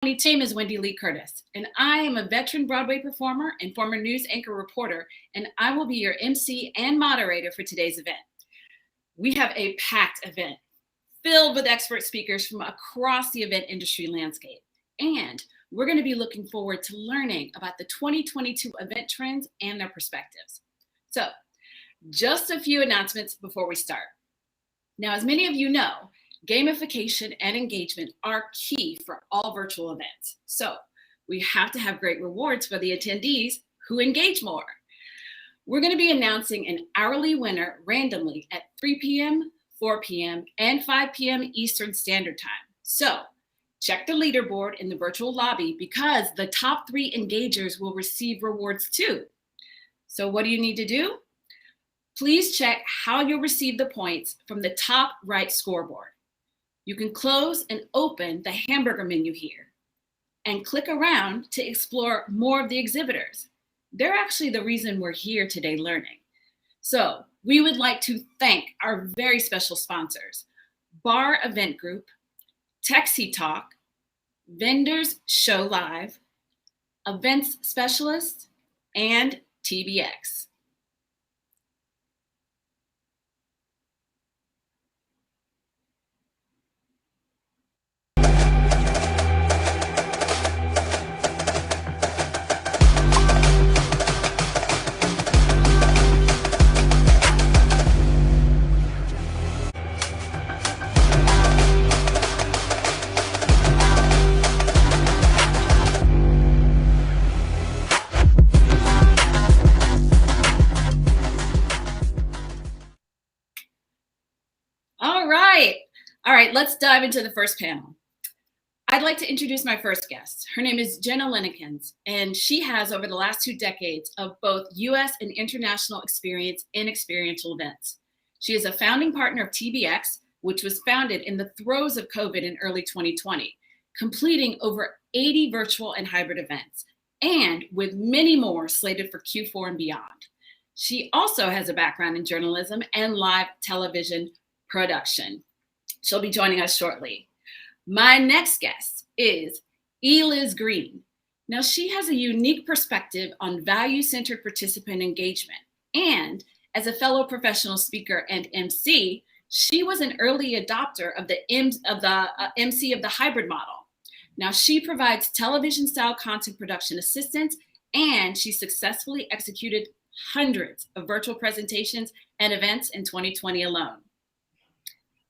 My name is Wendy Lee Curtis, and I am a veteran Broadway performer and former news anchor reporter, and I will be your MC and moderator for today's event. We have a packed event filled with expert speakers from across the event industry landscape, and we're going to be looking forward to learning about the 2022 event trends and their perspectives. So, just a few announcements before we start. Now, as many of you know, gamification and engagement are key for all virtual events. So we have to have great rewards for the attendees who engage more. We're going to be announcing an hourly winner randomly at 3 p.m., 4 p.m., and 5 p.m. Eastern Standard Time. So check the leaderboard in the virtual lobby because the top 3 engagers will receive rewards too. So what do you need to do? Please check how you'll receive the points from the top right scoreboard. You can close and open the hamburger menu here and click around to explore more of the exhibitors. They're actually the reason we're here today learning. So we would like to thank our very special sponsors, Bar Event Group, Texie Talk, Vendors Show Live, Events Specialists, and TBX. All right, let's dive into the first panel. I'd like to introduce my first guest. Her name is Jenna Lennikins, and she has over the last 2 decades of both US and international experience in experiential events. She is a founding partner of TBX, which was founded in the throes of COVID in early 2020, completing over 80 virtual and hybrid events, and with many more slated for Q4 and beyond. She also has a background in journalism and live television production. She'll be joining us shortly. My next guest is Liz Green. Now, she has a unique perspective on value-centered participant engagement. And as a fellow professional speaker and MC, she was an early adopter of the MC of the hybrid model. Now, she provides television-style content production assistance, and she successfully executed hundreds of virtual presentations and events in 2020 alone.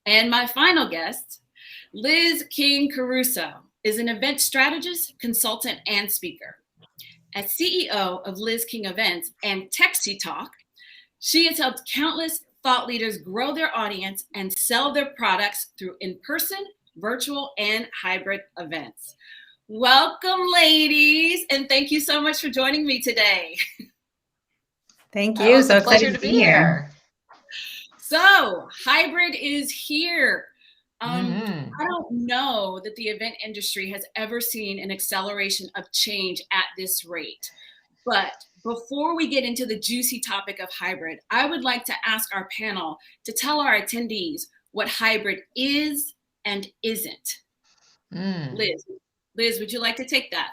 And my final guest, Liz King Caruso, is an event strategist, consultant, and speaker. As CEO of Liz King Events and Texie Talk, she has helped countless thought leaders grow their audience and sell their products through in-person, virtual, and hybrid events. Welcome, ladies, and thank you so much for joining me today. Thank you. So excited to be here. So, hybrid is here. I don't know that the event industry has ever seen an acceleration of change at this rate. But before we get into the juicy topic of hybrid, I would like to ask our panel to tell our attendees what hybrid is and isn't. Liz, would you like to take that?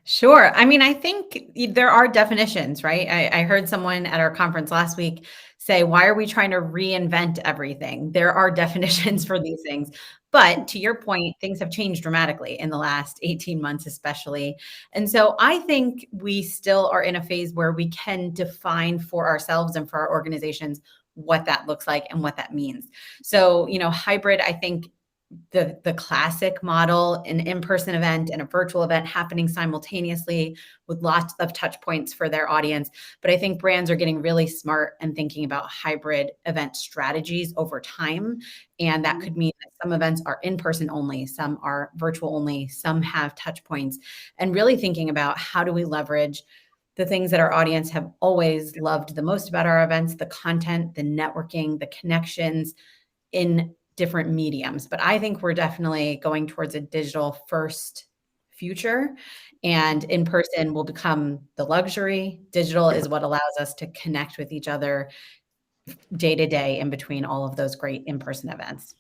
Sure. I mean, I think there are definitions, right? I heard someone at our conference last week say, why are we trying to reinvent everything? There are definitions for these things. But to your point, things have changed dramatically in the last 18 months, especially. And so I think we still are in a phase where we can define for ourselves and for our organizations what that looks like and what that means. So, hybrid, I think, the classic model, an in-person event and a virtual event happening simultaneously with lots of touch points for their audience. But I think brands are getting really smart and thinking about hybrid event strategies over time. And that could mean that some events are in-person only, some are virtual only, some have touch points, and really thinking about how do we leverage the things that our audience have always loved the most about our events, the content, the networking, the connections in different mediums. But I think we're definitely going towards a digital first future, and in person will become the luxury. Digital is what allows us to connect with each other day to day in between all of those great in-person events.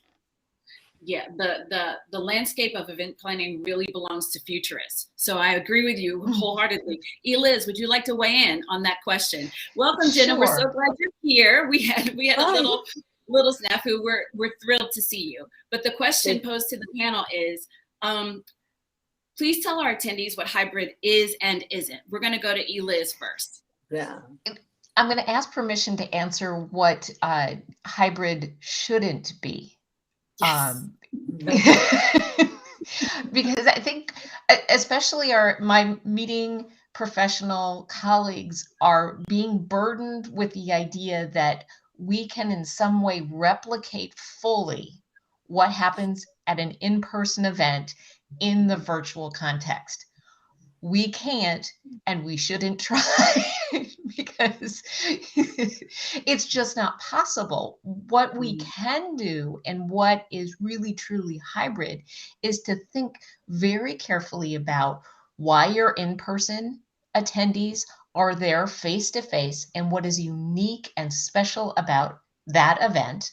Yeah, the landscape of event planning really belongs to futurists. So I agree with you wholeheartedly. Eliz, would you like to weigh in on that question? Welcome, Jenna. We're so Sure. glad you're here. We had a little snafu. We're thrilled to see you. But the question posed to the panel is, please tell our attendees what hybrid is and isn't. We're going to go to Eliz first. Yeah. I'm going to ask permission to answer what hybrid shouldn't be. Yes. Because I think, especially my meeting professional colleagues are being burdened with the idea that we can in some way replicate fully what happens at an in-person event in the virtual context. We can't, and we shouldn't try because it's just not possible. What we can do and what is really truly hybrid is to think very carefully about why your in-person attendees are there face to face and what is unique and special about that event,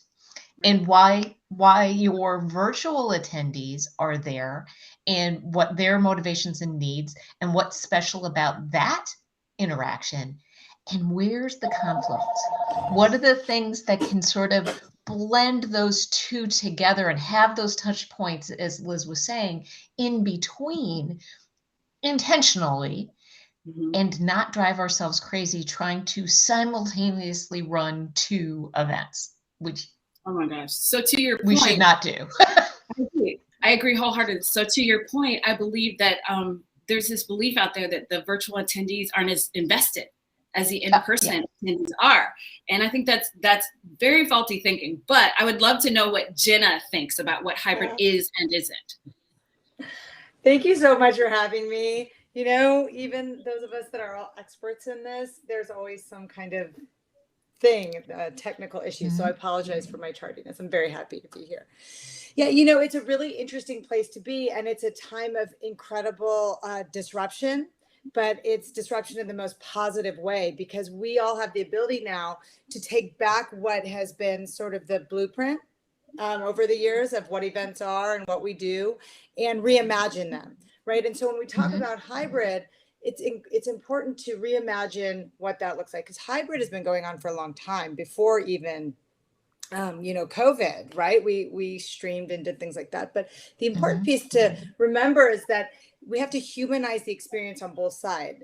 and why your virtual attendees are there and what their motivations and needs and what's special about that interaction, and where's the conflict. What are the things that can sort of blend those two together and have those touch points, as Liz was saying, in between intentionally, and not drive ourselves crazy trying to simultaneously run two events, which, oh my gosh. So to your point, we should not do. I agree wholeheartedly. So to your point, I believe that there's this belief out there that the virtual attendees aren't as invested as the in-person attendees are. And I think that's very faulty thinking. But I would love to know what Jenna thinks about what hybrid is and isn't. Thank you so much for having me. You know, even those of us that are all experts in this, there's always some kind of thing, technical issue. So I apologize for my tardiness. I'm very happy to be here. Yeah, you know, it's a really interesting place to be, and it's a time of incredible disruption, but it's disruption in the most positive way, because we all have the ability now to take back what has been sort of the blueprint over the years of what events are and what we do, and reimagine them, right? And so when we talk about hybrid, it's important to reimagine what that looks like, because hybrid has been going on for a long time before even you know, COVID, right? We streamed and did things like that. But the important piece to remember is that we have to humanize the experience on both sides,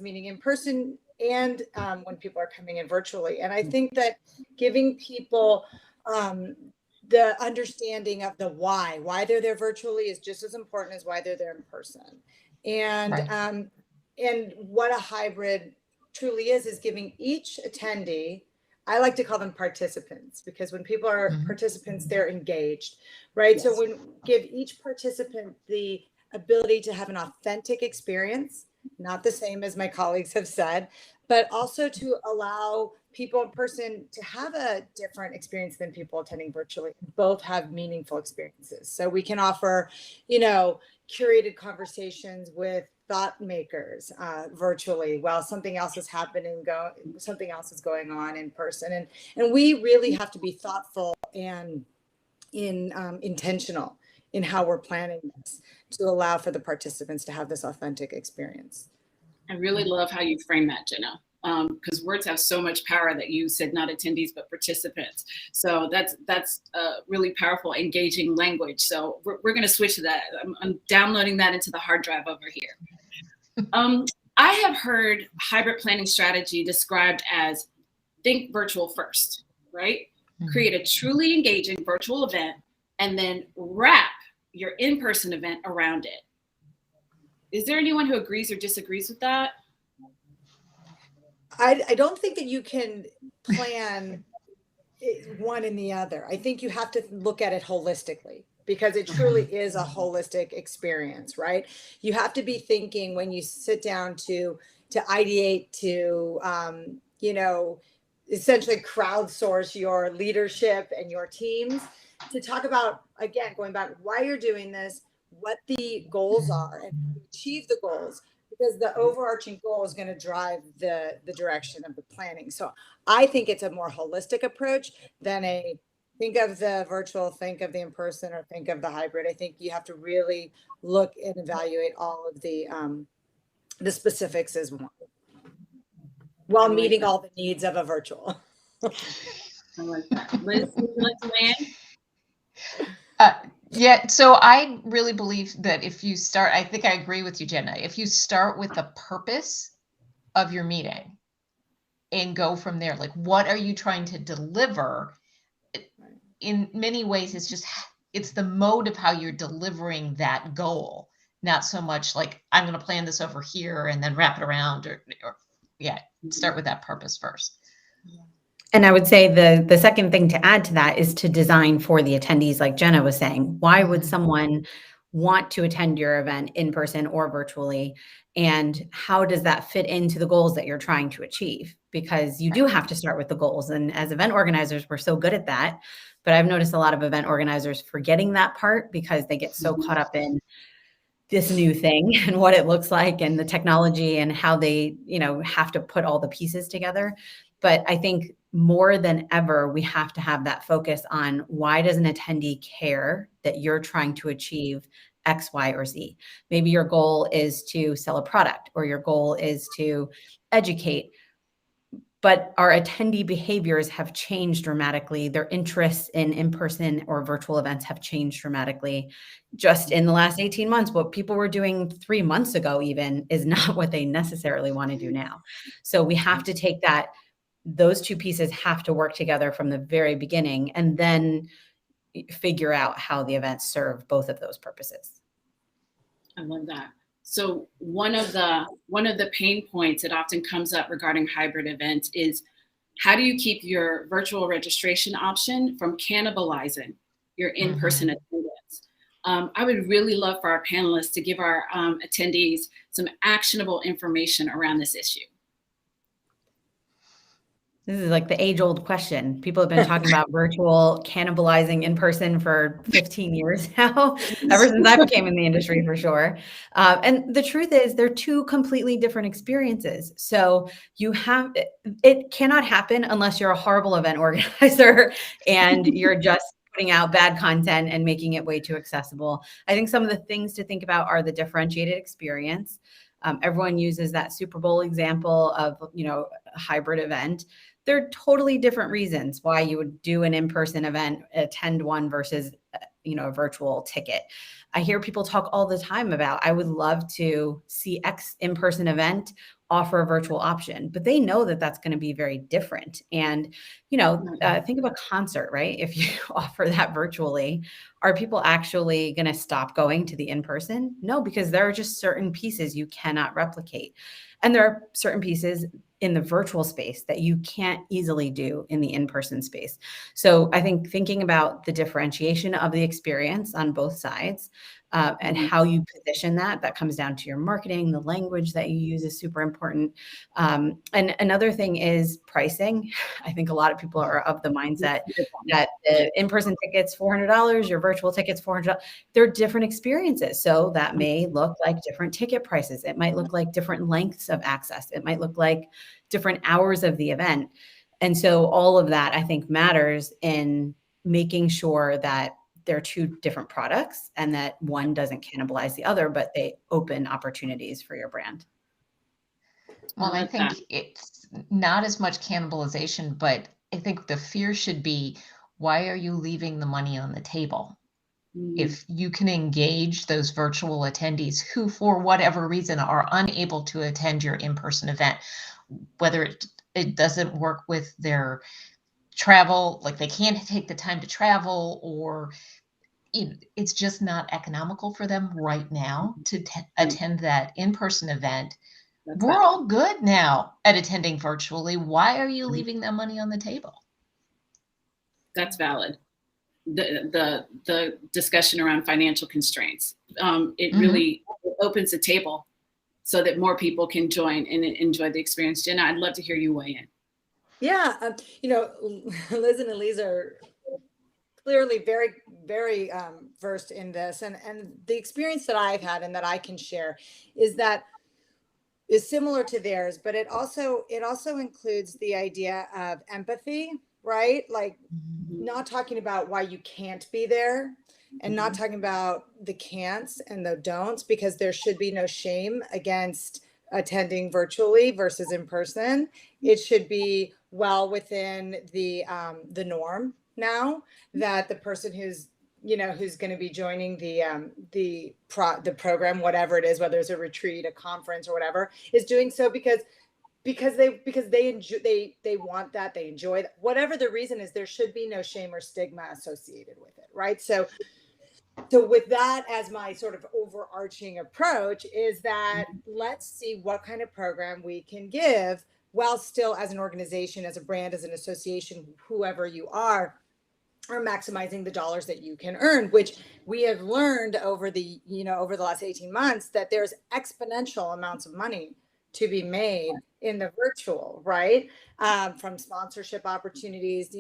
meaning in person and when people are coming in virtually. And I think that giving people the understanding of the why they're there virtually is just as important as why they're there in person. And and what a hybrid truly is giving each attendee, I like to call them participants, because when people are participants, they're engaged, right? Yes. So when give each participant the ability to have an authentic experience, not the same as my colleagues have said, but also to allow people in person to have a different experience than people attending virtually. Both have meaningful experiences. So we can offer, you know, curated conversations with thought makers virtually while something else is happening, something else is going on in person. And we really have to be thoughtful and intentional in how we're planning this to allow for the participants to have this authentic experience. I really love how you frame that, Jenna, because words have so much power that you said not attendees, but participants. So that's really powerful, engaging language. So we're going to switch to that. I'm downloading that into the hard drive over here. I have heard hybrid planning strategy described as think virtual first, right? Create a truly engaging virtual event and then wrap your in-person event around it. Is there anyone who agrees or disagrees with that? I don't think that you can plan one and the other. I think you have to look at it holistically, because it truly is a holistic experience, right? You have to be thinking when you sit down to ideate, to you know, essentially crowdsource your leadership and your teams, to talk about, again, going back, why you're doing this, what the goals are, and how to achieve the goals, because the overarching goal is going to drive the direction of the planning. So I think it's a more holistic approach than a think of the virtual, think of the in-person, or think of the hybrid. I think you have to really look and evaluate all of the specifics as one, while meeting all the needs of a virtual. I like that. Liz, would you like to weigh in? Yeah, so I really believe that if you start, I think I agree with you, Jenna. If you start with the purpose of your meeting and go from there, like what are you trying to deliver? In many ways, it's the mode of how you're delivering that goal, not so much like I'm going to plan this over here and then wrap it around, or yeah, start with that purpose first. And I would say the second thing to add to that is to design for the attendees, like Jenna was saying. Why would someone want to attend your event in person or virtually? And how does that fit into the goals that you're trying to achieve? Because you do have to start with the goals. And as event organizers, we're so good at that. But I've noticed a lot of event organizers forgetting that part because they get so caught up in this new thing and what it looks like and the technology and how they, have to put all the pieces together. But I think more than ever, we have to have that focus on why does an attendee care that you're trying to achieve X, Y, or Z. Maybe your goal is to sell a product or your goal is to educate. But our attendee behaviors have changed dramatically. Their interests in in-person or virtual events have changed dramatically. Just in the last 18 months, what people were doing 3 months ago even is not what they necessarily want to do now. So we have to take those two pieces have to work together from the very beginning and then figure out how the events serve both of those purposes. I love that. So one of the pain points that often comes up regarding hybrid events is how do you keep your virtual registration option from cannibalizing your in-person attendance? I would really love for our panelists to give our attendees some actionable information around this issue. This is like the age-old question. People have been talking about virtual cannibalizing in person for 15 years now, ever since I became in the industry for sure. And the truth is they're two completely different experiences. So it cannot happen unless you're a horrible event organizer and you're just putting out bad content and making it way too accessible. I think some of the things to think about are the differentiated experience. Everyone uses that Super Bowl example of, a hybrid event. They're totally different reasons why you would do an in-person event, attend one versus, a virtual ticket. I hear people talk all the time about, I would love to see X in-person event offer a virtual option, but they know that that's going to be very different. And, think of a concert, right? If you offer that virtually, are people actually going to stop going to the in-person? No, because there are just certain pieces you cannot replicate. And there are certain pieces in the virtual space that you can't easily do in the in-person space. So I think thinking about the differentiation of the experience on both sides and how you position that comes down to your marketing, the language that you use is super important. And another thing is pricing. I think a lot of people are of the mindset that the in-person tickets, $400, your virtual tickets, $400. They're different experiences. So that may look like different ticket prices. It might look like different lengths of access. It might look like different hours of the event. And so all of that, I think, matters in making sure that they're two different products and that one doesn't cannibalize the other, but they open opportunities for your brand. Well, I think it's not as much cannibalization, but I think the fear should be, why are you leaving the money on the table? If you can engage those virtual attendees who, for whatever reason, are unable to attend your in-person event, whether it doesn't work with their travel, like they can't take the time to travel, or it's just not economical for them right now to attend that in-person event. We're all good now at attending virtually. Why are you leaving that money on the table? That's valid. The discussion around financial constraints, it really opens the table so that more people can join and enjoy the experience. Jenna, I'd love to hear you weigh in. Yeah, Liz and Elise are clearly very, very versed in this, and the experience that I've had and that I can share is similar to theirs, but it also includes the idea of empathy right? Like Mhm. not talking about why you can't be there and not talking about the can'ts and the don'ts, because there should be no shame against attending virtually versus in person. It should be well within the norm now that the person who's who's going to be joining the program, whatever it is, whether it's a retreat, a conference, or whatever, is doing so because they enjoy, they want that, they enjoy that, whatever the reason is. There should be no shame or stigma associated with it, right? So with that as my sort of overarching approach, is that let's see what kind of program we can give while still, as an organization, as a brand, as an association, whoever you are maximizing the dollars that you can earn, which we have learned over the last 18 months, that there's exponential amounts of money to be made in the virtual, right? From sponsorship opportunities,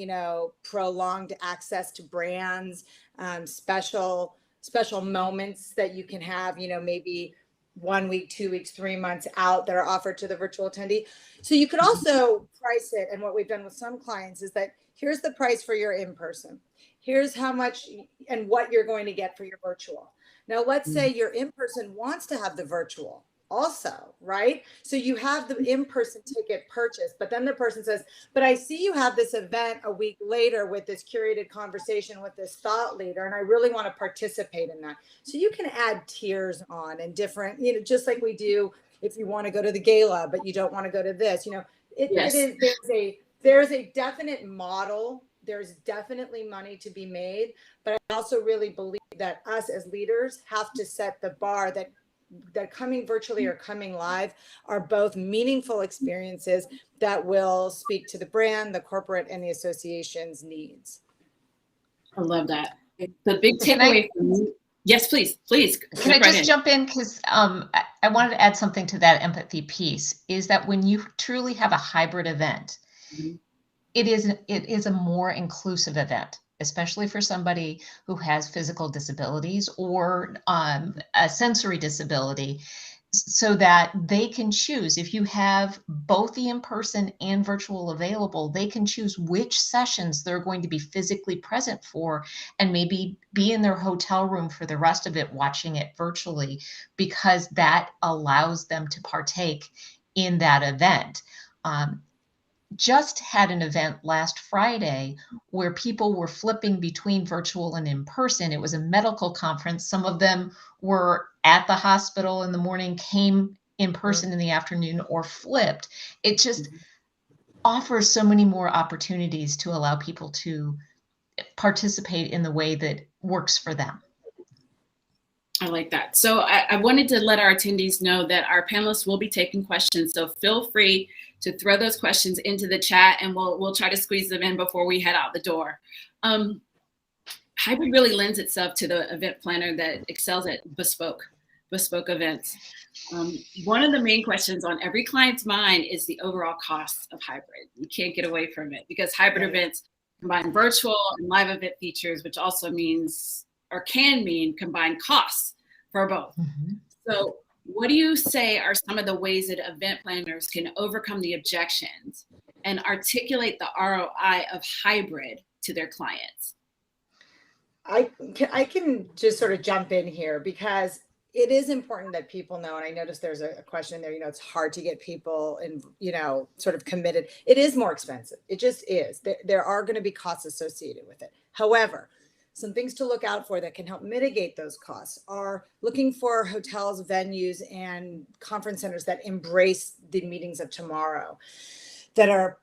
prolonged access to brands, special moments that you can have, maybe 1 week, 2 weeks, 3 months out, that are offered to the virtual attendee. So you could also price it. And what we've done with some clients is that here's the price for your in-person. Here's how much and what you're going to get for your virtual. Now, let's say your in-person wants to have the virtual also, right? So you have the in-person ticket purchased, but then the person says, but I see you have this event a week later with this curated conversation with this thought leader, and I really want to participate in that. So you can add tiers on and different, just like we do if you want to go to the gala, but you don't want to go to this, Yes. it is, there's a definite model. There's definitely money to be made, but I also really believe that us as leaders have to set the bar that coming virtually or coming live are both meaningful experiences that will speak to the brand, the corporate, and the association's needs. I love that. The big Can takeaway from me. Yes, please. Can I just jump in? Because I wanted to add something to that empathy piece, is that when you truly have a hybrid event, it is a more inclusive event, especially for somebody who has physical disabilities or a sensory disability, so that they can choose. If you have both the in-person and virtual available, they can choose which sessions they're going to be physically present for, and maybe be in their hotel room for the rest of it watching it virtually, because that allows them to partake in that event. Just had an event last Friday where people were flipping between virtual and in person. It was a medical conference. Some of them were at the hospital in the morning, came in person in the afternoon, or flipped. It just offers so many more opportunities to allow people to participate in the way that works for them. I like that. So I wanted to let our attendees know that our panelists will be taking questions. So feel free to throw those questions into the chat, and we'll try to squeeze them in before we head out the door. Hybrid really lends itself to the event planner that excels at bespoke events. One of the main questions on every client's mind is the overall cost of hybrid. You can't get away from it, because hybrid events combine virtual and live event features, which also means, or can mean, combined costs for both. So what do you say are some of the ways that event planners can overcome the objections and articulate the ROI of hybrid to their clients? I can just sort of jump in here, because it is important that people know, and I noticed there's a question there, it's hard to get people in, sort of committed. It is more expensive. It just is. There are going to be costs associated with it. However, some things to look out for that can help mitigate those costs are looking for hotels, venues, and conference centers that embrace the meetings of tomorrow, that are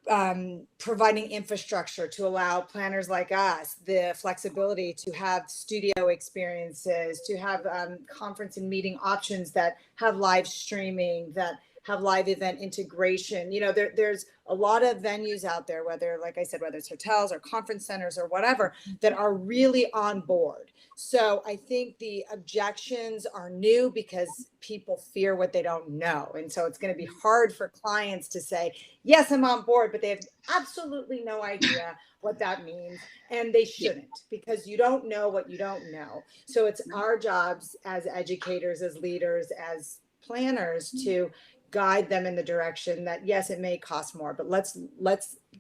providing infrastructure to allow planners like us the flexibility to have studio experiences, to have conference and meeting options that have live streaming, that have live event integration. There's a lot of venues out there, whether, like I said, whether it's hotels or conference centers or whatever, that are really on board. So I think the objections are new because people fear what they don't know. And so it's going to be hard for clients to say, yes, I'm on board, but they have absolutely no idea what that means. And they shouldn't, because you don't know what you don't know. So it's our jobs as educators, as leaders, as planners, to guide them in the direction that, yes, it may cost more, but let's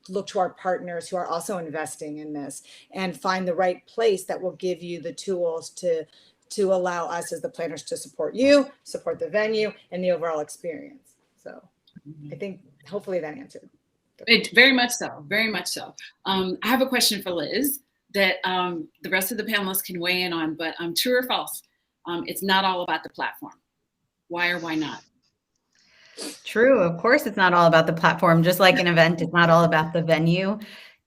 look to our partners who are also investing in this and find the right place that will give you the tools to allow us as the planners to support you, support the venue, and the overall experience. So I think hopefully that answered. Very much so, very much so. I have a question for Liz that the rest of the panelists can weigh in on, but true or false, it's not all about the platform. Why or why not? True. Of course, it's not all about the platform. Just like an event, it's not all about the venue.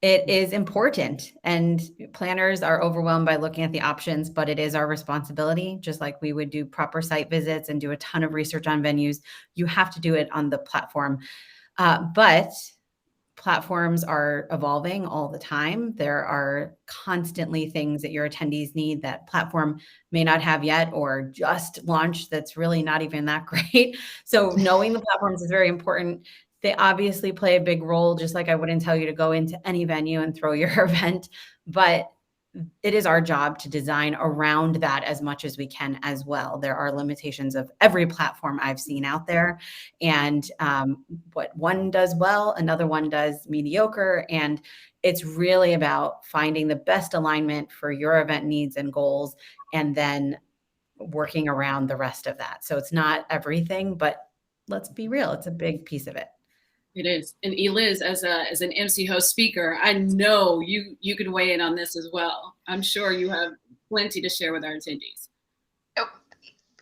It is important, and planners are overwhelmed by looking at the options, but it is our responsibility. Just like we would do proper site visits and do a ton of research on venues, you have to do it on the platform. But platforms are evolving all the time. There are constantly things that your attendees need that platform may not have yet or just launched that's really not even that great. So knowing the platforms is very important. They obviously play a big role, just like I wouldn't tell you to go into any venue and throw your event, but it is our job to design around that as much as we can as well. There are limitations of every platform I've seen out there, and what one does well, another one does mediocre. And it's really about finding the best alignment for your event needs and goals, and then working around the rest of that. So it's not everything, but let's be real, it's a big piece of it. It is. And Liz, as an MC host speaker, I know you can weigh in on this as well. I'm sure you have plenty to share with our attendees.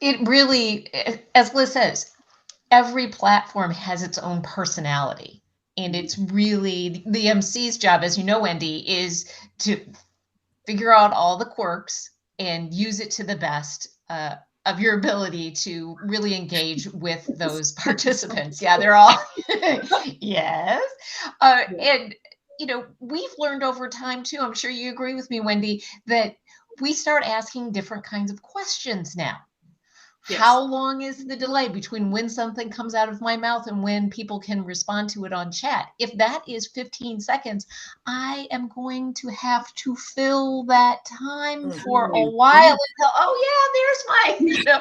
It really, as Liz says, every platform has its own personality. And it's really the MC's job, as you know, Wendy, is to figure out all the quirks and use it to the best of your ability to really engage with those participants. Yeah, they're all, yes. And, you know, we've learned over time too, I'm sure you agree with me, Wendy, that we start asking different kinds of questions now. Yes. How long is the delay between when something comes out of my mouth and when people can respond to it on chat? If that is 15 seconds, I am going to have to fill that time for a while until, oh yeah, there's my, you know,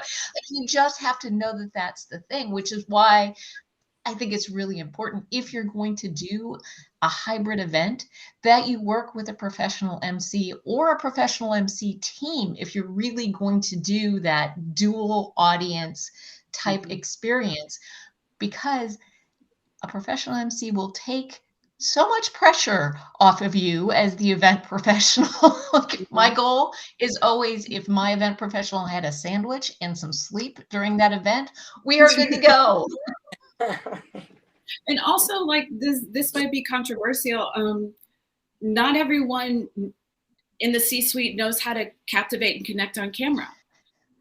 you just have to know that that's the thing, which is why I think it's really important if you're going to do a hybrid event that you work with a professional MC or a professional MC team if you're really going to do that dual audience type experience, because a professional MC will take so much pressure off of you as the event professional. My goal is always, if my event professional had a sandwich and some sleep during that event, we are good to go. And also, like, this might be controversial. Not everyone in the C-suite knows how to captivate and connect on camera.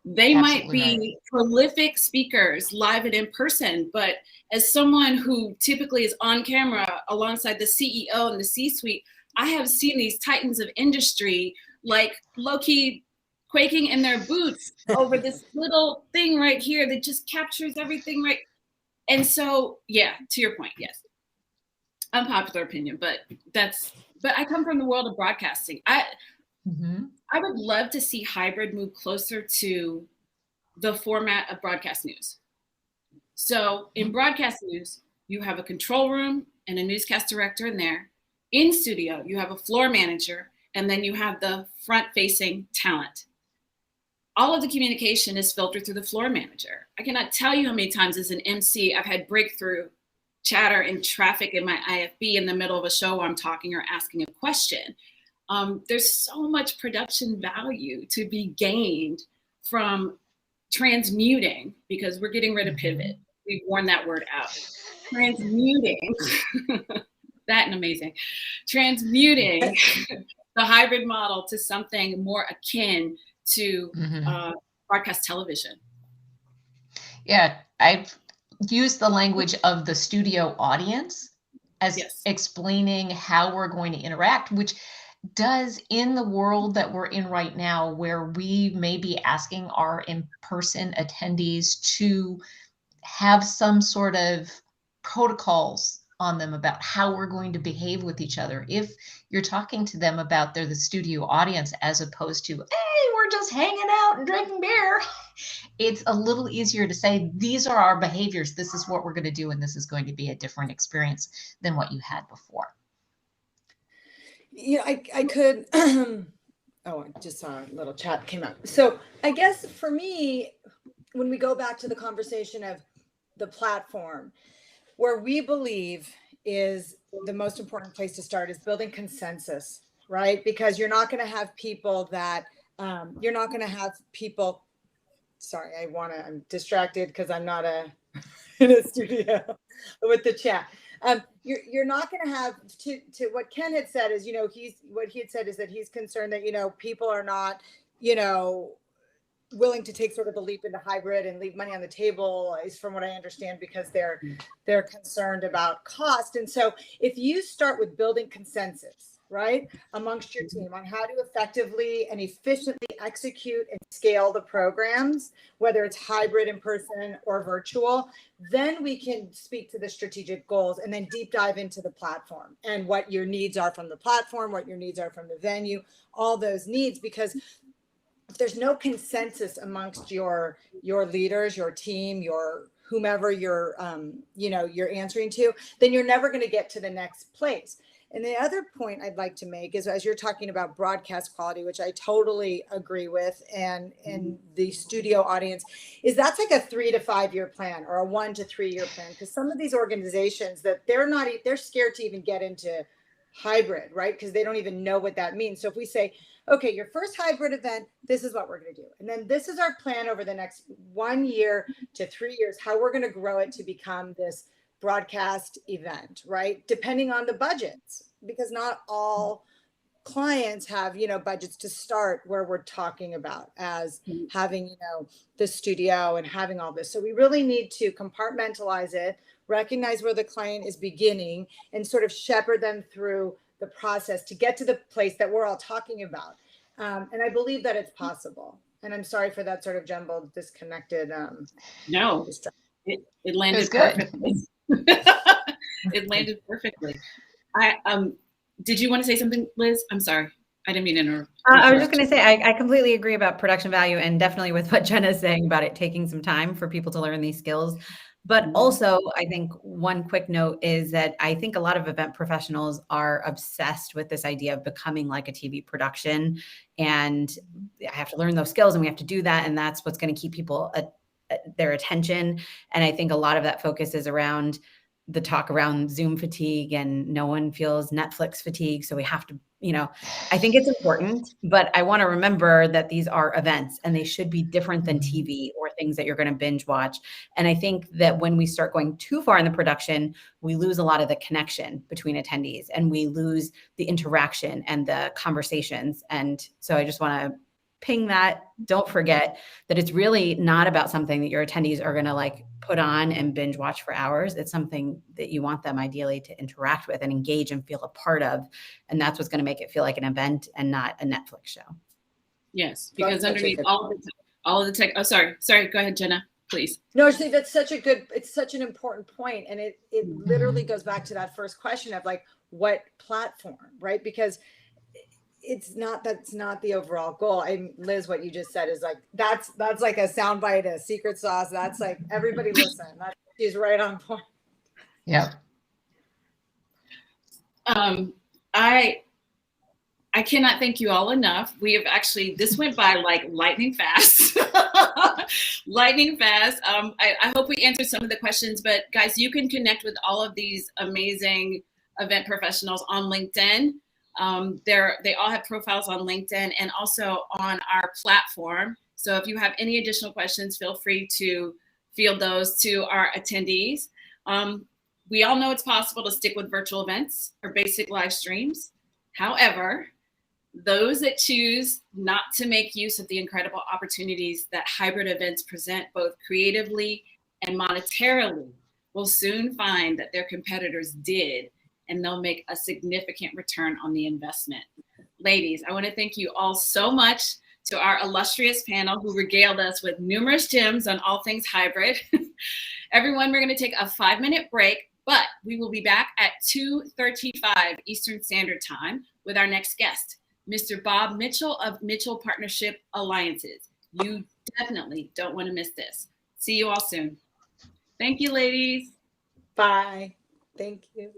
They might be prolific speakers live and in person, but as someone who typically is on camera alongside the CEO and the C-suite, I have seen these titans of industry like low-key quaking in their boots over this little thing right here that just captures everything right. And so, yeah, to your point, yes. Unpopular opinion, but I come from the world of broadcasting. I would love to see hybrid move closer to the format of broadcast news. So in broadcast news, you have a control room and a newscast director in there. In studio, you have a floor manager, and then you have the front-facing talent. All of the communication is filtered through the floor manager. I cannot tell you how many times as an MC I've had breakthrough chatter and traffic in my IFB in the middle of a show where I'm talking or asking a question. There's so much production value to be gained from transmuting, because we're getting rid of pivot. We've worn that word out. Transmuting, that and amazing. Transmuting the hybrid model to something more akin to broadcast television. Yeah, I've used the language of the studio audience as explaining how we're going to interact, which does, in the world that we're in right now, where we may be asking our in-person attendees to have some sort of protocols on them about how we're going to behave with each other. If you're talking to them about they're the studio audience as opposed to, hey, we're just hanging out and drinking beer, it's a little easier to say, these are our behaviors. This is what we're going to do. And this is going to be a different experience than what you had before. Yeah, I could. Oh, I just saw a little chat came up. So I guess for me, when we go back to the conversation of the platform, where we believe is the most important place to start is building consensus, right? Because you're not going to have people that sorry, I'm distracted because I'm not in a studio with the chat. You're not going to have to what Ken had said is, what he had said is that he's concerned that, people are not, willing to take sort of the leap into hybrid and leave money on the table, is from what I understand, because they're concerned about cost. And so if you start with building consensus, right, amongst your team on how to effectively and efficiently execute and scale the programs, whether it's hybrid, in person, or virtual, then we can speak to the strategic goals and then deep dive into the platform and what your needs are from the platform, what your needs are from the venue, all those needs. Because if there's no consensus amongst your leaders, your team, your whomever you're answering to, then you're never going to get to the next place. And the other point I'd like to make is, as you're talking about broadcast quality, which I totally agree with, and the studio audience, is that's like a 3 to 5 year plan or a 1 to 3 year plan. Because some of these organizations that they're scared to even get into hybrid, right? Because they don't even know what that means. So if we say, okay, your first hybrid event, this is what we're going to do. And then this is our plan over the next 1 year to 3 years, how we're going to grow it to become this broadcast event, right? Depending on the budgets, because not all clients have, budgets to start where we're talking about as having, the studio and having all this. So we really need to compartmentalize it, recognize where the client is beginning, and sort of shepherd them through the process to get to the place that we're all talking about. And I believe that it's possible. And I'm sorry for that sort of jumbled, disconnected. No, it landed perfectly. It landed perfectly. Did you want to say something, Liz? I'm sorry. I didn't mean to interrupt. I was just going to say, I completely agree about production value, and definitely with what Jenna is saying about it taking some time for people to learn these skills. But also, I think one quick note is that I think a lot of event professionals are obsessed with this idea of becoming like a TV production. And I have to learn those skills, and we have to do that. And that's what's going to keep people their attention. And I think a lot of that focus is around the talk around Zoom fatigue, and no one feels Netflix fatigue. So we have to, I think it's important, but I want to remember that these are events and they should be different than TV or things that you're going to binge watch. And I think that when we start going too far in the production, we lose a lot of the connection between attendees, and we lose the interaction and the conversations. And so I just want to ping that. Don't forget that it's really not about something that your attendees are going to put on and binge watch for hours. It's something that you want them ideally to interact with and engage and feel a part of. And that's what's going to make it feel like an event and not a Netflix show. Yes, because underneath all of the tech. Oh, sorry. Go ahead, Jenna, please. No, Steve, it's such an important point. And it literally goes back to that first question of what platform, right? Because that's not the overall goal. Liz, what you just said is that's like a soundbite, a secret sauce. That's everybody listen. She's right on point. Yeah. I cannot thank you all enough. We have this went by lightning fast. Lightning fast. I hope we answered some of the questions, but guys, you can connect with all of these amazing event professionals on LinkedIn. They all have profiles on LinkedIn and also on our platform. So if you have any additional questions, feel free to field those to our attendees. We all know it's possible to stick with virtual events or basic live streams. However, those that choose not to make use of the incredible opportunities that hybrid events present, both creatively and monetarily, will soon find that their competitors did, and they'll make a significant return on the investment. Ladies, I want to thank you all so much, to our illustrious panel who regaled us with numerous gems on all things hybrid. Everyone, we're going to take a 5-minute break. But we will be back at 2:35 Eastern Standard Time with our next guest, Mr. Bob Mitchell of Mitchell Partnership Alliances. You definitely don't want to miss this. See you all soon. Thank you, ladies. Bye. Thank you.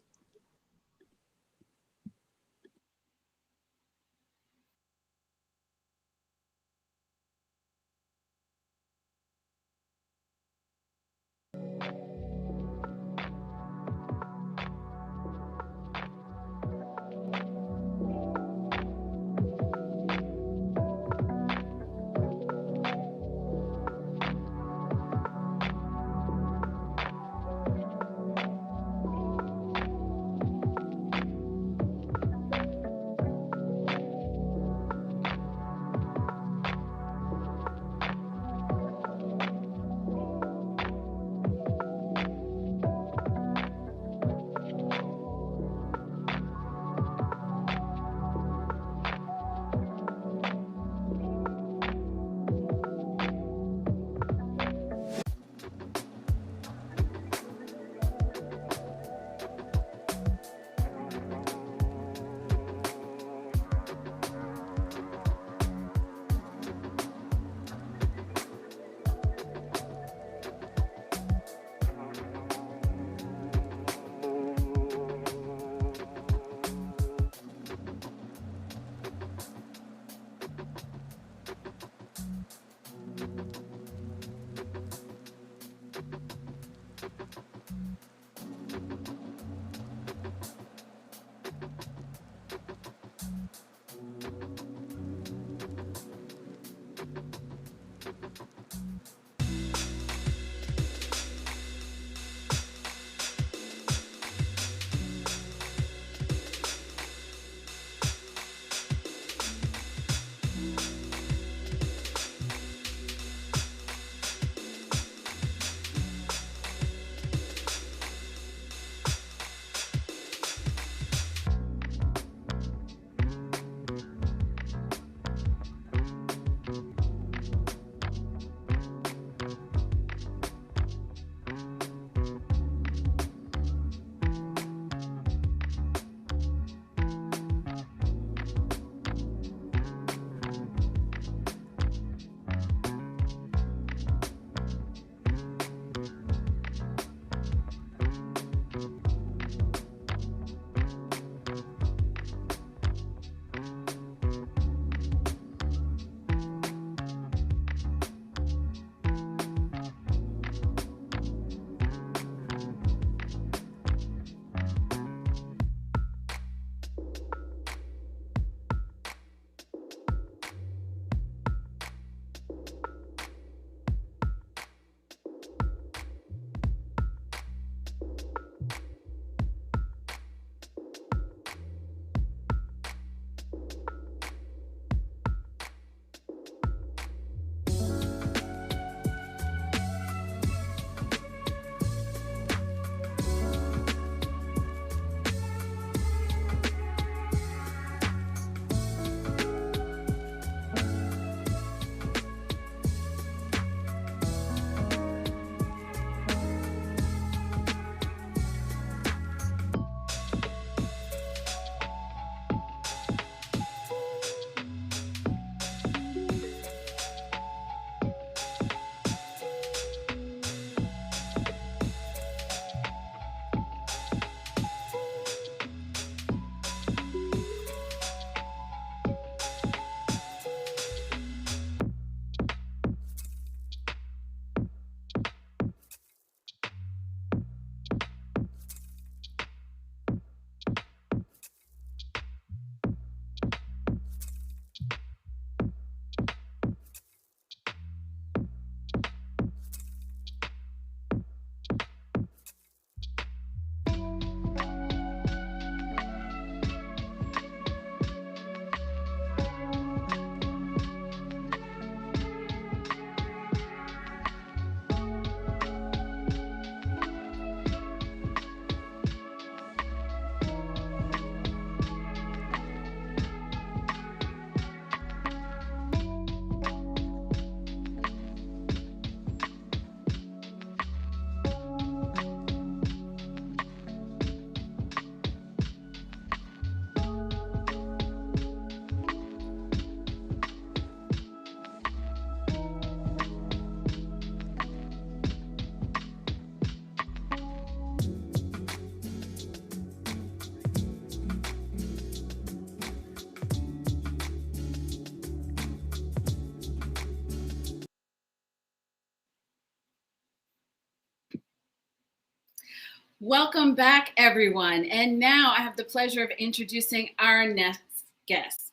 Welcome back, everyone. And now I have the pleasure of introducing our next guest.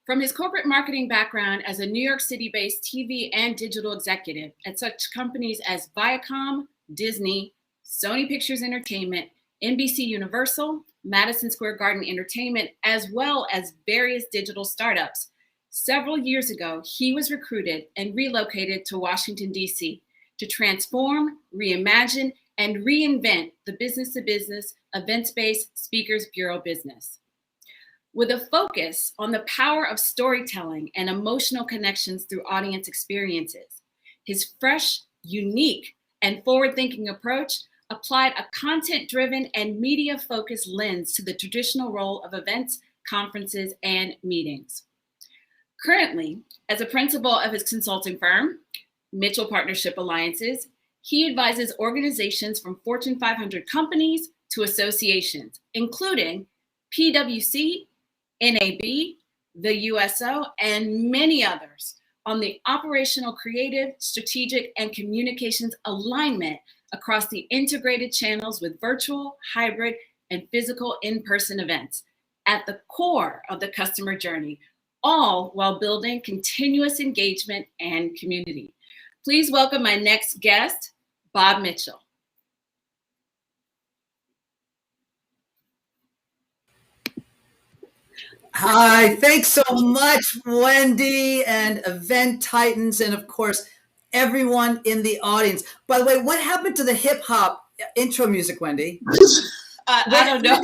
From his corporate marketing background as a New York City-based TV and digital executive at such companies as Viacom, Disney, Sony Pictures Entertainment, NBC Universal, Madison Square Garden Entertainment, as well as various digital startups. Several years ago, he was recruited and relocated to Washington, D.C. to transform, reimagine, and reinvent the business-to-business, events-based Speakers Bureau business. With a focus on the power of storytelling and emotional connections through audience experiences, his fresh, unique, and forward-thinking approach applied a content-driven and media-focused lens to the traditional role of events, conferences, and meetings. Currently, as a principal of his consulting firm, Mitchell Partnership Alliances, he advises organizations from Fortune 500 companies to associations, including PwC, NAB, the USO, and many others on the operational, creative, strategic, and communications alignment across the integrated channels with virtual, hybrid, and physical in-person events at the core of the customer journey, all while building continuous engagement and community. Please welcome my next guest, Bob Mitchell. Hi, thanks so much, Wendy and Event Titans, and of course, everyone in the audience. By the way, what happened to the hip hop intro music, Wendy? I don't know.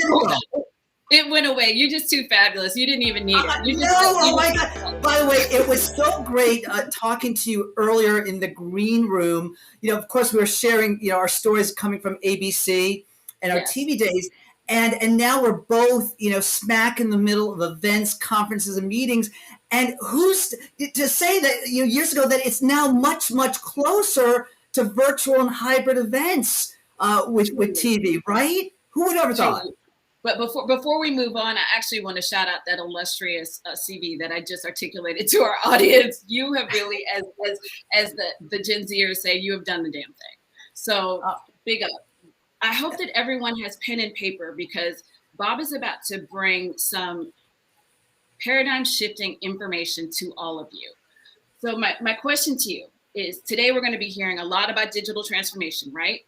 It went away. You're just too fabulous. You didn't even need it. Oh my God. By the way, it was so great talking to you earlier in the green room. You know, of course, we were sharing, our stories coming from ABC and our TV days. And now we're both, smack in the middle of events, conferences, and meetings. And who's to say that, years ago that it's now much, much closer to virtual and hybrid events with TV, right? Who would ever thought? But before we move on, I actually want to shout out that illustrious CV that I just articulated to our audience. You have really, as the Gen Zers say, you have done the damn thing. So big up. I hope that everyone has pen and paper because Bob is about to bring some paradigm shifting information to all of you. So my question to you is, today we're going to be hearing a lot about digital transformation, right?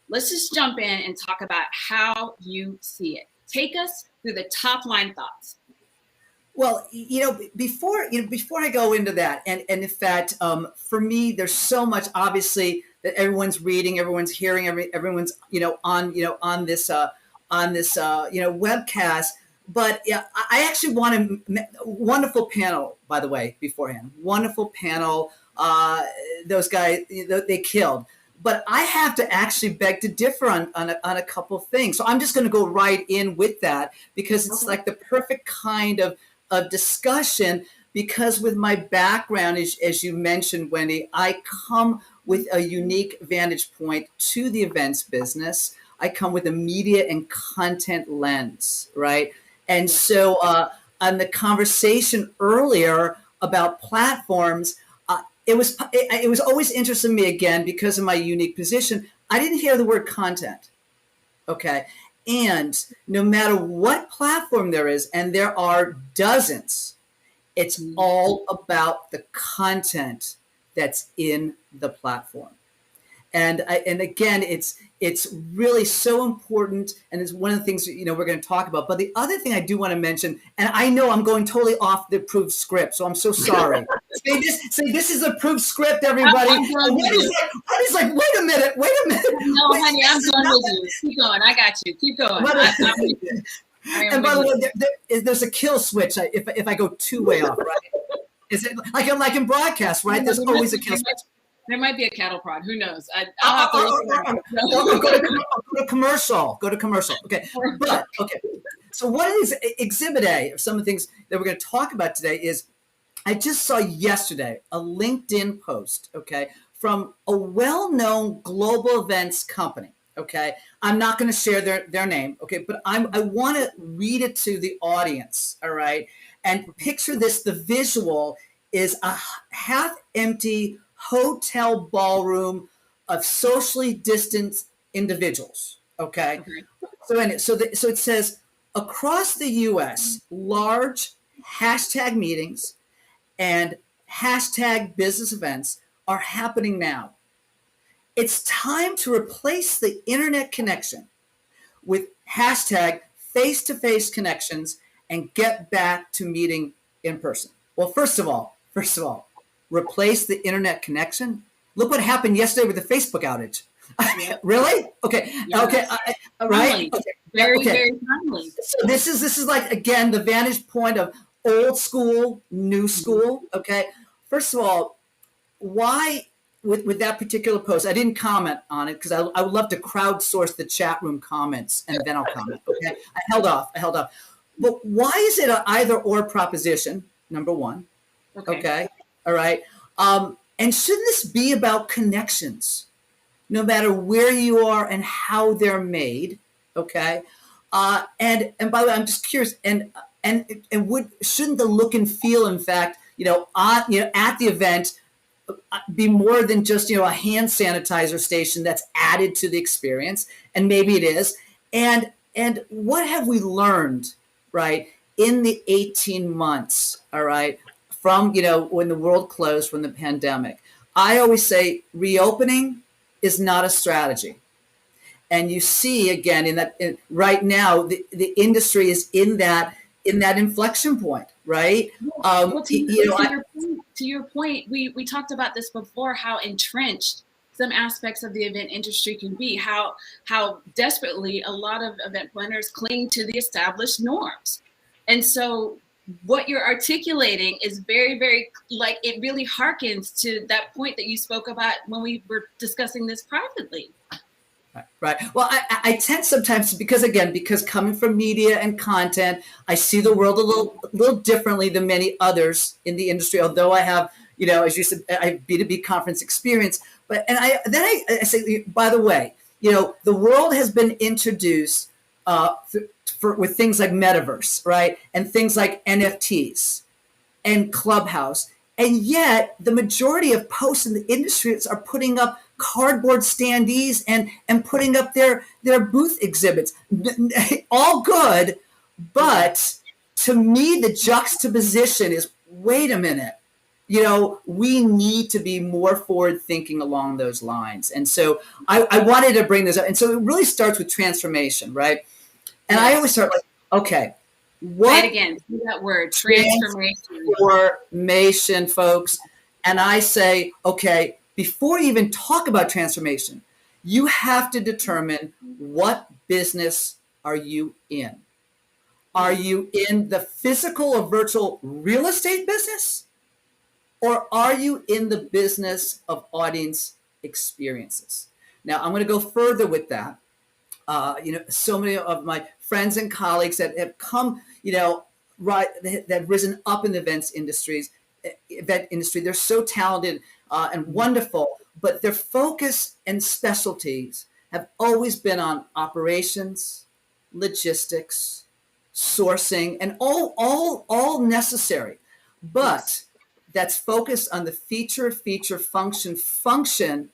Let's just jump in and talk about how you see it. Take us through the top line thoughts. Well, before I go into that, and in fact, for me, there's so much obviously that everyone's reading, everyone's hearing, everyone's on this webcast. But yeah, I actually want a wonderful panel, by the way, beforehand. Wonderful panel. Those guys, they killed. But I have to actually beg to differ on a couple things. So I'm just going to go right in with that because it's like the perfect kind of discussion. Because with my background, as you mentioned, Wendy, I come with a unique vantage point to the events business. I come with a media and content lens, right? And so on the conversation earlier about platforms, it was always interesting to me, again, because of my unique position. I didn't hear the word content, okay? And no matter what platform there is, and there are dozens, it's all about the content that's in the platform. And again, it's really so important, and it's one of the things we're going to talk about. But the other thing I do want to mention, and I know I'm going totally off the approved script, so I'm so sorry. say this is approved script, everybody. What is like? Wait a minute. No, honey, I'm done with you. Keep going. I got you. Keep going. And by the way, there's a kill switch if I go too way off, right? Is it like in broadcast, right? There's always a kill switch. There might be a cattle prod. Who knows? I'll have to go to commercial. Go to commercial. Okay. But, okay. So what is Exhibit A of some of the things that we're going to talk about today is I just saw yesterday a LinkedIn post, okay, from a well-known global events company, okay? I'm not going to share their name, okay, but I want to read it to the audience, all right? And picture this, the visual is a half-empty hotel ballroom of socially distanced individuals, Okay. Okay. So it says across the U.S., large hashtag meetings and hashtag business events are happening now. It's time to replace the internet connection with hashtag face-to-face connections and get back to meeting in person. Well, first of all, replace the internet connection. Look what happened yesterday with the Facebook outage. Yep. Really? Okay. Yes. Okay. Right. Timely. Okay. Very, Okay. very timely. So this is like, again, the vantage point of old school, new school. Okay. First of all, why with that particular post, I didn't comment on it because I would love to crowdsource the chat room comments and then I'll comment. Okay. I held off. But why is it an either or proposition? Number one. Okay. All right. And shouldn't this be about connections, no matter where you are and how they're made? Okay. And by the way, I'm just curious. And shouldn't the look and feel, in fact, at the event, be more than just a hand sanitizer station that's added to the experience? And maybe it is. And what have we learned, right, in the 18 months, all right, from when the world closed, from the pandemic? I always say reopening is not a strategy. And you see again right now the industry is in that inflection point, right? Well, to your point, we talked about this before, how entrenched some aspects of the event industry can be, how desperately a lot of event planners cling to the established norms. And so what you're articulating is very, very, like, it really harkens to that point that you spoke about when we were discussing this privately. Right. Well, I tend sometimes because coming from media and content, I see the world a little differently than many others in the industry. Although I have, as you said, I have B2B conference experience. But I say, by the way, the world has been introduced with things like metaverse, right, and things like NFTs and Clubhouse, and yet the majority of posts in the industry are putting up cardboard standees and putting up their booth exhibits. All good, but to me the juxtaposition is, wait a minute, we need to be more forward thinking along those lines. And so I wanted to bring this up. And so it really starts with transformation, right? And I always start like, okay, say it again, see that word, transformation, folks. And I say, okay, before you even talk about transformation, you have to determine, what business are you in? Are you in the physical or virtual real estate business? Or are you in the business of audience experiences? Now, I'm going to go further with that. So many of my friends and colleagues that have come, that have risen up in the event industry, they're so talented and wonderful, but their focus and specialties have always been on operations, logistics, sourcing, and all necessary. But that's focused on the feature function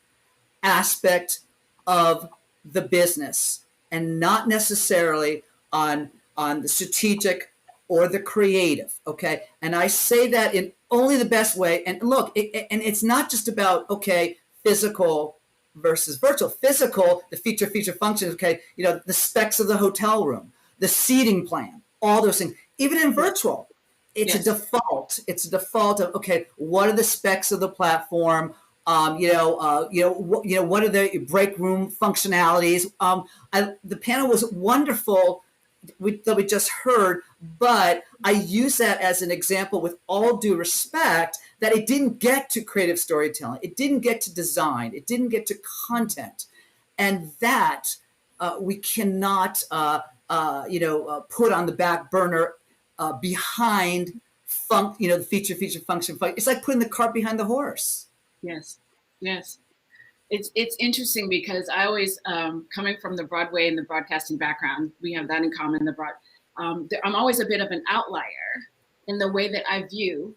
aspect of the business, and not necessarily on the strategic or the creative. Okay. And I say that in only the best way. And look, and it's not just about, okay, physical versus virtual. Physical, the feature functions, okay, the specs of the hotel room, the seating plan, all those things. Even in virtual, it's a default. It's a default of, okay, what are the specs of the platform? What are the break room functionalities? The panel was wonderful that we just heard, but I use that as an example with all due respect that it didn't get to creative storytelling. It didn't get to design. It didn't get to content. And that we cannot, put on the back burner behind the feature function. It's like putting the cart behind the horse. Yes. It's interesting because I always, coming from the Broadway and the broadcasting background, we have that in common. I'm always a bit of an outlier in the way that I view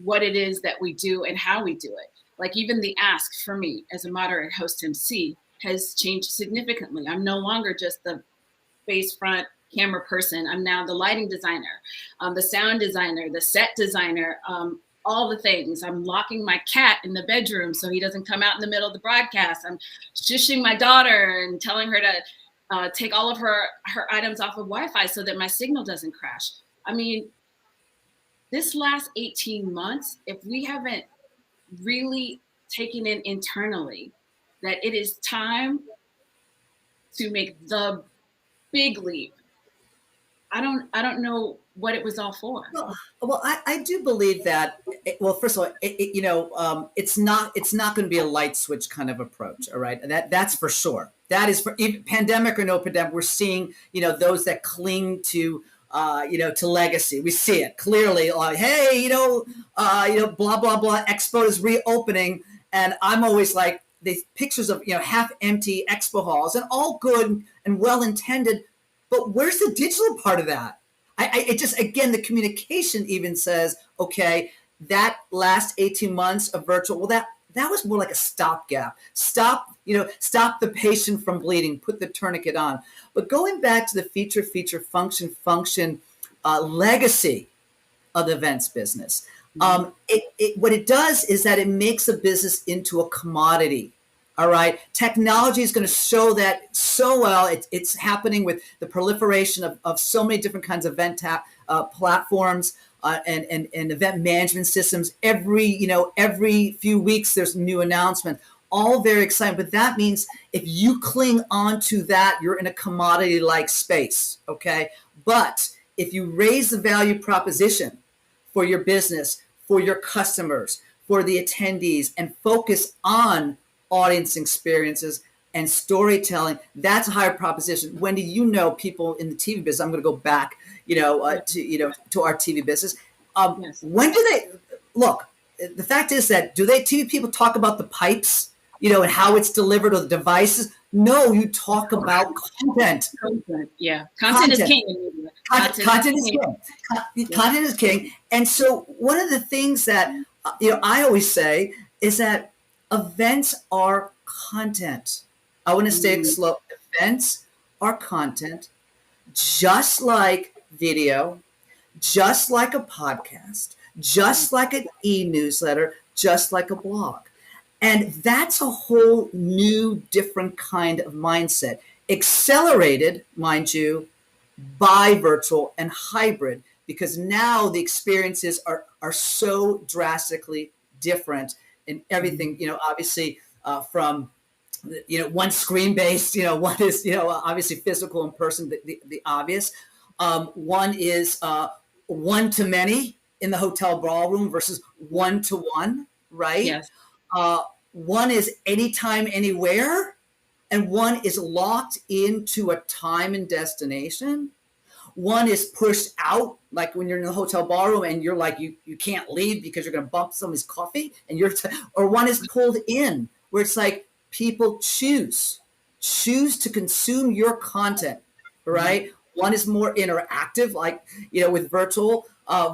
what it is that we do and how we do it. Like even the ask for me as a moderator, host, MC, has changed significantly. I'm no longer just the face front camera person. I'm now the lighting designer, the sound designer, the set designer, all the things. I'm locking my cat in the bedroom so he doesn't come out in the middle of the broadcast. I'm shushing my daughter and telling her to take all of her items off of Wi-Fi so that my signal doesn't crash. I mean, this last 18 months, if we haven't really taken in internally that it is time to make the big leap, I don't know what it was all for. Well, I do believe that. Well, first of all, it's not going to be a light switch kind of approach. All right, that's for sure. That is for even pandemic or no pandemic. We're seeing those that cling to to legacy. We see it clearly. Hey, blah blah blah. Expo is reopening, and I'm always like the pictures of half empty expo halls, and all good and well intended. But where's the digital part of that? It just, again, the communication even says, okay, that last 18 months of virtual, well, that was more like a stopgap. Stop the patient from bleeding, put the tourniquet on. But going back to the feature, function, legacy of the events business, what it does is that it makes a business into a commodity. All right. Technology is going to show that so well. It's happening with the proliferation of so many different kinds of event platforms and event management systems. Every few weeks, there's a new announcement, all very exciting. But that means if you cling on to that, you're in a commodity-like space. OK, but if you raise the value proposition for your business, for your customers, for the attendees, and focus on audience experiences and storytelling, that's a higher proposition. Wendy, people in the TV business, I'm going to go back, to our TV business. Yes. When do they look? The fact is that TV people talk about the pipes, and how it's delivered or the devices? No, you talk about content. Yeah, content is king. Content is king. Content is king. And so one of the things that I always say is that events are content. I want to say it slow. Events are content, just like video, just like a podcast, just like an e-newsletter, just like a blog. And that's a whole new, different kind of mindset, accelerated, mind you, by virtual and hybrid, because now the experiences are so drastically different in everything, obviously from, one screen based, one is, obviously physical in person, the obvious. One is one to many in the hotel ballroom versus one to one, right? Yes. One is anytime, anywhere, and one is locked into a time and destination. One is pushed out, like when you're in the hotel ballroom and you're like, you can't leave because you're going to bump somebody's coffee, and or one is pulled in, where it's like people choose to consume your content, right? Mm-hmm. One is more interactive, like, with virtual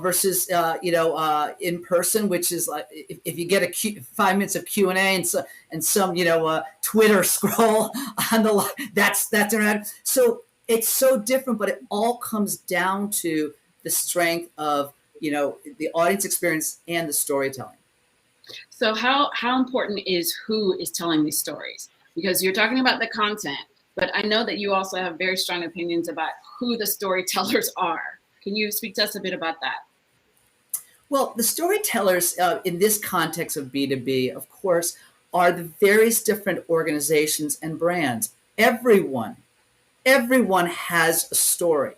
versus, in person, which is like, if you get 5 minutes of Q&A and some, Twitter scroll on that's internet. So it's so different, but it all comes down to the strength of, the audience experience and the storytelling. So how important is who is telling these stories? Because you're talking about the content, but I know that you also have very strong opinions about who the storytellers are. Can you speak to us a bit about that? Well, the storytellers in this context of B2B, of course, are the various different organizations and brands. Everyone has a story.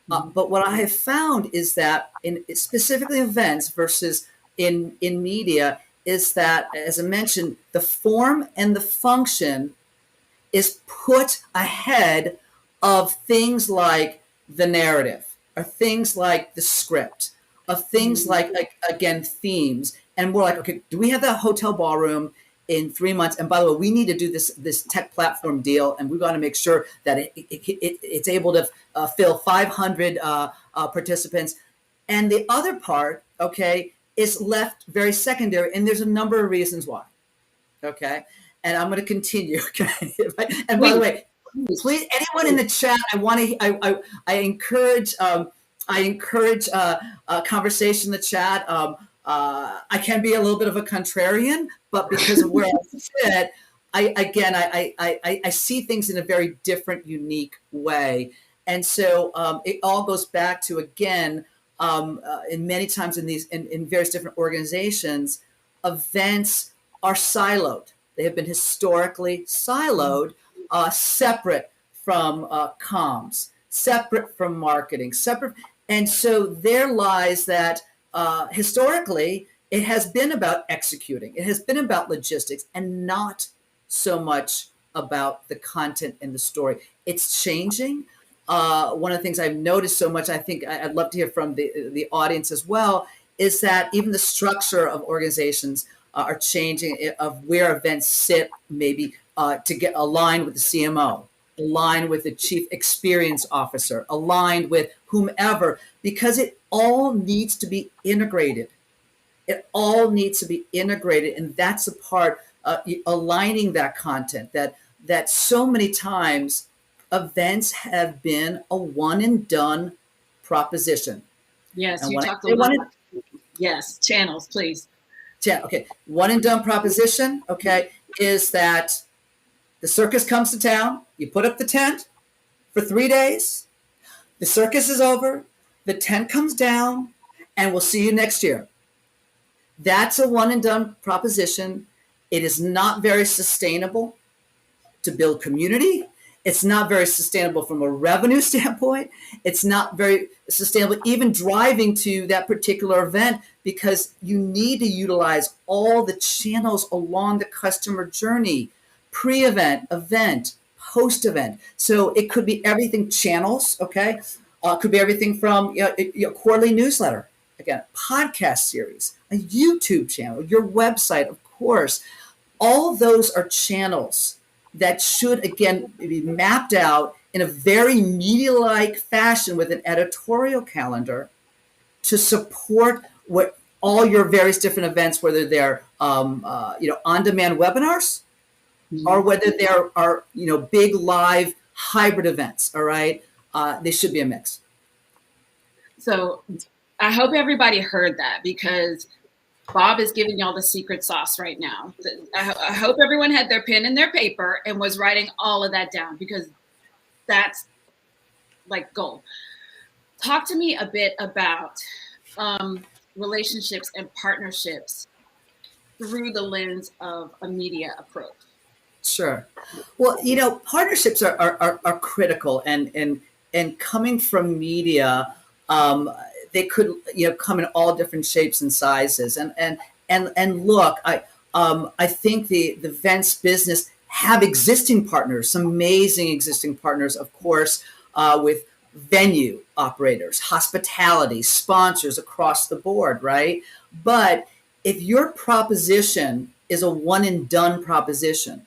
But what I have found is that in specifically events versus in media is that, as I mentioned, the form and the function is put ahead of things like the narrative, or things like the script, of things like again, themes. And we're like, okay, do we have that hotel ballroom in 3 months? And by the way, we need to do this tech platform deal, and we've got to make sure that it's able to fill 500 participants. And the other part, okay, is left very secondary, and there's a number of reasons why. Okay, and I'm going to continue. Okay. And by the way, please, anyone in the chat, I encourage conversation in the chat. I can be a little bit of a contrarian, but because of where I sit, I see things in a very different, unique way. And so it all goes back to, again, in many times in various different organizations, events are siloed. They have been historically siloed, separate from comms, separate from marketing, separate. And so there lies that historically it has been about executing. It has been about logistics and not so much about the content and the story. It's changing. One of the things I've noticed so much, I think I'd love to hear from the audience as well, is that even the structure of organizations are changing, of where events sit, maybe to get aligned with the CMO, aligned with the chief experience officer, aligned with whomever, because it all needs to be integrated. It all needs to be integrated, and that's a part aligning that content. That so many times events have been a one and done proposition. Yes, and you talked a lot. Yes, channels, please. Yeah, okay. One and done proposition, okay, is that the circus comes to town, you put up the tent for 3 days, the circus is over, the tent comes down, and we'll see you next year. That's a one and done proposition. It is not very sustainable to build community. It's not very sustainable from a revenue standpoint. It's not very sustainable even driving to that particular event, because you need to utilize all the channels along the customer journey, pre-event, event, post-event. So it could be everything channels, okay? It could be everything from your quarterly newsletter, again, podcast series, a YouTube channel, your website, of course. All those are channels that should, again, be mapped out in a very media-like fashion with an editorial calendar to support what all your various different events, whether they're on-demand webinars or whether there are big live hybrid events. All right, they should be a mix. So I hope everybody heard that, because Bob is giving y'all the secret sauce right now. I hope everyone had their pen and their paper and was writing all of that down, because that's like gold. Talk to me a bit about relationships and partnerships through the lens of a media approach. Sure. Well, partnerships are critical, and coming from media, they could come in all different shapes and sizes. And look, I think the events business have existing partners, some amazing existing partners, of course, with venue operators, hospitality, sponsors across the board, right? But if your proposition is a one and done proposition,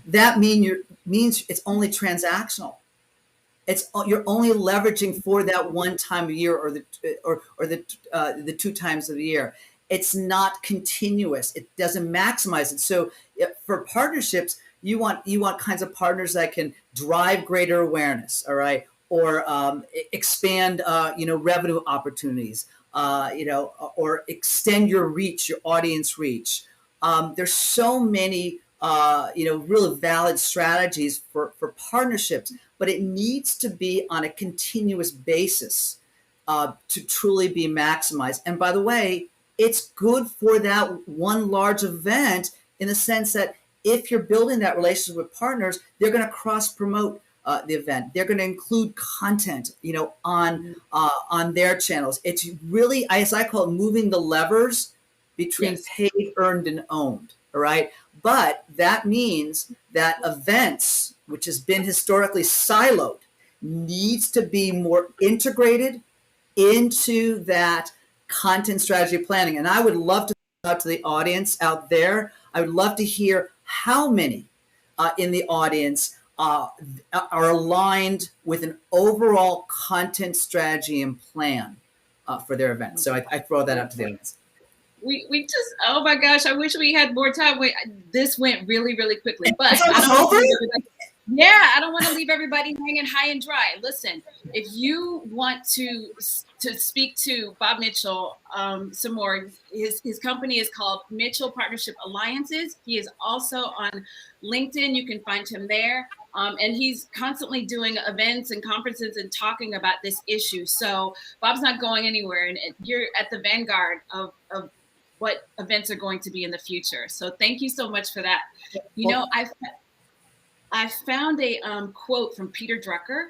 that means it's only transactional. You're only leveraging for that one time a year, or the 2 times of the year. It's not continuous. It doesn't maximize it. So for partnerships, you want kinds of partners that can drive greater awareness, all right, or expand revenue opportunities, or extend your reach, your audience reach. There's so many really valid strategies for partnerships, but it needs to be on a continuous basis to truly be maximized. And by the way, it's good for that one large event, in the sense that if you're building that relationship with partners, they're going to cross promote the event. They're going to include content, on their channels. It's really, as I call it, moving the levers between paid, earned, and owned. All right. But that means that events, which has been historically siloed, needs to be more integrated into that content strategy planning. And I would love to talk to the audience out there. I would love to hear how many in the audience are aligned with an overall content strategy and plan for their event. So I throw that out to the audience. we just, oh my gosh, I wish we had more time. This went really, really quickly. But yeah, I don't want to leave everybody hanging high and dry. Listen, if you want to speak to Bob Mitchell some more, his company is called Mitchell Partnership Alliances. He is also on LinkedIn. You can find him there. And he's constantly doing events and conferences and talking about this issue. So Bob's not going anywhere, and you're at the vanguard of what events are going to be in the future. So thank you so much for that. You know, I found a quote from Peter Drucker,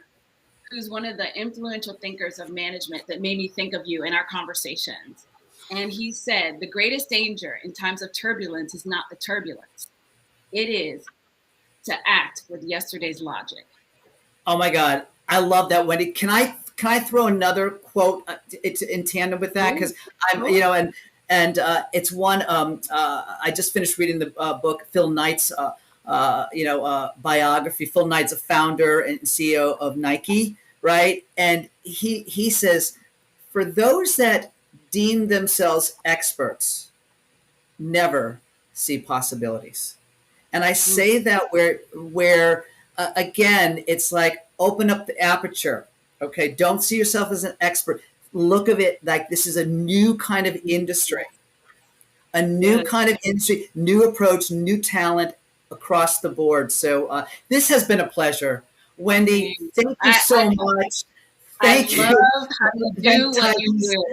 who's one of the influential thinkers of management, that made me think of you in our conversations. And he said, the greatest danger in times of turbulence is not the turbulence. It is to act with yesterday's logic. Oh my God. I love that, Wendy. Can I throw another quote it's in tandem with that? Because I'm, you know, and it's one, I just finished reading the book, Phil Knight's, biography. Phil Knight's a founder and CEO of Nike, right? And he says, for those that deem themselves experts, never see possibilities. And I say that where again, it's like open up the aperture. Okay, don't see yourself as an expert. Look at it like this is a new kind of industry, new approach, new talent across the board. So this has been a pleasure. Wendy, thank you so much. Thank you. Love how you do what you do.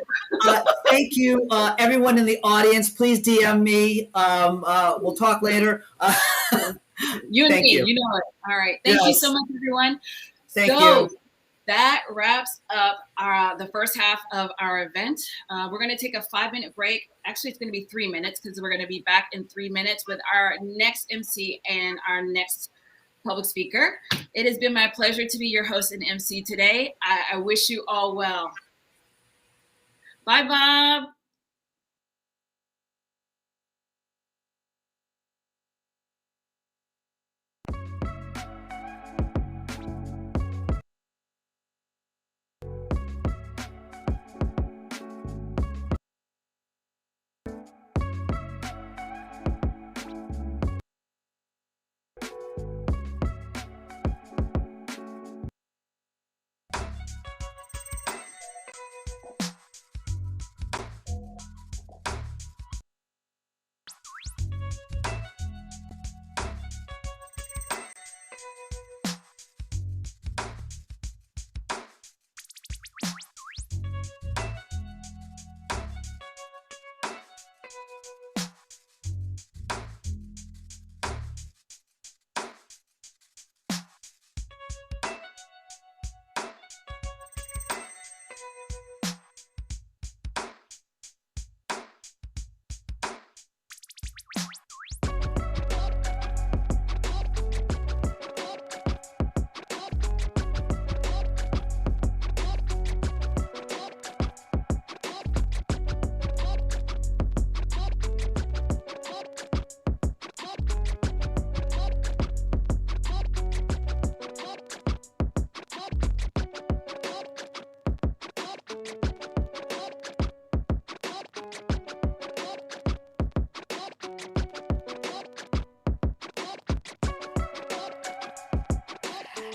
Thank you, everyone in the audience. Please DM me. We'll talk later. You and me, you know it. All right. Thank you so much, everyone. Thank you. That wraps up the first half of our event. We're going to take a 5-minute break. Actually, it's going to be 3 minutes because we're going to be back in 3 minutes with our next MC and our next public speaker. It has been my pleasure to be your host and MC today. I wish you all well. Bye, Bob.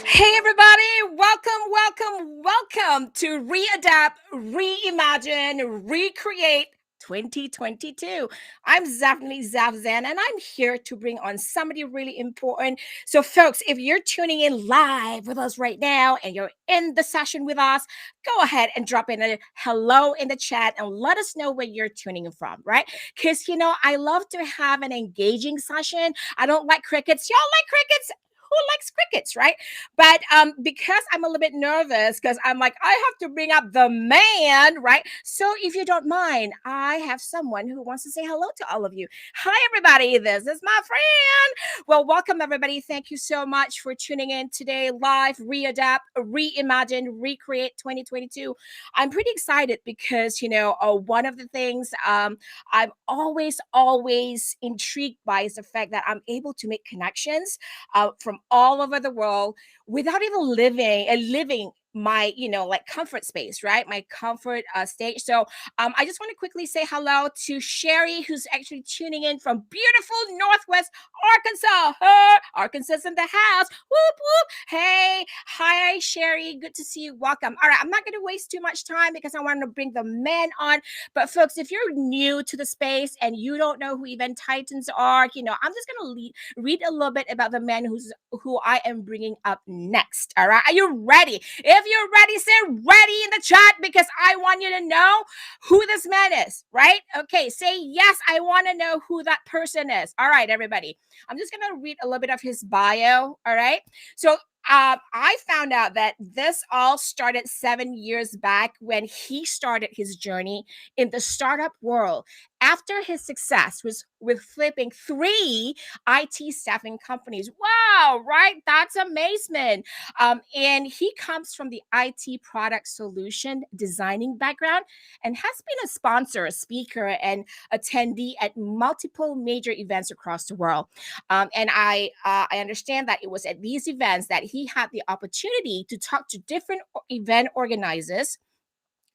Hey everybody, welcome to Readapt, Reimagine, Recreate 2022. I'm Zaphne Zafzan, and I'm here to bring on somebody really important. So folks, if you're tuning in live with us right now and you're in the session with us, go ahead and drop in a hello in the chat and let us know where you're tuning in from, right? Because, you know, I love to have an engaging session. I don't like crickets. Y'all like crickets? Who likes crickets, right? But because I'm a little bit nervous, because I'm like, I have to bring up the man, right? So if you don't mind, I have someone who wants to say hello to all of you. Hi, everybody. This is my friend. Well, welcome, everybody. Thank you so much for tuning in today live, Readapt, Reimagine, Recreate 2022. I'm pretty excited because, you know, one of the things I'm always intrigued by is the fact that I'm able to make connections from all over the world without even living my, like comfort space, right? My comfort stage. So I just want to quickly say hello to Sherry, who's actually tuning in from beautiful Northwest Arkansas. Arkansas in the house. Whoop, whoop. Hey, hi, Sherry. Good to see you. Welcome. All right, I'm not going to waste too much time because I want to bring the men on. But folks, if you're new to the space and you don't know who Event Titans are, I'm just going to read a little bit about the men who I am bringing up next. All right, are you ready? If you're ready, say ready in the chat because I want you to know who this man is, right? Okay, say yes, I want to know who that person is. All right, everybody. I'm just going to read a little bit of his bio, all right? So I found out that this all started 7 years back when he started his journey in the startup world after his success was with flipping 3 IT staffing companies. Wow, right? That's amazement. And he comes from the IT product solution designing background and has been a sponsor, a speaker, and attendee at multiple major events across the world. And I understand that it was at these events that he had the opportunity to talk to different event organizers.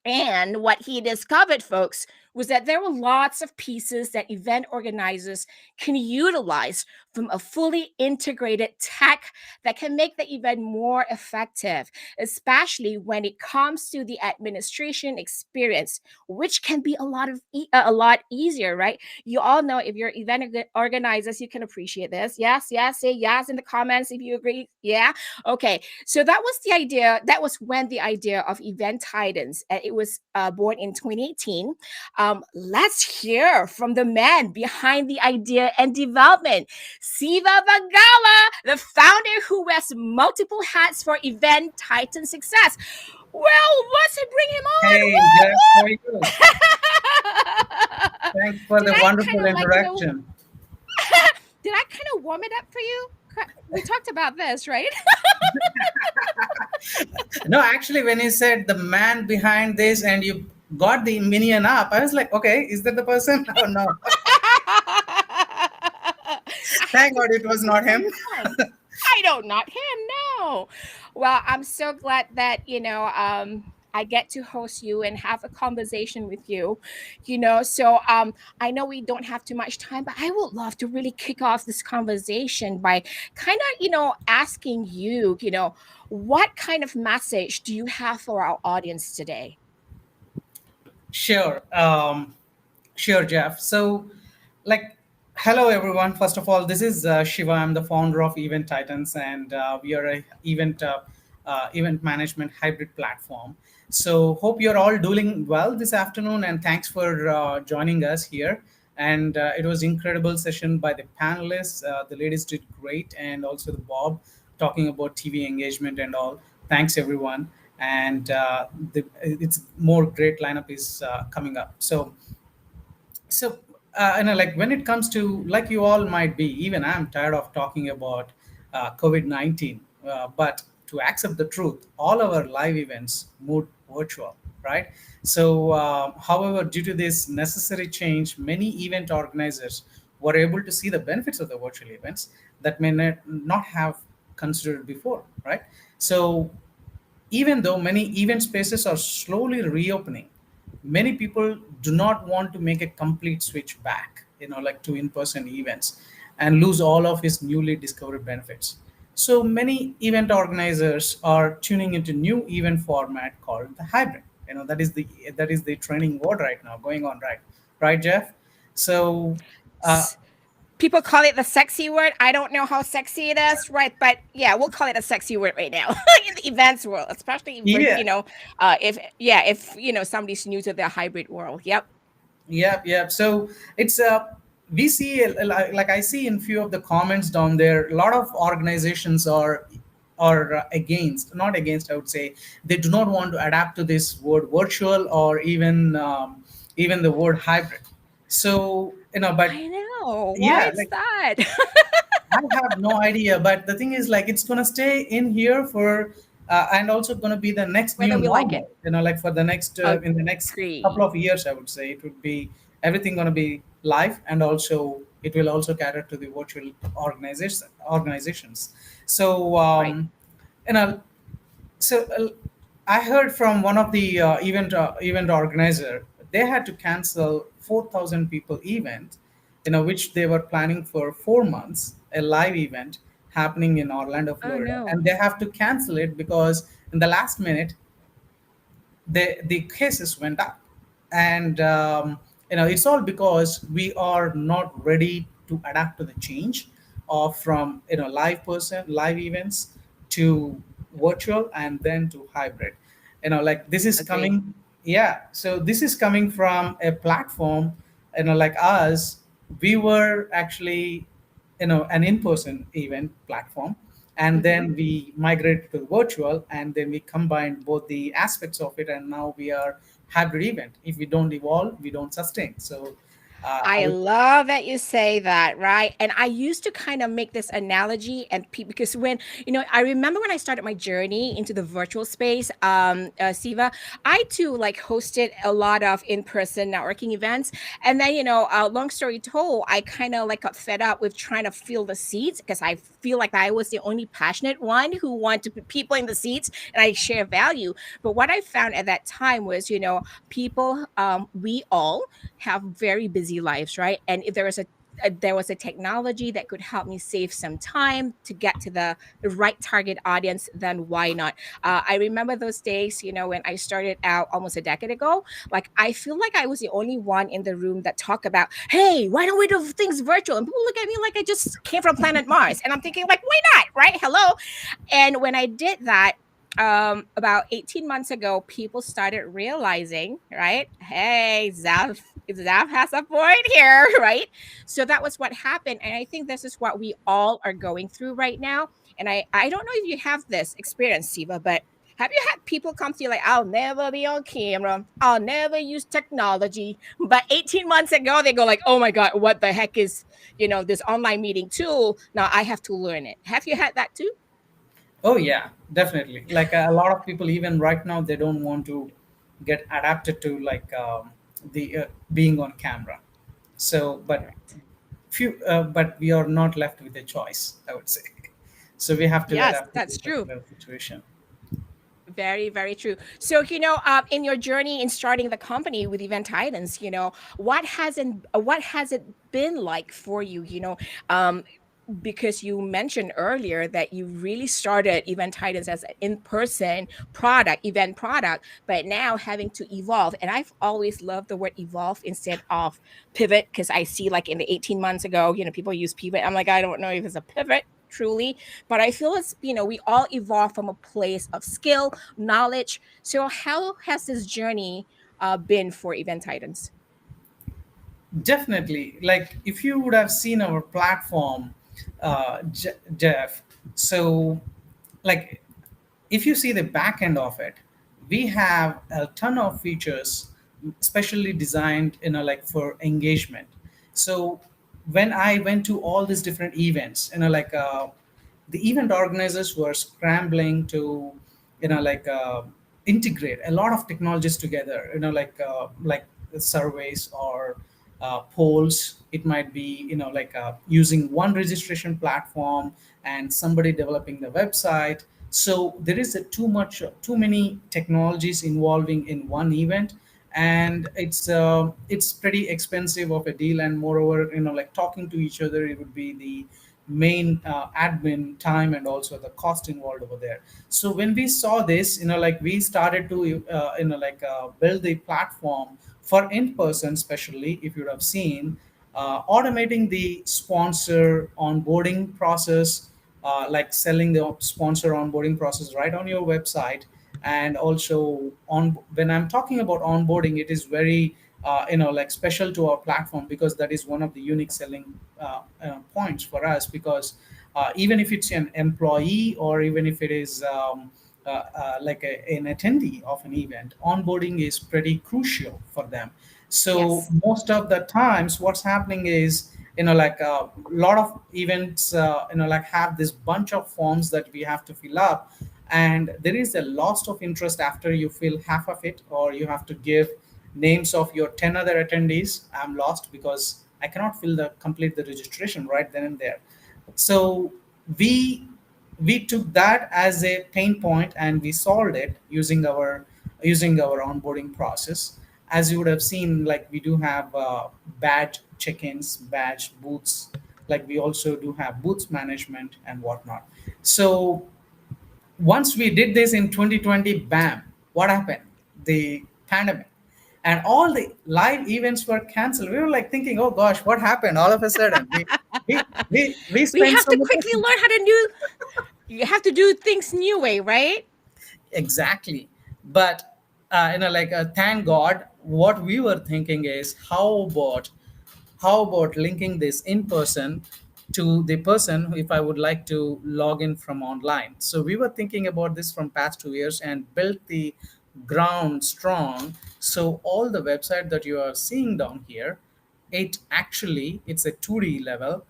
And what he discovered, folks, was that there were lots of pieces that event organizers can utilize from a fully integrated tech that can make the event more effective, especially when it comes to the administration experience, which can be a lot easier, right? You all know if you're event organizers, you can appreciate this. Yes, say yes in the comments if you agree. Yeah. Okay. So that was the idea. That was when the idea of Event Titans, it was born in 2018. Let's hear from the man behind the idea and development, Siva Vagala, the founder who wears multiple hats for Event Titan success. Well, let's bring him on. Hey, Jeff, how are you? Thanks for the wonderful introduction. Did I kind of warm it up for you? We talked about this, right? No, actually, when you said the man behind this and you got the minion up, I was like, okay, is that the person? Oh, no. Thank God it was not him. I don't, not him, no. Well, I'm so glad that, I get to host you and have a conversation with you, So I know we don't have too much time, but I would love to really kick off this conversation by kind of, asking you, what kind of message do you have for our audience today? Sure. Sure, Jeff. So, hello, everyone. First of all, this is Shiva. I'm the founder of Event Titans, and we are a event management hybrid platform. So hope you're all doing well this afternoon, and thanks for joining us here. And it was incredible session by the panelists. The ladies did great, and also the Bob talking about TV engagement and all. Thanks, everyone. And it's more great lineup is coming up. So when it comes to, like you all might be, even I'm tired of talking about COVID-19, but to accept the truth, all our live events moved virtual, right? So, however, due to this necessary change, many event organizers were able to see the benefits of the virtual events that may not have considered before, right? So, even though many event spaces are slowly reopening, many people do not want to make a complete switch back, to in-person events and lose all of his newly discovered benefits. So many event organizers are tuning into new event format called the hybrid. That is the trending word right now going on, right, Jeff? So people call it the sexy word. I don't know how sexy it is, right? But yeah, we'll call it a sexy word right now in the events world, especially if somebody's new to the hybrid world. Yep. So it's we see, like I see in few of the comments down there, a lot of organizations are not against, I would say. They do not want to adapt to this word virtual or even the word hybrid. So but I know. yeah, Why is that? I have no idea, but the thing is, it's gonna stay in here for, and also gonna be the next Whether new we like normal. it. For the next in the next Agree. couple of years, I would say it would be everything gonna be live, and also it will also cater to the virtual organizations. So Right. you know, so I heard from one of the event organizer, they had to cancel 4,000 people event, which they were planning for 4 months, a live event happening in Orlando, Oh Florida, no. and they have to cancel it because in the last minute the cases went up, and it's all because we are not ready to adapt to the change of from live events to virtual and then to hybrid. Like this is Agree. coming. Yeah, so this is coming from a platform, like us. We were actually an in-person event platform, and Hmm. then we migrated to virtual, and then we combined both the aspects of it, and now we are hybrid event. If we don't evolve, we don't sustain. So I I would. love that you say that, right? And I used to kind of make this analogy, and because when I remember when I started my journey into the virtual space, Siva, I too like hosted a lot of in-person networking events, and then long story told, I kind of like got fed up with trying to fill the seats because I feel like I was the only passionate one who wanted to put people in the seats and I share value. But what I found at that time was, people, we all have very busy lives, right? And if there was a technology that could help me save some time to get to the right target audience, then why not? I remember those days, when I started out almost a decade ago. Like I feel like I was the only one in the room that talked about, hey, why don't we do things virtual? And people look at me like I just came from planet Mars, and I'm thinking like, why not? Right? Hello. And when I did that, about 18 months ago, people started realizing, right? Hey, Zaf has a point here, right? So that was what happened. And I think this is what we all are going through right now. And I don't know if you have this experience, Siva, but have you had people come to you like, I'll never be on camera, I'll never use technology. But 18 months ago, they go like, oh my God, what the heck is, this online meeting tool? Now I have to learn it. Have you had that too? Oh yeah, definitely. Like a lot of people, even right now, they don't want to get adapted to like the being on camera. So, Correct. but we are not left with a choice, I would say. So we have to Yes, adapt to that's this true. particular situation. Very, very true. So, in your journey in starting the company with Event Titans, what has it been like for you? Um, because you mentioned earlier that you really started Event Titans as an in-person event product, but now having to evolve. And I've always loved the word evolve instead of pivot, because I see like in the 18 months ago, people use pivot. I'm like, I don't know if it's a pivot truly, but I feel it's, we all evolve from a place of skill, knowledge. So how has this journey been for Event Titans? Definitely. Like if you would have seen our platform, Jeff. So, like if you see the back end of it, we have a ton of features specially designed, like for engagement. So when I went to all these different events, the event organizers were scrambling to, integrate a lot of technologies together, like surveys or polls. It might be, using one registration platform and somebody developing the website. So there is too many technologies involving in one event, and it's pretty expensive of a deal. And moreover, like talking to each other, it would be the main admin time and also the cost involved over there. So when we saw this, we started to build the platform for in person, especially if you would have seen, automating the sponsor onboarding process, like selling the sponsor onboarding process right on your website. And also on when I'm talking about onboarding, it is very special to our platform, because that is one of the unique selling points for us. Because even if it's an employee, or even if it is an attendee of an event, onboarding is pretty crucial for them. So Yes. most of the times what's happening is, a lot of events have this bunch of forms that we have to fill up, and there is a loss of interest after you fill half of it, or you have to give names of your 10 other attendees. I'm lost because I cannot complete the registration right then and there. So we we took that as a pain point and we solved it using our onboarding process. As you would have seen, like we do have badge check-ins, badge booths, like we also do have booths management and whatnot. So once we did this in 2020, bam, what happened? The pandemic. And all the live events were canceled. We were like thinking, oh gosh, what happened all of a sudden? We We spent have so to much. quickly learn how to new. You have to do things new way, right? Exactly. But thank God, what we were thinking is how about linking this in person to the person if I would like to log in from online. So we were thinking about this from past 2 years and built the ground strong. So all the website that you are seeing down here, it's a 2D level,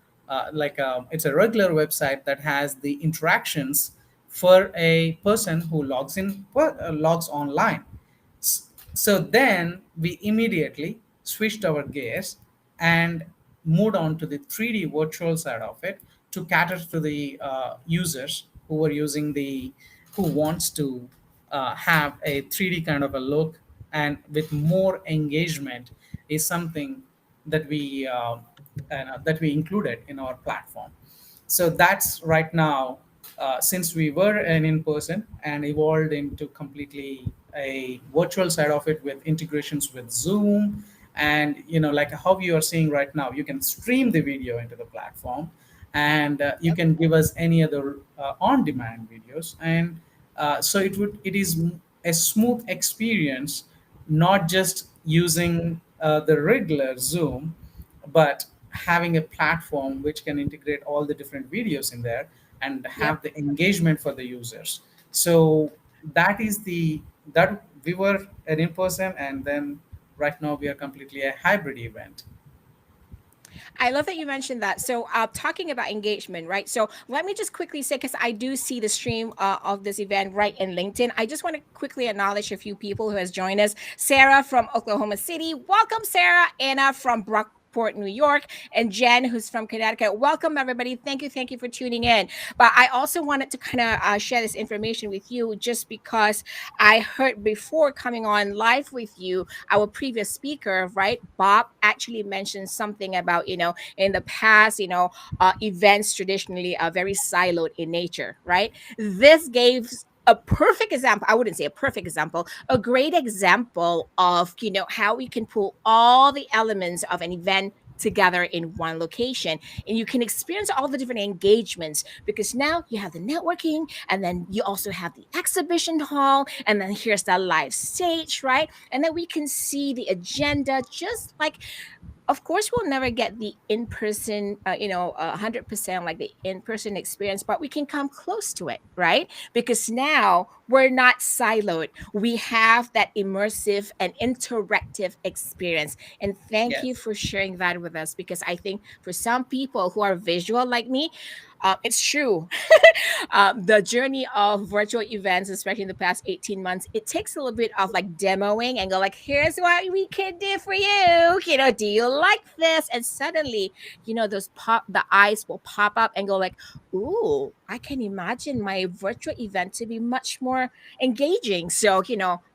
it's a regular website that has the interactions for a person who logs online. So then we immediately switched our gears and moved on to the 3D virtual side of it to cater to the users who wants to have a 3D kind of a look and with more engagement is something that we included in our platform. So that's right now, since we were an in-person and evolved into completely a virtual side of it with integrations with Zoom, and like how you are seeing right now, you can stream the video into the platform, and you can give us any other on-demand videos, and so it is a smooth experience, not just using the regular Zoom, but having a platform which can integrate all the different videos in there and Yep. have the engagement for the users. So that we were an in-person, and then right now we are completely a hybrid event. I love that you mentioned that. So, talking about engagement, right? So, let me just quickly say, because I do see the stream of this event right in LinkedIn. I just want to quickly acknowledge a few people who has joined us. Sarah from Oklahoma City, welcome, Sarah. Anna from Brockport, New York, and Jen, who's from Connecticut. Welcome, everybody. Thank you for tuning in. But I also wanted to kind of share this information with you, just because I heard before coming on live with you, our previous speaker, right, Bob, actually mentioned something about, in the past, events traditionally are very siloed in nature, right? This gave a perfect example. I wouldn't say a perfect example, a great example of, how we can pull all the elements of an event together in one location, and you can experience all the different engagements, because now you have the networking, and then you also have the exhibition hall, and then here's the live stage, right? And then we can see the agenda, just like, of course, we'll never get the in-person 100% like the in-person experience, but we can come close to it, right? Because now we're not siloed, we have that immersive and interactive experience. And thank you Yes. for sharing that with us, because I think for some people who are visual like me, it's true. The journey of virtual events, especially in the past 18 months, it takes a little bit of like demoing and go like, here's what we can do for you. Do you like this? And suddenly, the eyes will pop up and go like, ooh, I can imagine my virtual event to be much more engaging. So,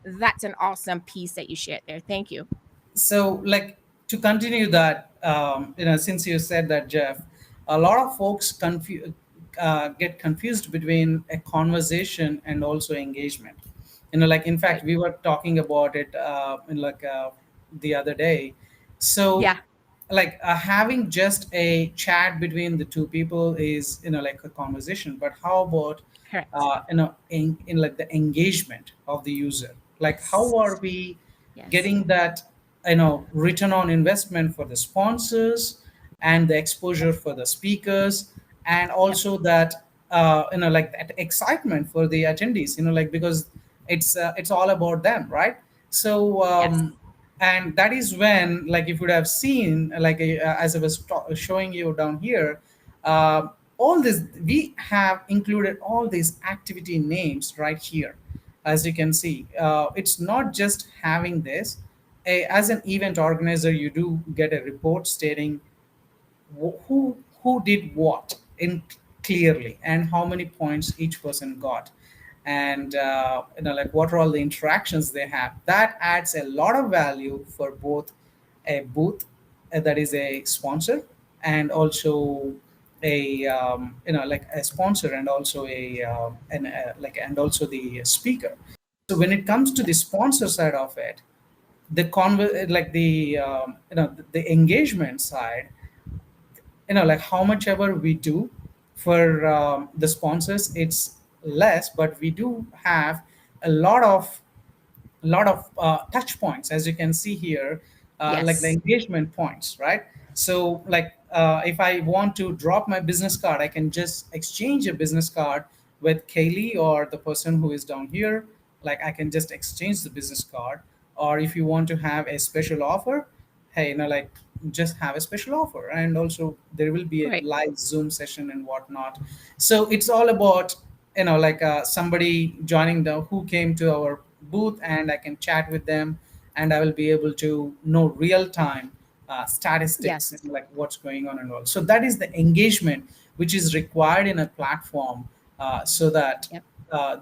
that's an awesome piece that you shared there. Thank you. So like, to continue that, since you said that, Jeff, a lot of folks get confused between a conversation and also engagement. Like, in fact, Right. we were talking about it the other day. So Yeah, like, having just a chat between the two people is like a conversation, but how about correct. in like the engagement of the user, like Yes. how are we Yes. getting that return on investment for the sponsors and the exposure for the speakers, and Yep. also that like that excitement for the attendees, like, because it's all about them, right? So Yes. and that is when, like, if you would have seen, like, as I was showing you down here, all this, we have included all these activity names right here. As you can see, it's not just having this. As an event organizer, you do get a report stating who did what in clearly, and how many points each person got, and like what are all the interactions they have. That adds a lot of value for both a booth, that is a sponsor, and also a like a sponsor, and also and also the speaker. So when it comes to the sponsor side of it, like the engagement side, like how much ever we do for the sponsors, it's less, but we do have a lot of touch points, as you can see here, like the Yes. engagement points, right? So like if I want to drop my business card, I can just exchange a business card with Kaylee or the person who is down here. Like I can just exchange the business card. Or if you want to have a special offer, hey, like just have a special offer, and also there will be a Right. live Zoom session and whatnot. So it's all about like somebody joining the who came to our booth, and I can chat with them, and I will be able to know real time statistics Yes. and like what's going on and all. So that is the engagement which is required in a platform, so that Yep.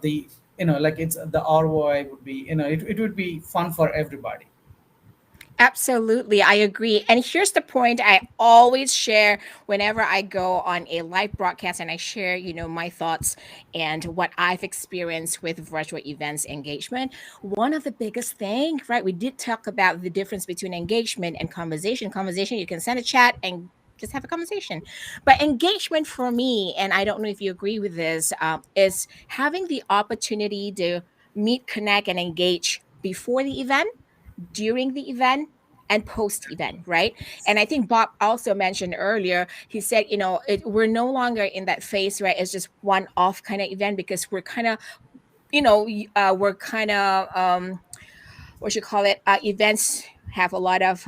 the like it's the ROI would be, it would be fun for everybody. Absolutely, I agree. And here's the point I always share whenever I go on a live broadcast and I share, my thoughts and what I've experienced with virtual events engagement. One of the biggest things, right? We did talk about the difference between engagement and conversation. Conversation, you can send a chat and just have a conversation. But engagement for me, and I don't know if you agree with this, is having the opportunity to meet, connect, and engage before the event, during the event, and post event, right? And I think Bob also mentioned earlier, he said, we're no longer in that phase, right? It's just one off kind of event, because we're kind of, we're kind of, what you call it, events have a lot of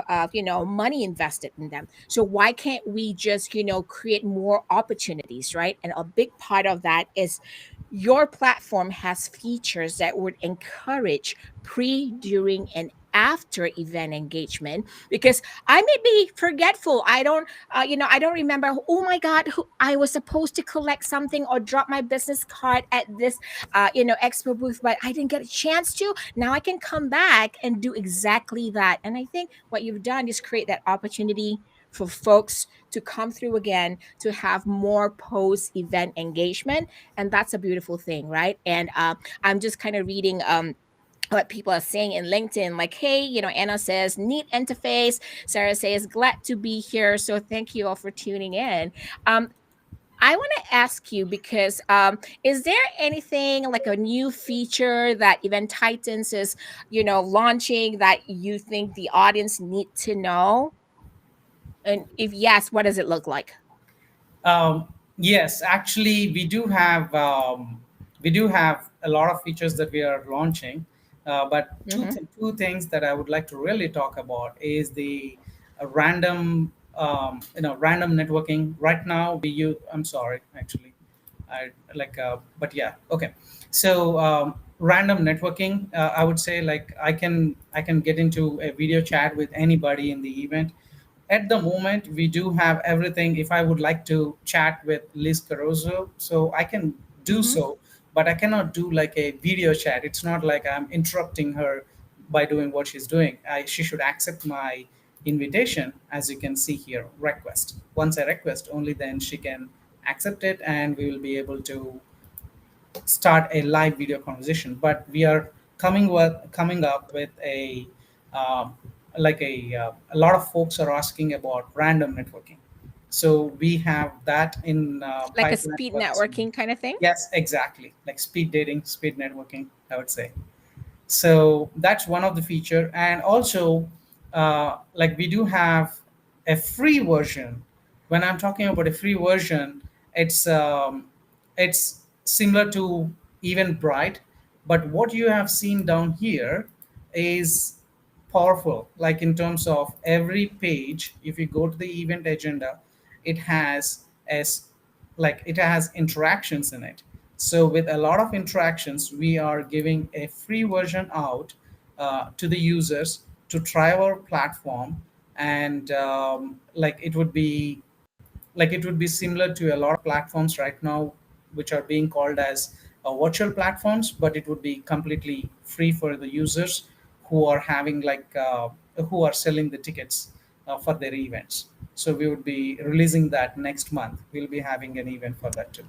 money invested in them. So why can't we just create more opportunities, right? And a big part of that is your platform has features that would encourage pre, during, and after event engagement, because I may be forgetful. I don't I don't remember, oh my god, who I was supposed to collect something or drop my business card at this expo booth, but I didn't get a chance to. Now I can come back and do exactly that. And I think what you've done is create that opportunity for folks to come through again, to have more post event engagement. And that's a beautiful thing, right? And I'm just kind of reading what people are saying in LinkedIn, like, hey, Anna says, neat interface. Sarah says, glad to be here. So thank you all for tuning in. Um, I want to ask you, because is there anything like a new feature that Event Titans is, launching that you think the audience need to know? And if yes, what does it look like? Yes, actually, we do have a lot of features that we are launching, but Mm-hmm. two things that I would like to really talk about is the random random networking. Right now, we use. I'm sorry, actually, I like, but yeah, okay. So random networking, I would say, like I can get into a video chat with anybody in the event. At the moment, we do have everything. If I would like to chat with Liz Caruso, so I can do Mm-hmm. so, but I cannot do like a video chat. It's not like I'm interrupting her by doing what she's doing. She should accept my invitation, as you can see here, request. Once I request, only then she can accept it, and we will be able to start a live video conversation. But we are coming up with um, a lot of folks are asking about random networking. So we have that in Like a pipeline speed for this month. networking kind of thing? Yes, exactly, like speed dating, speed networking, I would say. So that's one of the feature. And also like we do have a free version. When I'm talking about a free version, it's similar to Eventbrite, but what you have seen down here is powerful. Like in terms of every page, if you go to the event agenda, it has as like it has interactions in it. So with a lot of interactions, we are giving a free version out to the users to try our platform. And like it would be like it would be similar to a lot of platforms right now, which are being called as virtual platforms, but it would be completely free for the users who are having who are selling the tickets for their events. So we would be releasing that next month. We'll be having an event for that too.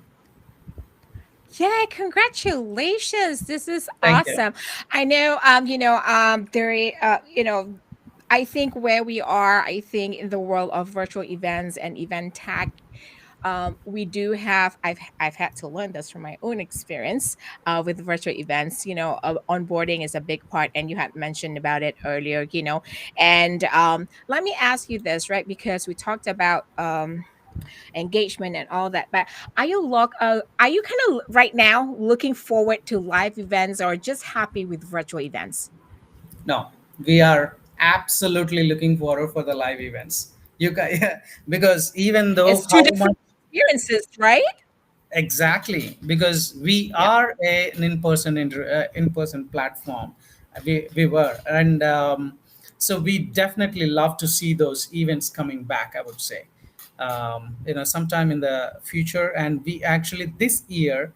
Yeah, congratulations. This is Thank you. awesome. I know, there, I think where we are, I think in the world of virtual events and event tech, we do have, I've had to learn this from my own experience with virtual events. Onboarding is a big part, and you had mentioned about it earlier, and let me ask you this, right? Because we talked about engagement and all that, but are you kind of right now looking forward to live events or just happy with virtual events? No, we are absolutely looking forward for the live events. You guys, because even though It's two how much. different experiences, right? Exactly, because we Yeah. are an in-person platform. We were, and so we definitely love to see those events coming back, I would say, sometime in the future. And we actually this year,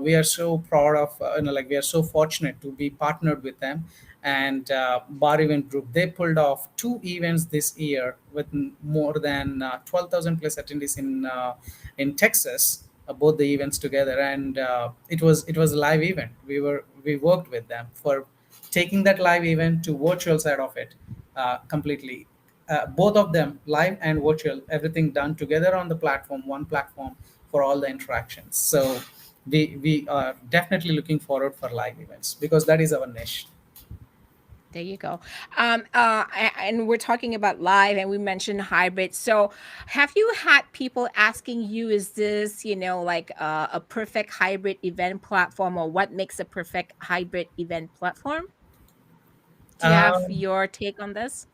we are so proud of, like we are so fortunate to be partnered with them. And Bar Event Group, they pulled off two events this year with more than 12,000 plus attendees in Texas, both the events together. And it was a live event. We worked with them for taking that live event to virtual side of it, completely, both of them live and virtual, everything done together on the platform, one platform for all the interactions. So we are definitely looking forward for live events because that is our niche. There you go. And we're talking about live, and we mentioned hybrid. So, have you had people asking you, is this, like a perfect hybrid event platform, or what makes a perfect hybrid event platform? Do you have um, your take on this?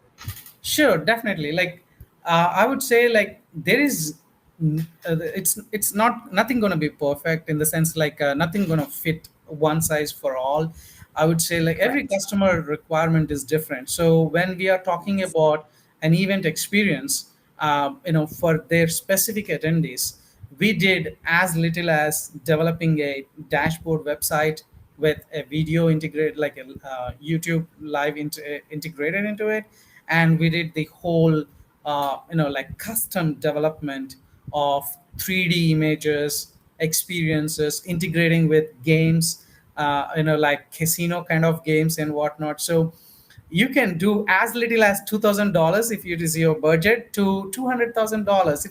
Sure, definitely. Like, I would say, like there is, it's not nothing gonna be perfect in the sense like nothing gonna fit one size for all. I would say like every Correct. customer requirement is different. So when we are talking Yes. about an event experience, for their specific attendees, we did as little as developing a dashboard website with a video integrated, like a YouTube live integrated into it. And we did the whole like custom development of 3D images, experiences, integrating with games, like casino kind of games and whatnot. So you can do as little as $2,000 if it is your budget to $200,000.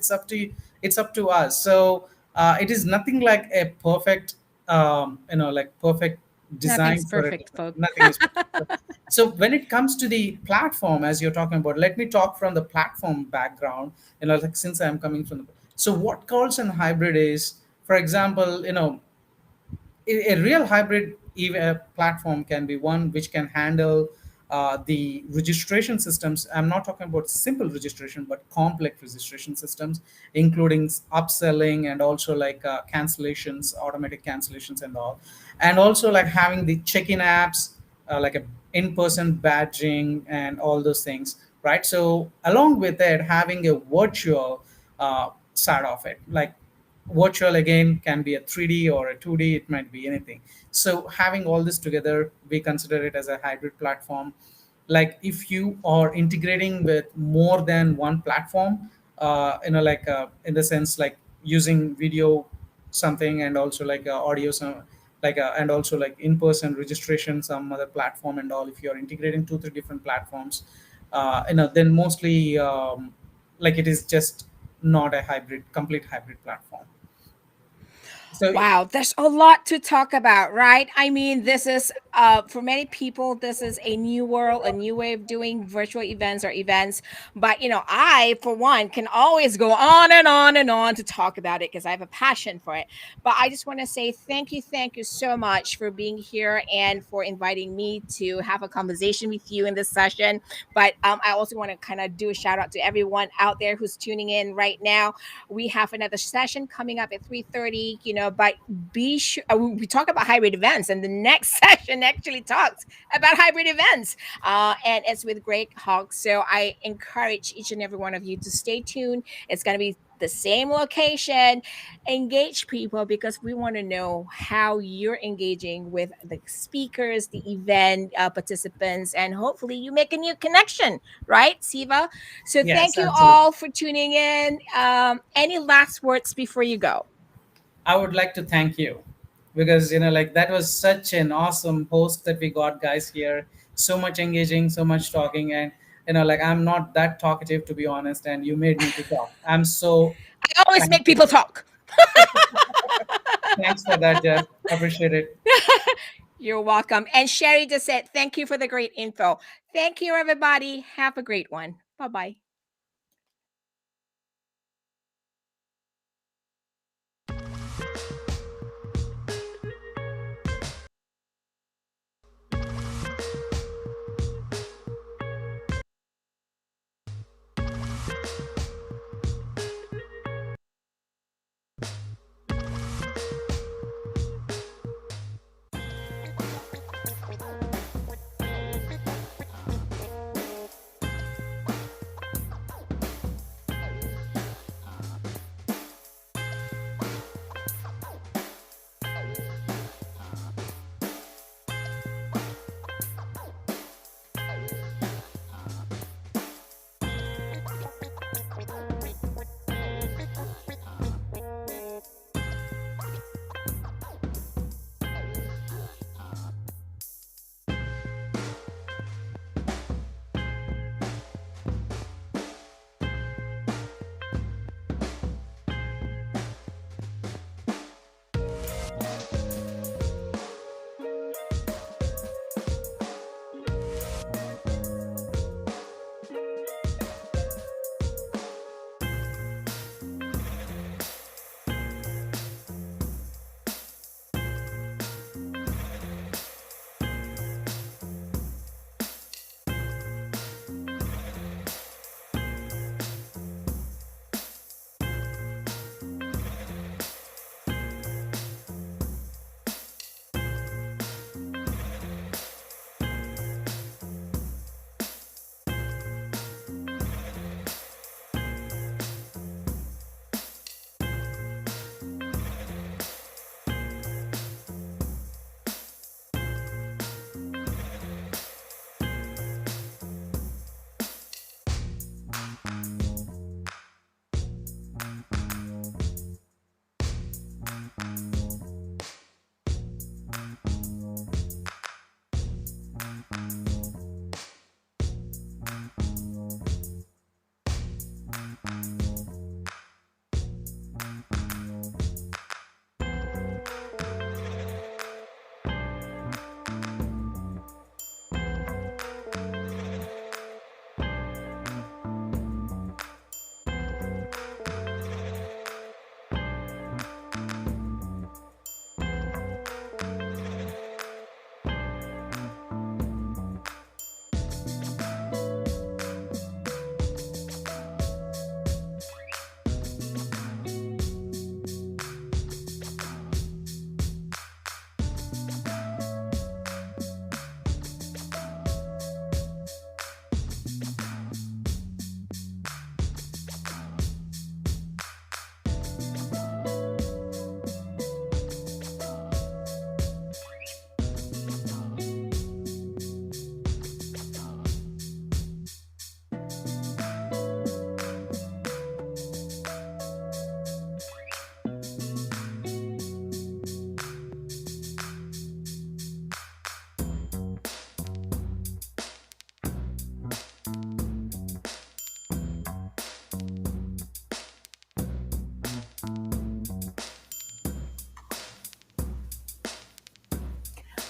It's up to us. So it is nothing like a perfect, like perfect design Nothing's for it. perfect, folks. Nothing is perfect. So when it comes to the platform, as you're talking about, let me talk from the platform background. Like since I'm coming from so what calls an hybrid is, for example, a real hybrid platform can be one which can handle the registration systems. I'm not talking about simple registration, but complex registration systems, including upselling and also like cancellations, automatic cancellations, and all. And also like having the check-in apps, like a in-person badging and all those things, right? So along with it, having a virtual side of it, like virtual again can be a 3D or a 2D, it might be anything. So having all this together, we consider it as a hybrid platform. Like if you are integrating with more than one platform, like in the sense like using video something, and also like audio some, like and also like in-person registration some other platform and all, if you're integrating two three different platforms, then mostly like it is just not a hybrid, complete hybrid platform. So Wow, there's a lot to talk about, right? I mean, this is for many people, this is a new world, a new way of doing virtual events or events. But I, for one, can always go on and on and on to talk about it because I have a passion for it. But I just want to say thank you so much for being here and for inviting me to have a conversation with you in this session. But I also want to kind of do a shout out to everyone out there who's tuning in right now. We have another session coming up at 3:30, but be sure we talk about hybrid events, and the next session and actually talks about hybrid events. And it's with Greg Hawkes. So I encourage each and every one of you to stay tuned. It's going to be the same location. Engage people, because we want to know how you're engaging with the speakers, the event participants, and hopefully you make a new connection, right, Siva? So Yes, thank you absolutely. all for tuning in. Any last words before you go? I would like to thank you because, like that was such an awesome host that we got, guys, here. So much engaging, so much talking. And, like I'm not that talkative, to be honest. And you made me to talk. I'm so I always make people thankful. talk. Thanks for that, Jess. Appreciate it. You're welcome. And Sherry just said, thank you for the great info. Thank you, everybody. Have a great one. Bye-bye.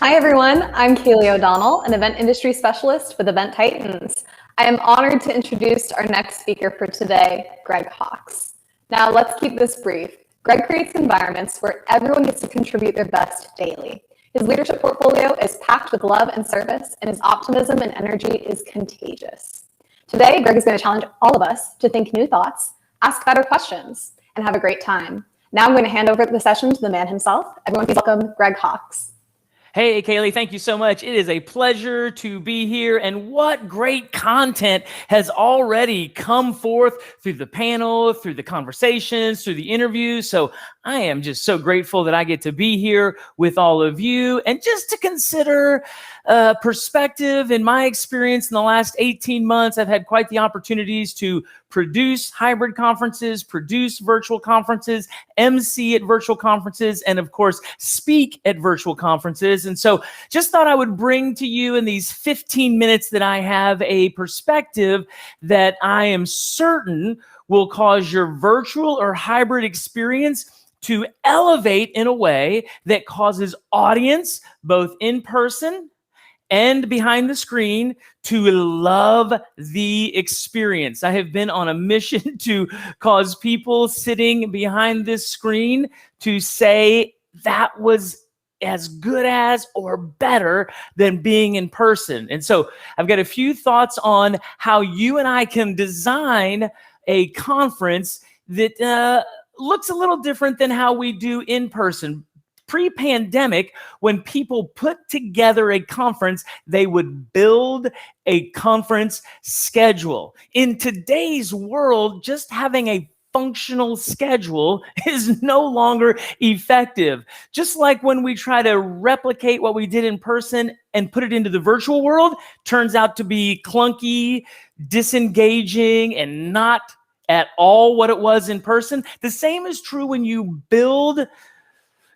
Hi, everyone. I'm Kaylee O'Donnell, an event industry specialist with Event Titans. I am honored to introduce our next speaker for today, Greg Hawkes. Now, let's keep this brief. Greg creates environments where everyone gets to contribute their best daily. His leadership portfolio is packed with love and service, and his optimism and energy is contagious. Today, Greg is going to challenge all of us to think new thoughts, ask better questions, and have a great time. Now I'm going to hand over the session to the man himself. Everyone please welcome Greg Hawkes. Hey, Kaylee, thank you so much. It is a pleasure to be here. And what great content has already come forth through the panel, through the conversations, through the interviews. So I am just so grateful that I get to be here with all of you and just to consider perspective. In my experience in the last 18 months, I've had quite the opportunities to produce hybrid conferences, produce virtual conferences, MC at virtual conferences, and of course, speak at virtual conferences. And so just thought I would bring to you in these 15 minutes that I have a perspective that I am certain will cause your virtual or hybrid experience to elevate in a way that causes audience, both in person and behind the screen, to love the experience. I have been on a mission to cause people sitting behind this screen to say that was as good as or better than being in person. And so I've got a few thoughts on how you and I can design a conference that looks a little different than how we do in person. Pre-pandemic, when people put together a conference, they would build a conference schedule. In today's world, just having a functional schedule is no longer effective. Just like when we try to replicate what we did in person and put it into the virtual world, turns out to be clunky, disengaging, and not at all what it was in person. The same is true when you build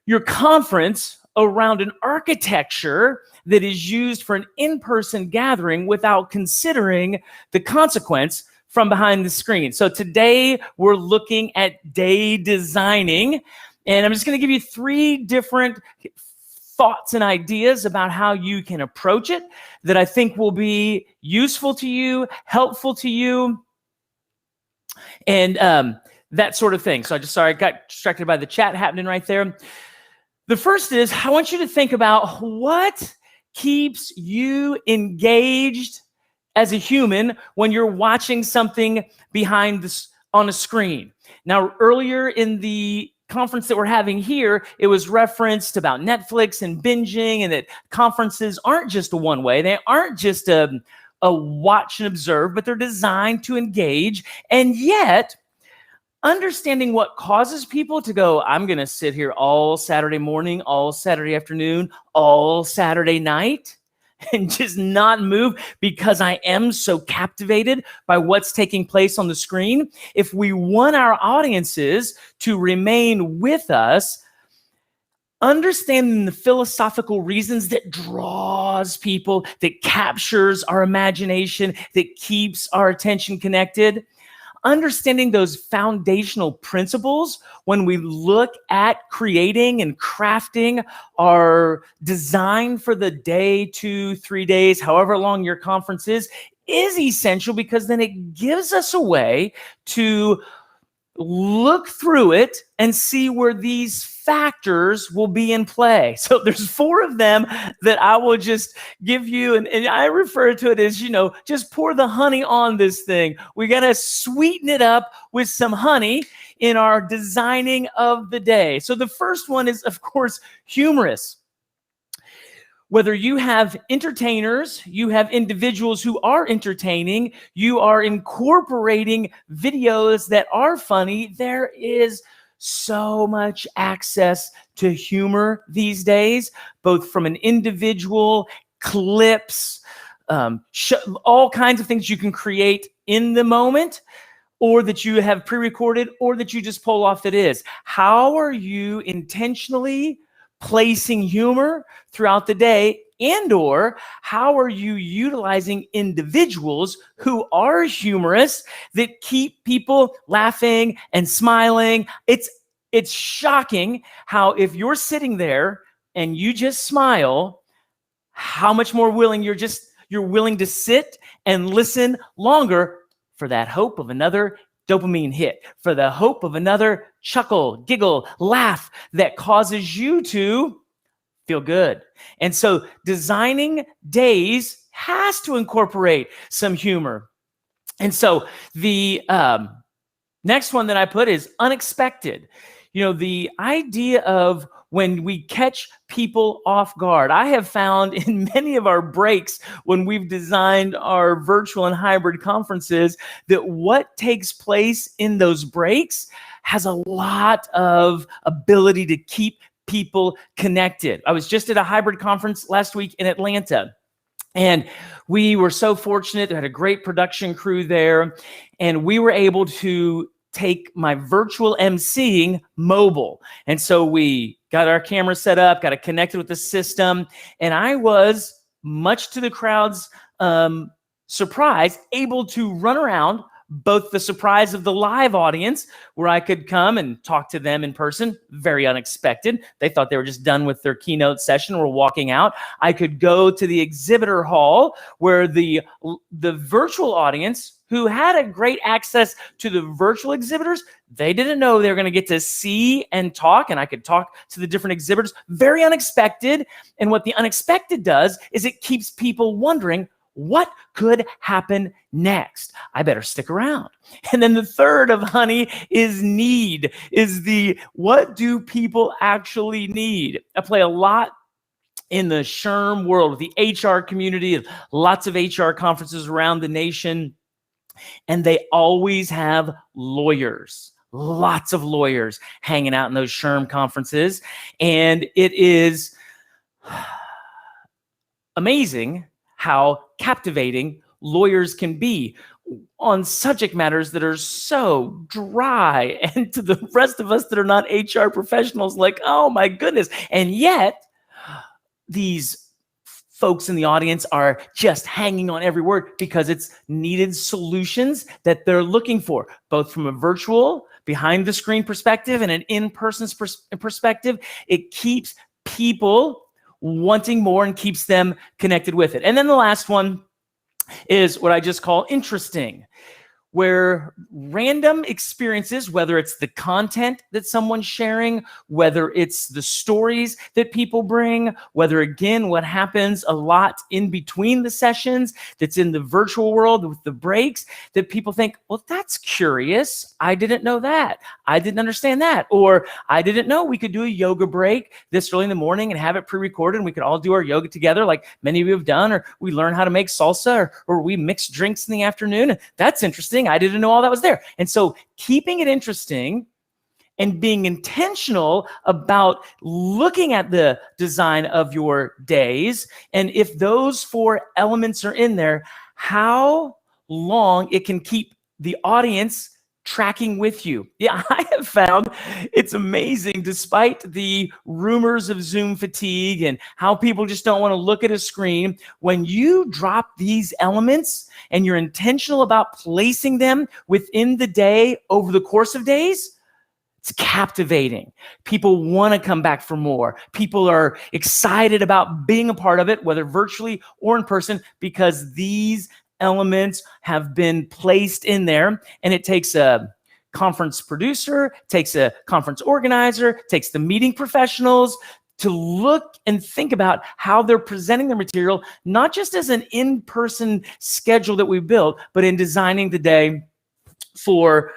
your conference around an architecture that is used for an in-person gathering without considering the consequence from behind the screen. So today we're looking at day designing, and I'm just going to give you 3 different thoughts and ideas about how you can approach it that I think will be useful to you, helpful to you, and that sort of thing. So I got distracted by the chat happening right there. The first is, I want you to think about what keeps you engaged as a human when you're watching something behind this on a screen. Now, earlier in the conference that we're having here, it was referenced about Netflix and binging, and that conferences aren't just a one way. They aren't just a watch and observe, but they're designed to engage. And yet, understanding what causes people to go, I'm going to sit here all Saturday morning, all Saturday afternoon, all Saturday night, and just not move because I am so captivated by what's taking place on the screen. If we want our audiences to remain with us, understanding the philosophical reasons that draws people, that captures our imagination, that keeps our attention connected, understanding those foundational principles when we look at creating and crafting our design for the day, 2, 3 days, however long your conference is essential, because then it gives us a way to look through it and see where these factors will be in play. So there's 4 of them that I will just give you, and I refer to it as, just pour the honey on this thing. We got to sweeten it up with some honey in our designing of the day. So the first one is, of course, humorous. Whether you have entertainers, you have individuals who are entertaining, you are incorporating videos that are funny, there is so much access to humor these days, both from an individual, clips, all kinds of things you can create in the moment, or that you have pre-recorded, or that you just pull off that is. How are you intentionally placing humor throughout the day, and or how are you utilizing individuals who are humorous that keep people laughing and smiling? It's shocking how if you're sitting there and you just smile, how much more willing you're willing to sit and listen longer for that hope of another dopamine hit, for the hope of another chuckle, giggle, laugh that causes you to feel good. And so designing days has to incorporate some humor. And so the next one that I put is unexpected. The idea of when we catch people off guard. I have found in many of our breaks when we've designed our virtual and hybrid conferences that what takes place in those breaks has a lot of ability to keep people connected. I was just at a hybrid conference last week in Atlanta, and we were so fortunate. They had a great production crew there, and we were able to take my virtual emceeing mobile. And so we got our camera set up, got it connected with the system, and I was, much to the crowd's surprise, able to run around, both the surprise of the live audience, where I could come and talk to them in person, very unexpected. They thought they were just done with their keynote session, were walking out. I could go to the exhibitor hall, where the virtual audience, who had a great access to the virtual exhibitors, they didn't know they were going to get to see and talk, and I could talk to the different exhibitors. Very unexpected. And what the unexpected does is it keeps people wondering, what could happen next? I better stick around. And then the third of honey is need, is the what do people actually need? I play a lot in the SHRM world, with the HR community, lots of HR conferences around the nation, and they always have lawyers. Lots of lawyers hanging out in those SHRM conferences. And it is amazing how captivating lawyers can be on subject matters that are so dry, and to the rest of us that are not HR professionals, like, oh my goodness. And yet these folks in the audience are just hanging on every word, because it's needed solutions that they're looking for, both from a virtual behind the screen perspective and an in-person perspective. It keeps people wanting more and keeps them connected with it. And then the last one is what I just call interesting, where random experiences, whether it's the content that someone's sharing, whether it's the stories that people bring, whether, again, what happens a lot in between the sessions that's in the virtual world with the breaks, that people think, well, that's curious. I didn't know that. I didn't understand that. Or I didn't know we could do a yoga break this early in the morning and have it pre-recorded, and we could all do our yoga together like many of you have done, or we learn how to make salsa, or we mix drinks in the afternoon. And that's interesting. I didn't know all that was there. And so keeping it interesting and being intentional about looking at the design of your days, and if those 4 elements are in there, how long it can keep the audience tracking with you. Yeah, I have found it's amazing, despite the rumors of Zoom fatigue and how people just don't want to look at a screen, when you drop these elements and you're intentional about placing them within the day over the course of days, it's captivating. People want to come back for more. People are excited about being a part of it, whether virtually or in person, because these elements have been placed in there. And it takes a conference producer, takes a conference organizer, takes the meeting professionals to look and think about how they're presenting their material, not just as an in-person schedule that we built, but in designing the day for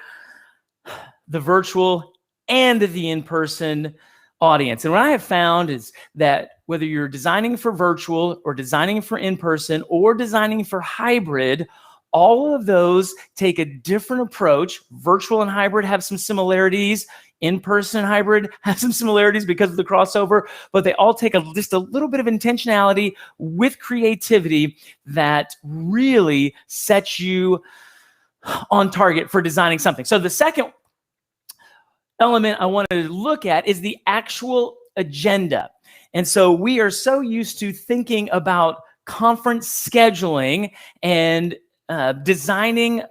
the virtual and the in-person audience. And what I have found is that whether you're designing for virtual or designing for in-person or designing for hybrid, all of those take a different approach. Virtual and hybrid have some similarities. In-person and hybrid have some similarities because of the crossover, but they all take just a little bit of intentionality with creativity that really sets you on target for designing something. So the second element I wanted to look at is the actual agenda. And so we are so used to thinking about conference scheduling and designing,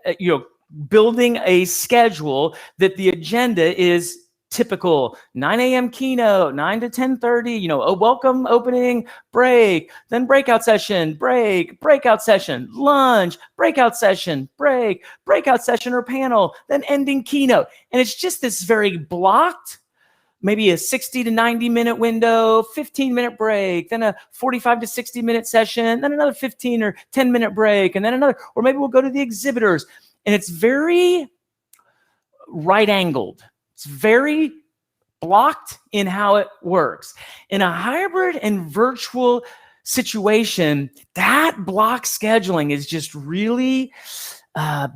building a schedule, that the agenda is typical 9 a.m. keynote, 9 to 10:30, a welcome opening, break, then breakout session, break, breakout session, lunch, breakout session, break, breakout session or panel, then ending keynote. And it's just this very blocked, maybe a 60 to 90 minute window, 15-minute break, then a 45 to 60-minute session, then another 15 or 10-minute break, and then another, or maybe we'll go to the exhibitors. And it's very right-angled. It's very blocked in how it works. In a hybrid and virtual situation, that block scheduling is just really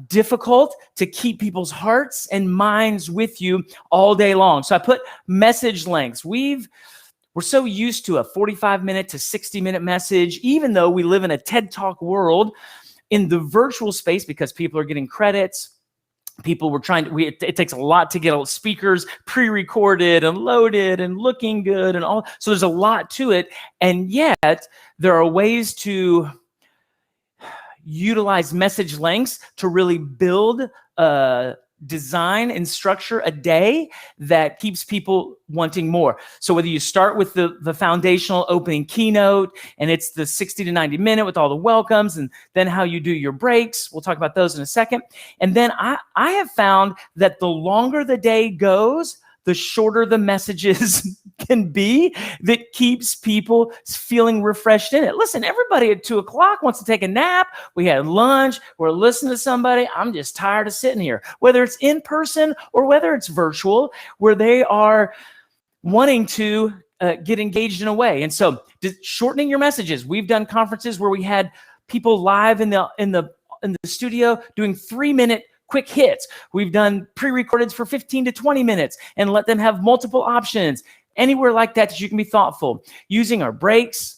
difficult to keep people's hearts and minds with you all day long. So I put message lengths. We're so used to a 45-minute to 60-minute message, even though we live in a TED Talk world. In the virtual space, because people are getting credits, people were trying to, it takes a lot to get speakers pre-recorded and loaded and looking good and all. So there's a lot to it. And yet there are ways to utilize message lengths to really build design and structure a day that keeps people wanting more. So whether you start with the foundational opening keynote, and it's the 60 to 90 minute with all the welcomes, and then how you do your breaks, we'll talk about those in a second. And then I have found that the longer the day goes, the shorter the messages can be, that keeps people feeling refreshed in it. Listen, everybody at 2 o'clock wants to take a nap. We had lunch. We're listening to somebody. I'm just tired of sitting here, whether it's in person or whether it's virtual, where they are wanting to get engaged in a way. And so shortening your messages. We've done conferences where we had people live in the studio doing 3-minute quick hits. We've done pre-recordeds for 15 to 20 minutes and let them have multiple options. Anywhere like that you can be thoughtful. Using our breaks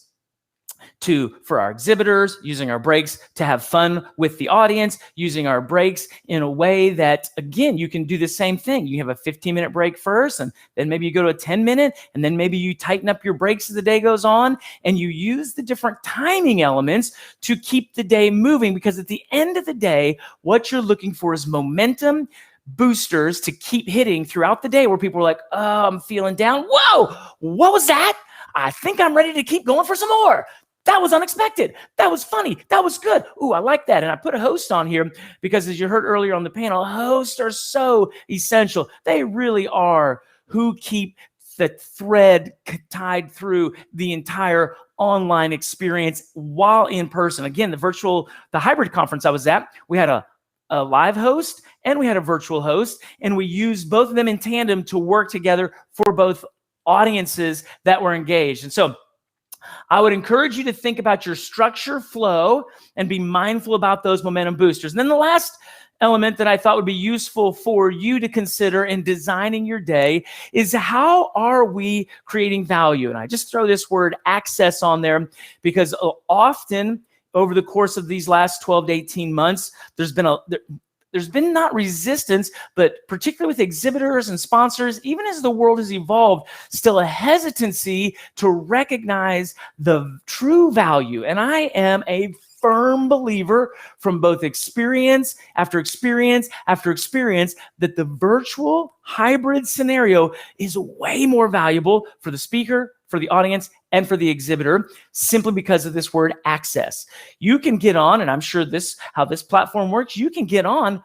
for our exhibitors, using our breaks to have fun with the audience, using our breaks in a way that, again, you can do the same thing. You have a 15-minute break first, and then maybe you go to a 10-minute, and then maybe you tighten up your breaks as the day goes on, and you use the different timing elements to keep the day moving, because at the end of the day, what you're looking for is momentum boosters to keep hitting throughout the day, where people are like, oh, I'm feeling down. Whoa, what was that? I think I'm ready to keep going for some more. That was unexpected. That was funny. That was good. Ooh, I like that. And I put a host on here because, as you heard earlier on the panel, hosts are so essential. They really are who keep the thread tied through the entire online experience while in person. Again, the hybrid conference I was at, we had a live host and we had a virtual host, and we used both of them in tandem to work together for both audiences that were engaged. And so I would encourage you to think about your structure flow and be mindful about those momentum boosters. And then the last element that I thought would be useful for you to consider in designing your day is, how are we creating value? And I just throw this word access on there because often over the course of these last 12 to 18 months, there's been not resistance, but particularly with exhibitors and sponsors, even as the world has evolved, still a hesitancy to recognize the true value. And I am a firm believer, from both experience after experience after experience, that the virtual hybrid scenario is way more valuable for the speaker, for the audience, and for the exhibitor, simply because of this word access. You can get on, and I'm sure how this platform works, you can get on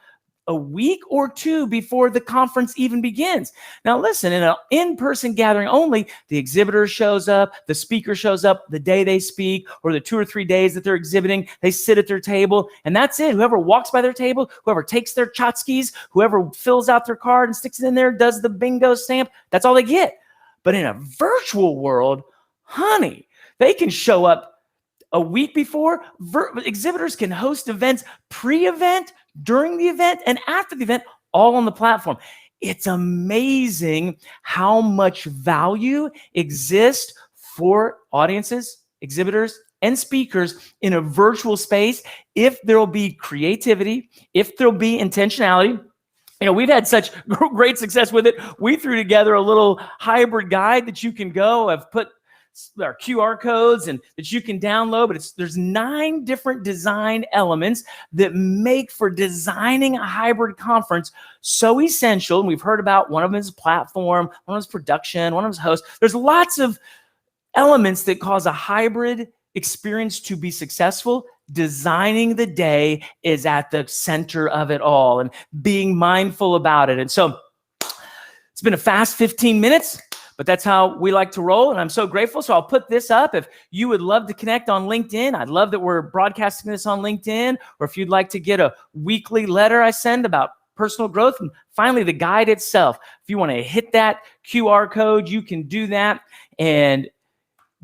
a week or two before the conference even begins. Now listen, in an in-person gathering only, the exhibitor shows up, the speaker shows up the day they speak, or the 2 or 3 days that they're exhibiting, they sit at their table, and that's it. Whoever walks by their table, whoever takes their tchotchkes, whoever fills out their card and sticks it in there, does the bingo stamp, that's all they get. But in a virtual world, honey, they can show up a week before. Exhibitors can host events pre-event, during the event, and after the event, all on the platform. It's amazing how much value exists for audiences, exhibitors, and speakers in a virtual space if there will be creativity, if there'll be intentionality. You know, we've had such great success with it. We threw together a little hybrid guide that you can go. I've put our QR codes and that you can download, but there's 9 different design elements that make for designing a hybrid conference so essential. And we've heard about one of them is platform, one of them is production, one of them is host. There's lots of elements that cause a hybrid experience to be successful. Designing the day is at the center of it all, and being mindful about it. And so it's been a fast 15 minutes. But that's how we like to roll, and I'm so grateful. So I'll put this up. If you would love to connect on LinkedIn, I'd love that we're broadcasting this on LinkedIn. Or if you'd like to get a weekly letter I send about personal growth. And finally, the guide itself. If you want to hit that QR code, you can do that and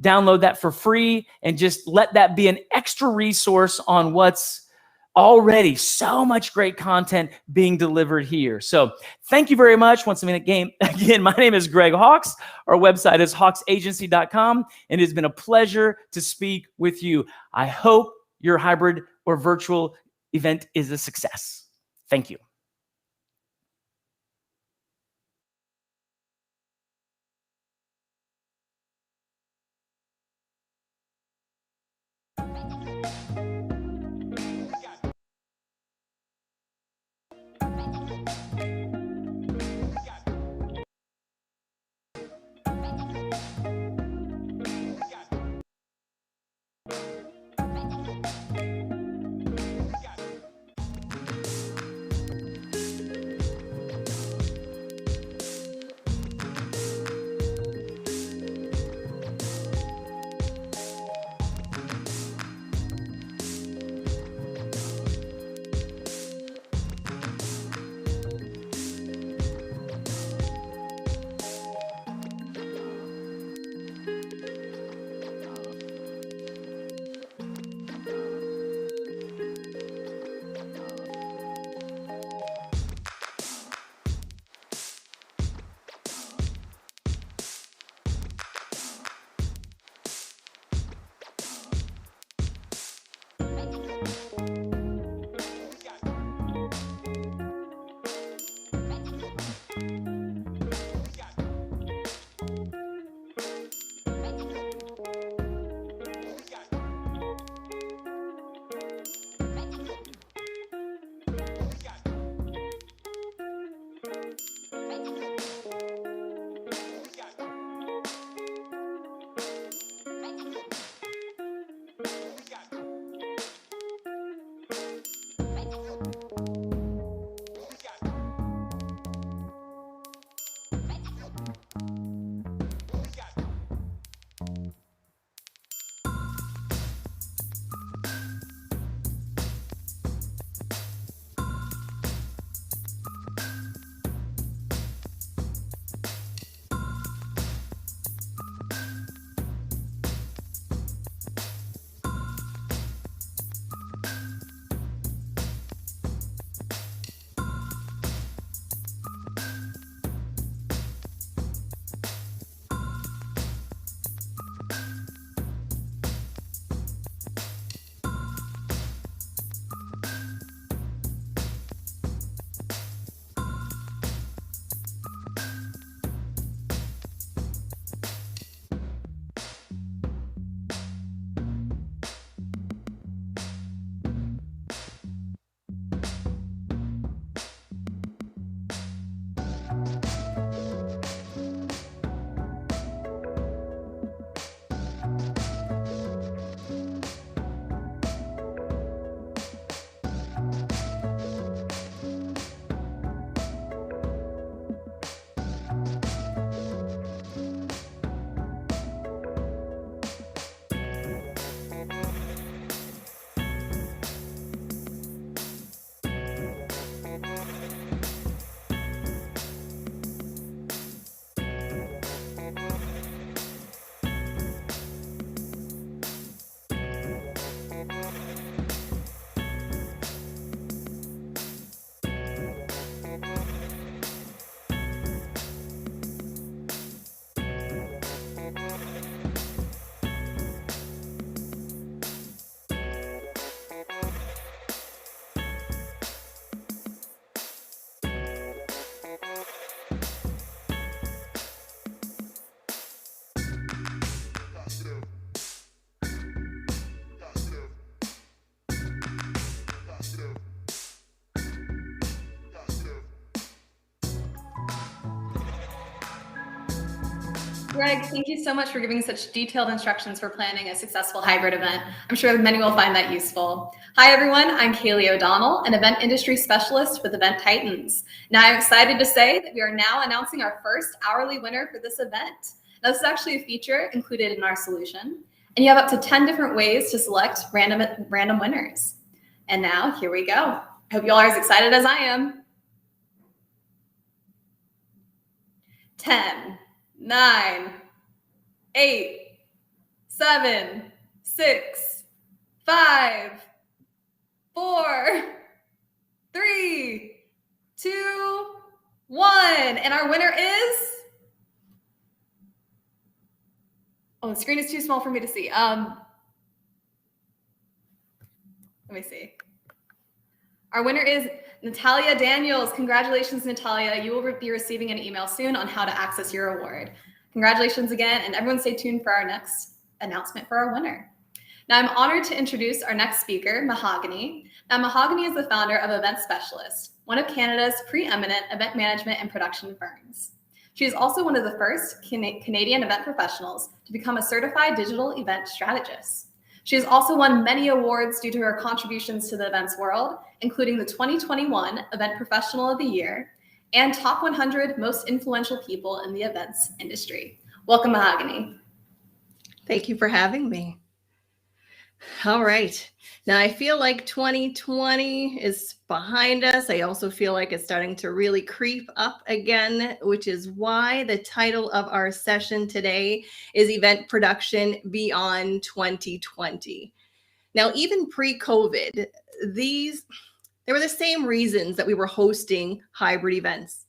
download that for free and just let that be an extra resource on what's already so much great content being delivered here. So thank you very much. Once again, my name is Greg Hawks. Our website is hawksagency.com, and it has been a pleasure to speak with you. I hope your hybrid or virtual event is a success. Thank you. Greg, thank you so much for giving such detailed instructions for planning a successful hybrid event. I'm sure many will find that useful. Hi, everyone. I'm Kaylee O'Donnell, an event industry specialist with Event Titans. Now, I'm excited to say that we are now announcing our first hourly winner for this event. Now, this is actually a feature included in our solution, and you have up to 10 different ways to select random winners. And now, here we go. I hope you all are as excited as I am. 10, 9, 8, 7, 6, 5, 4, 3, 2, 1. And our winner is, oh, the screen is too small for me to see. Let me see. Our winner is Natalia Daniels. Congratulations, Natalia. You will be receiving an email soon on how to access your award. Congratulations again, and everyone stay tuned for our next announcement for our winner. Now, I'm honored to introduce our next speaker, Mahogany. Now, Mahogany is the founder of Event Specialist, one of Canada's preeminent event management and production firms. She is also one of the first Canadian event professionals to become a certified digital event strategist. She has also won many awards due to her contributions to the events world, including the 2021 Event Professional of the Year and Top 100 Most Influential People in the Events Industry. Welcome, Mahogany. Thank you for having me. All right. Now I feel like 2020 is behind us. I also feel like it's starting to really creep up again, which is why the title of our session today is Event Production Beyond 2020. Now, even pre-COVID, there were the same reasons that we were hosting hybrid events.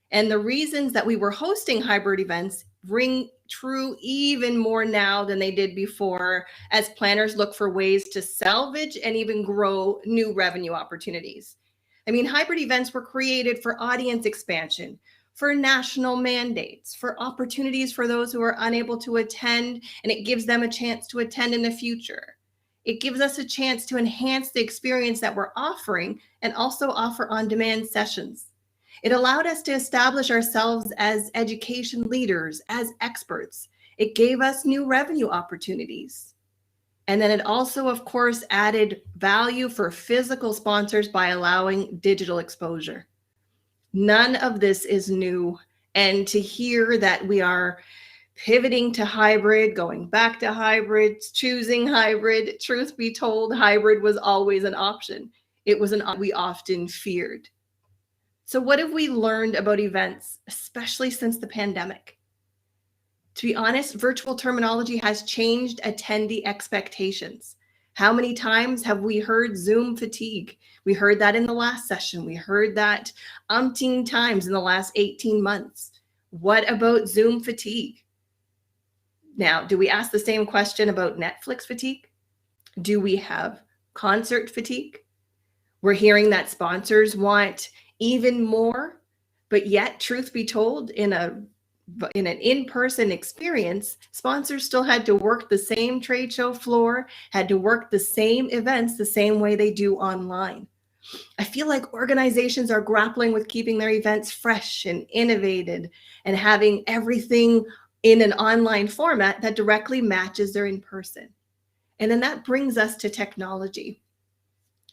And the reasons that we were hosting hybrid events ring true even more now than they did before, as planners look for ways to salvage and even grow new revenue opportunities. I mean, hybrid events were created for audience expansion, for national mandates, for opportunities for those who are unable to attend, and it gives them a chance to attend in the future. It gives us a chance to enhance the experience that we're offering and also offer on-demand sessions. It allowed us to establish ourselves as education leaders, as experts. It gave us new revenue opportunities. And then it also, of course, added value for physical sponsors by allowing digital exposure. None of this is new. And to hear that we are pivoting to hybrid, going back to hybrid, choosing hybrid, truth be told, hybrid was always an option. It was an option we often feared. So what have we learned about events, especially since the pandemic? To be honest, virtual terminology has changed attendee expectations. How many times have we heard Zoom fatigue? We heard that in the last session. We heard that umpteen times in the last 18 months. What about Zoom fatigue? Now, do we ask the same question about Netflix fatigue? Do we have concert fatigue? We're hearing that sponsors want even more, but yet, truth be told, in an in-person experience, sponsors still had to work the same trade show floor, had to work the same events the same way they do online. I feel like organizations are grappling with keeping their events fresh and innovated and having everything in an online format that directly matches their in-person. And then that brings us to technology.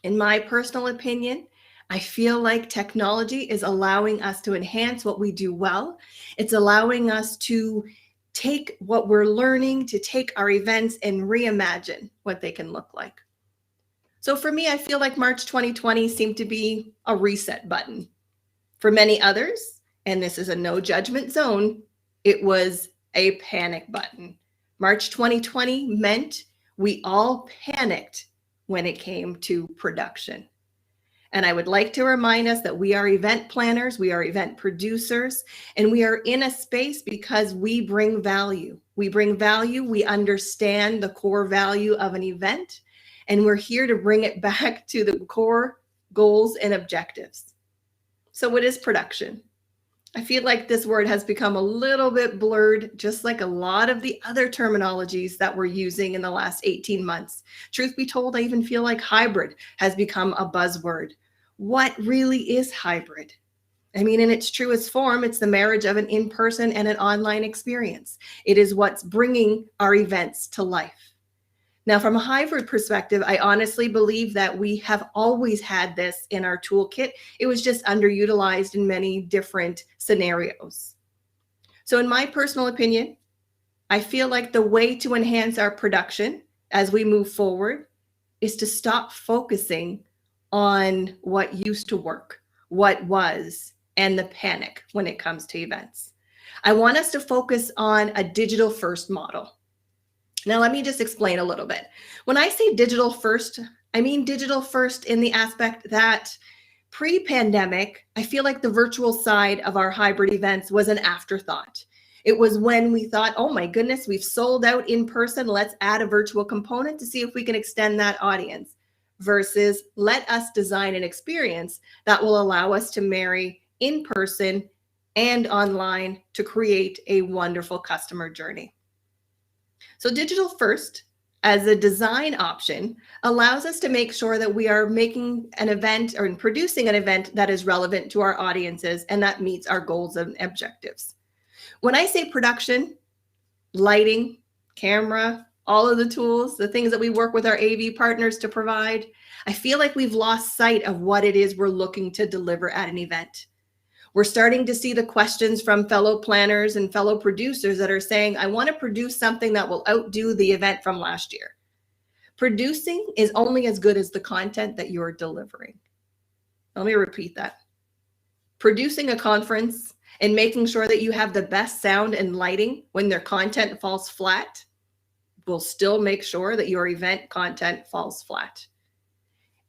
In my personal opinion, I feel like technology is allowing us to enhance what we do well. It's allowing us to take what we're learning, to take our events and reimagine what they can look like. So for me, I feel like March 2020 seemed to be a reset button. For many others, and this is a no judgment zone, it was a panic button. March 2020 meant we all panicked when it came to production. And I would like to remind us that we are event planners, we are event producers, and we are in a space because we bring value. We bring value, we understand the core value of an event, and we're here to bring it back to the core goals and objectives. So what is production? I feel like this word has become a little bit blurred, just like a lot of the other terminologies that we're using in the last 18 months. Truth be told, I even feel like hybrid has become a buzzword. What really is hybrid? I mean, in its truest form, it's the marriage of an in-person and an online experience. It is what's bringing our events to life. Now, from a hybrid perspective, I honestly believe that we have always had this in our toolkit. It was just underutilized in many different scenarios. So in my personal opinion, I feel like the way to enhance our production as we move forward is to stop focusing on what used to work, what was, and the panic when it comes to events. I want us to focus on a digital first model. Now, let me just explain a little bit. When I say digital first, I mean digital first in the aspect that pre-pandemic, I feel like the virtual side of our hybrid events was an afterthought. It was when we thought, oh my goodness, we've sold out in person. Let's add a virtual component to see if we can extend that audience, versus let us design an experience that will allow us to marry in person and online to create a wonderful customer journey. So digital first as a design option allows us to make sure that we are making an event or producing an event that is relevant to our audiences and that meets our goals and objectives. When I say production, lighting, camera, all of the tools, the things that we work with our AV partners to provide, I feel like we've lost sight of what it is we're looking to deliver at an event. We're starting to see the questions from fellow planners and fellow producers that are saying, I want to produce something that will outdo the event from last year. Producing is only as good as the content that you're delivering. Let me repeat that. Producing a conference and making sure that you have the best sound and lighting when their content falls flat will still make sure that your event content falls flat.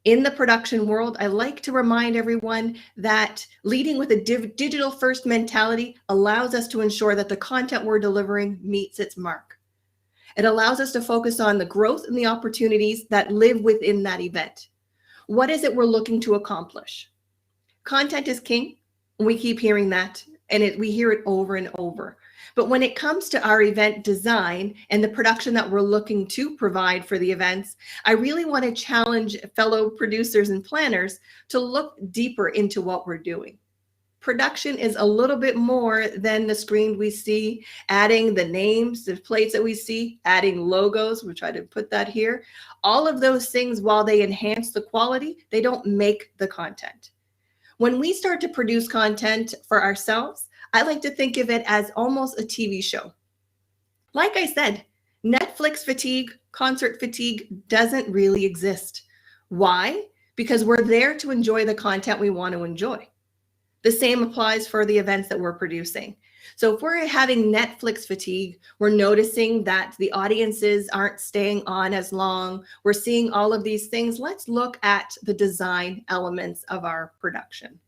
In the production world, I like to remind everyone that leading with a digital first mentality allows us to ensure that the content we're delivering meets its mark. It allows us to focus on the growth and the opportunities that live within that event. What is it we're looking to accomplish? Content is king. We keep hearing that, and we hear it over and over. But when it comes to our event design and the production that we're looking to provide for the events, I really want to challenge fellow producers and planners to look deeper into what we're doing. Production is a little bit more than the screen we see, adding the names, the plates that we see, adding logos. We try to put that here. All of those things, while they enhance the quality, they don't make the content. When we start to produce content for ourselves, I like to think of it as almost a TV show. Like I said, Netflix fatigue, concert fatigue doesn't really exist. Why? Because we're there to enjoy the content we want to enjoy. The same applies for the events that we're producing. So if we're having Netflix fatigue, we're noticing that the audiences aren't staying on as long, we're seeing all of these things, let's look at the design elements of our production.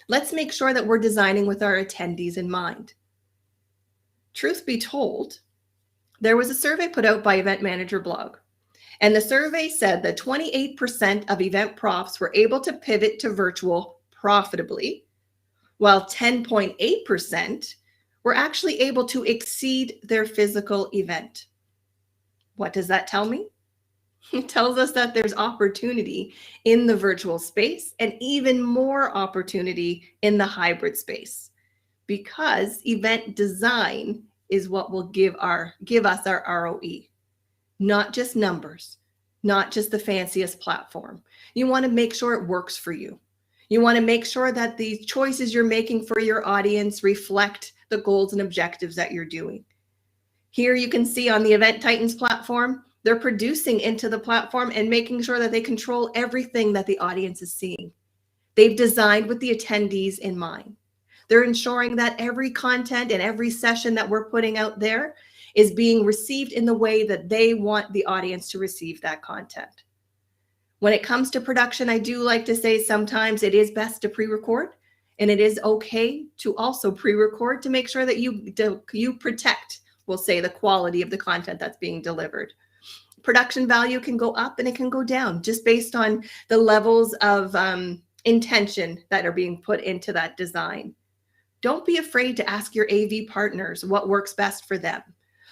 Let's make sure that we're designing with our attendees in mind. Truth be told, there was a survey put out by Event Manager Blog, and the survey said that 28% of event profs were able to pivot to virtual profitably, while 10.8% were actually able to exceed their physical event. What does that tell me? It tells us that there's opportunity in the virtual space and even more opportunity in the hybrid space, because event design is what will give us our ROE, not just numbers, not just the fanciest platform. You want to make sure it works for you. You want to make sure that the choices you're making for your audience reflect the goals and objectives that you're doing. Here you can see on the Event Titans platform, they're producing into the platform and making sure that they control everything that the audience is seeing. They've designed with the attendees in mind. They're ensuring that every content and every session that we're putting out there is being received in the way that they want the audience to receive that content. When it comes to production, I do like to say sometimes it is best to pre-record, and it is okay to also pre-record to make sure that you protect, we'll say, the quality of the content that's being delivered. Production value can go up and it can go down just based on the levels of intention that are being put into that design. Don't be afraid to ask your AV partners what works best for them.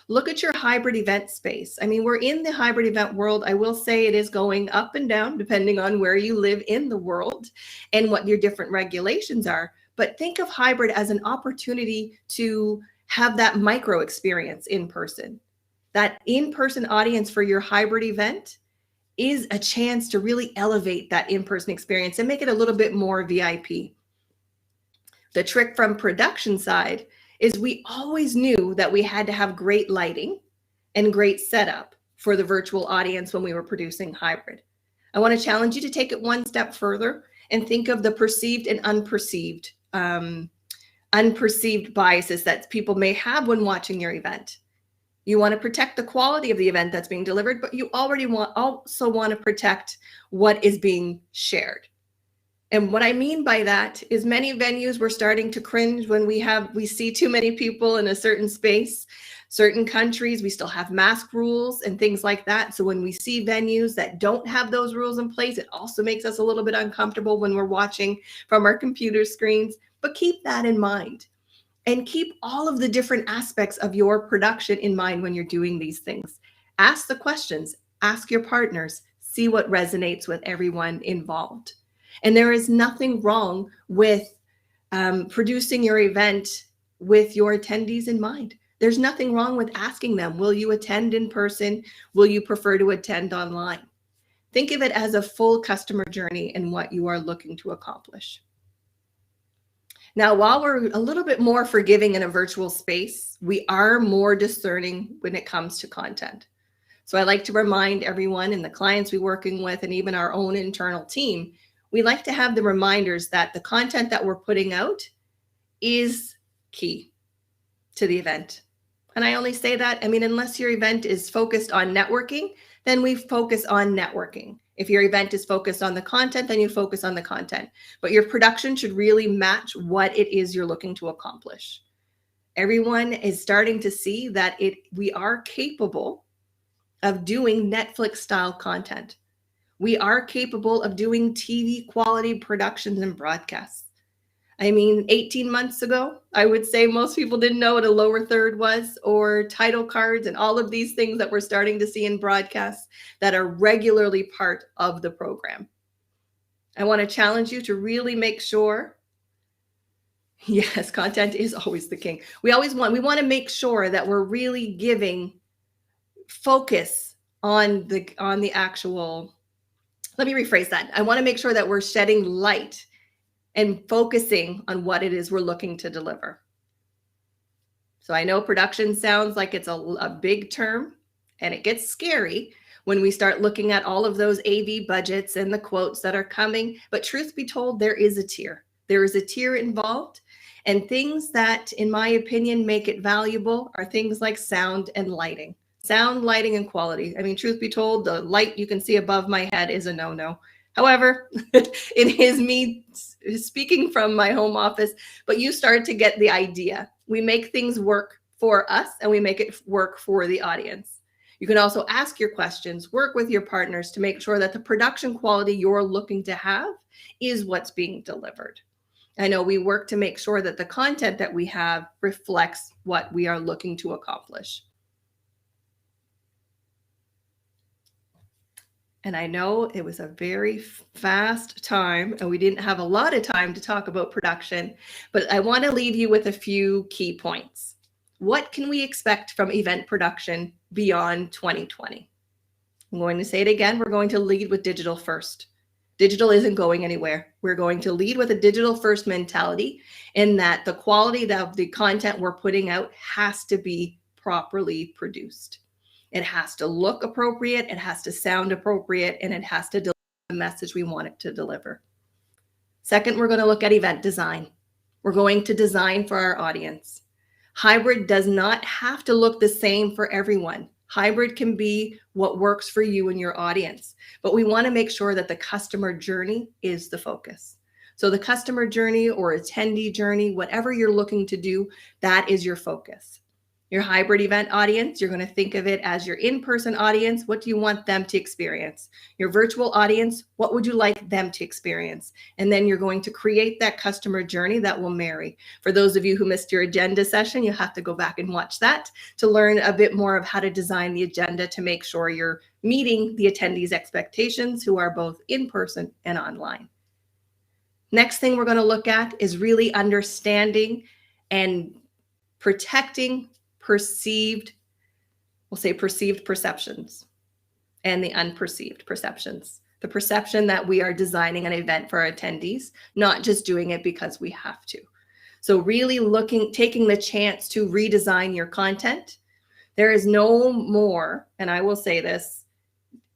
Look at your hybrid event space. I mean, we're in the hybrid event world. I will say it is going up and down depending on where you live in the world and what your different regulations are. But think of hybrid as an opportunity to have that micro experience in person. That in-person audience for your hybrid event is a chance to really elevate that in-person experience and make it a little bit more VIP. The trick from production side is we always knew that we had to have great lighting and great setup for the virtual audience when we were producing hybrid. I want to challenge you to take it one step further and think of the perceived and unperceived unperceived biases that people may have when watching your event. You want to protect the quality of the event that's being delivered, but you also want to protect what is being shared. And what I mean by that is many venues were starting to cringe when we see too many people in a certain space. Certain countries, we still have mask rules and things like that. So when we see venues that don't have those rules in place, it also makes us a little bit uncomfortable when we're watching from our computer screens. But keep that in mind. And keep all of the different aspects of your production in mind when you're doing these things. Ask the questions, ask your partners, see what resonates with everyone involved. And there is nothing wrong with producing your event with your attendees in mind. There's nothing wrong with asking them, will you attend in person? Will you prefer to attend online? Think of it as a full customer journey and what you are looking to accomplish. Now, while we're a little bit more forgiving in a virtual space, we are more discerning when it comes to content. So I like to remind everyone and the clients we're working with and even our own internal team, we like to have the reminders that the content that we're putting out is key to the event. And I only say that, unless your event is focused on networking, then we focus on networking. If your event is focused on the content, then you focus on the content. But your production should really match what it is you're looking to accomplish. Everyone is starting to see that we are capable of doing Netflix style content. We are capable of doing TV quality productions and broadcasts. 18 months ago, I would say most people didn't know what a lower third was, or title cards and all of these things that we're starting to see in broadcasts that are regularly part of the program. I want to challenge you to really make sure, yes, content is always the king. We want to make sure that we're really giving focus on the actual, let me rephrase that. I want to make sure that we're shedding light and focusing on what it is we're looking to deliver. So I know production sounds like it's a big term, and it gets scary when we start looking at all of those AV budgets and the quotes that are coming. But truth be told, there is a tier. There is a tier involved, and things that, in my opinion, make it valuable are things like sound and lighting. Sound, lighting, and quality. Truth be told, the light you can see above my head is a no-no. However, it is me speaking from my home office, but you start to get the idea. We make things work for us and we make it work for the audience. You can also ask your questions, work with your partners to make sure that the production quality you're looking to have is what's being delivered. I know we work to make sure that the content that we have reflects what we are looking to accomplish. And I know it was a very fast time and we didn't have a lot of time to talk about production, but I want to leave you with a few key points. What can we expect from event production beyond 2020? I'm going to say it again. We're going to lead with digital first. Digital isn't going anywhere. We're going to lead with a digital first mentality in that the quality of the content we're putting out has to be properly produced. It has to look appropriate, it has to sound appropriate, and it has to deliver the message we want it to deliver. Second, we're going to look at event design. We're going to design for our audience. Hybrid does not have to look the same for everyone. Hybrid can be what works for you and your audience, but we want to make sure that the customer journey is the focus. So the customer journey or attendee journey, whatever you're looking to do, that is your focus. Your hybrid event audience, you're going to think of it as your in-person audience. What do you want them to experience? Your virtual audience, what would you like them to experience? And then you're going to create that customer journey that will marry. For those of you who missed your agenda session, you have to go back and watch that to learn a bit more of how to design the agenda to make sure you're meeting the attendees' expectations who are both in person and online. Next thing we're going to look at is really understanding and protecting perceived perceptions and the unperceived perceptions. The perception that we are designing an event for our attendees, not just doing it because we have to. So really taking the chance to redesign your content. There is no more, and I will say this,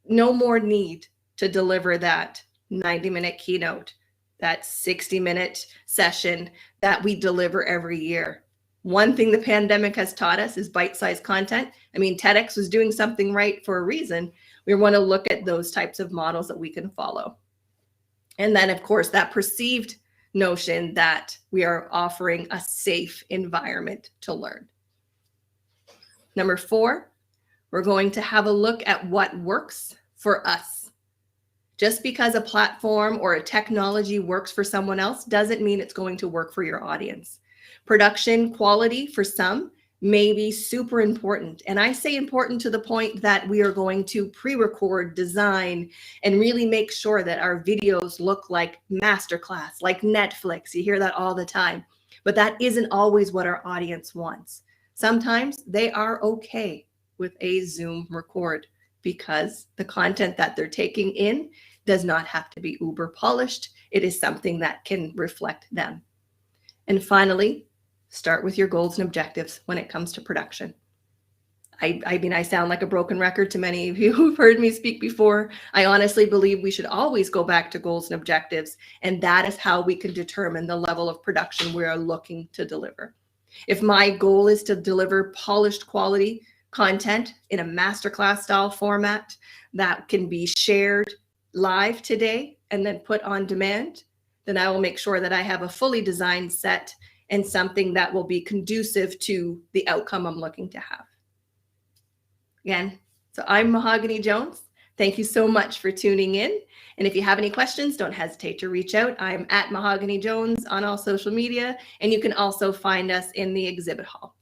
no more need to deliver that 90-minute keynote, that 60-minute session, that we deliver every year. One thing the pandemic has taught us is bite-sized content. I mean, TEDx was doing something right for a reason. We want to look at those types of models that we can follow. And then, of course, that perceived notion that we are offering a safe environment to learn. Number 4, we're going to have a look at what works for us. Just because a platform or a technology works for someone else doesn't mean it's going to work for your audience. Production quality for some may be super important. And I say important to the point that we are going to pre-record, design, and really make sure that our videos look like masterclass, like Netflix. You hear that all the time. But that isn't always what our audience wants. Sometimes they are okay with a Zoom record because the content that they're taking in does not have to be uber polished. It is something that can reflect them. And finally, start with your goals and objectives when it comes to production. I mean, I sound like a broken record to many of you who've heard me speak before. I honestly believe we should always go back to goals and objectives, and that is how we can determine the level of production we are looking to deliver. If my goal is to deliver polished quality content in a masterclass style format that can be shared live today and then put on demand, then I will make sure that I have a fully designed set and something that will be conducive to the outcome I'm looking to have. Again, so I'm Mahogany Jones. Thank you so much for tuning in. And if you have any questions, don't hesitate to reach out. I'm at Mahogany Jones on all social media, and you can also find us in the exhibit hall.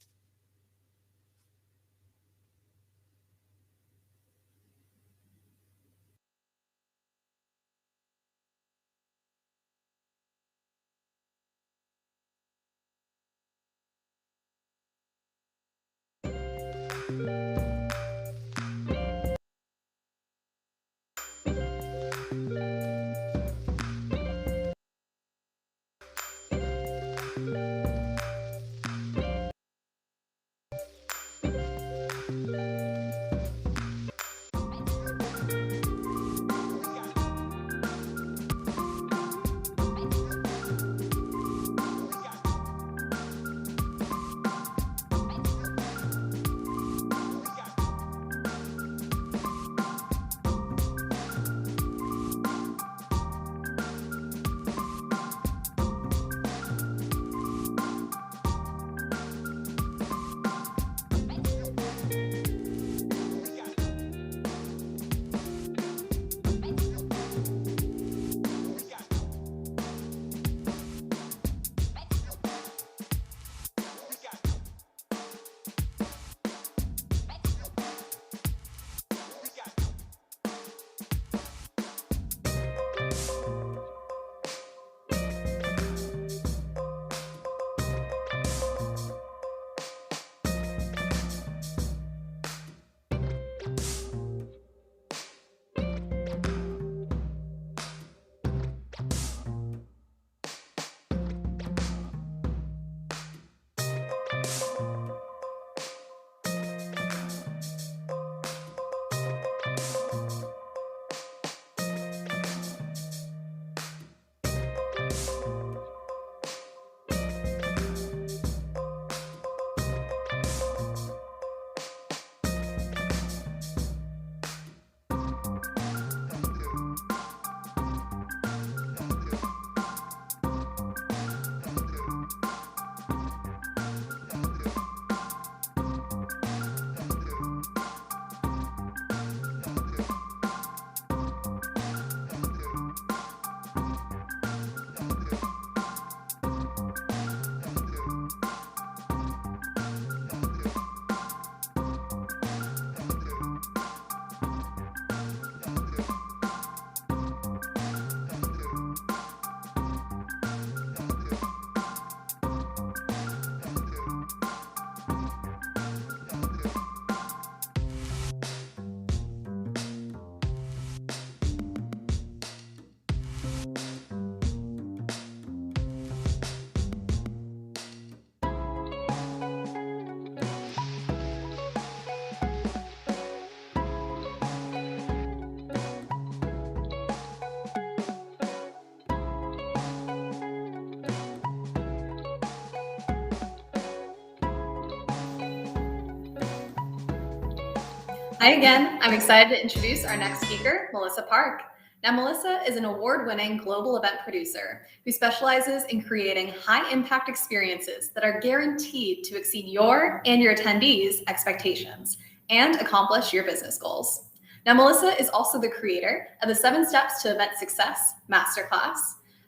Hi again. I'm excited to introduce our next speaker, Melissa Park. Now, Melissa is an award-winning global event producer who specializes in creating high-impact experiences that are guaranteed to exceed your and your attendees' expectations and accomplish your business goals. Now, Melissa is also the creator of the 7 Steps to Event Success Masterclass,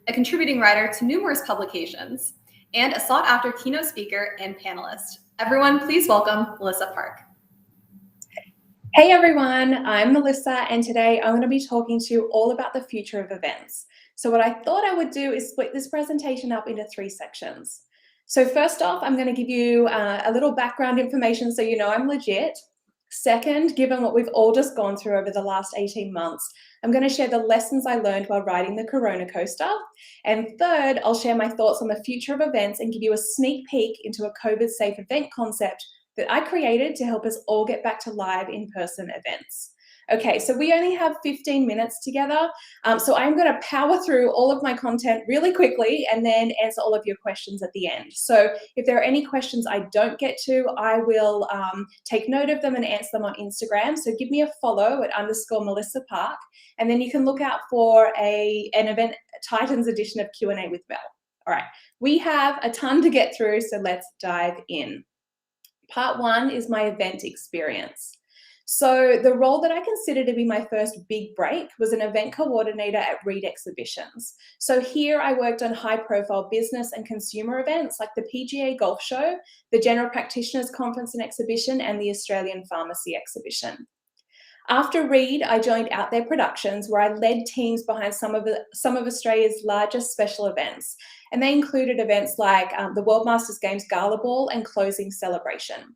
a contributing writer to numerous publications, and a sought-after keynote speaker and panelist. Everyone, please welcome Melissa Park. Hey everyone, I'm Melissa, and today I'm going to be talking to you all about the future of events. So what I thought I would do is split this presentation up into 3 sections. So first off, I'm going to give you a little background information so you know I'm legit. Second, given what we've all just gone through over the last 18 months, I'm going to share the lessons I learned while riding the Corona coaster. And third, I'll share my thoughts on the future of events and give you a sneak peek into a COVID-safe event concept that I created to help us all get back to live in-person events. Okay, so we only have 15 minutes together, so I'm going to power through all of my content really quickly and then answer all of your questions at the end. So if there are any questions I don't get to, I will take note of them and answer them on Instagram. So give me a follow at _Melissa Park, and then you can look out for an Event Titans edition of Q&A with Mel. All right, we have a ton to get through, so let's dive in. Part 1 is my event experience. So the role that I consider to be my first big break was an event coordinator at Reed Exhibitions. So here I worked on high-profile business and consumer events like the PGA Golf Show, the General Practitioners Conference and Exhibition, and the Australian Pharmacy Exhibition. After Reed, I joined Out There Productions, where I led teams behind some of Australia's largest special events. And they included events like the World Masters Games Gala Ball and Closing Celebration.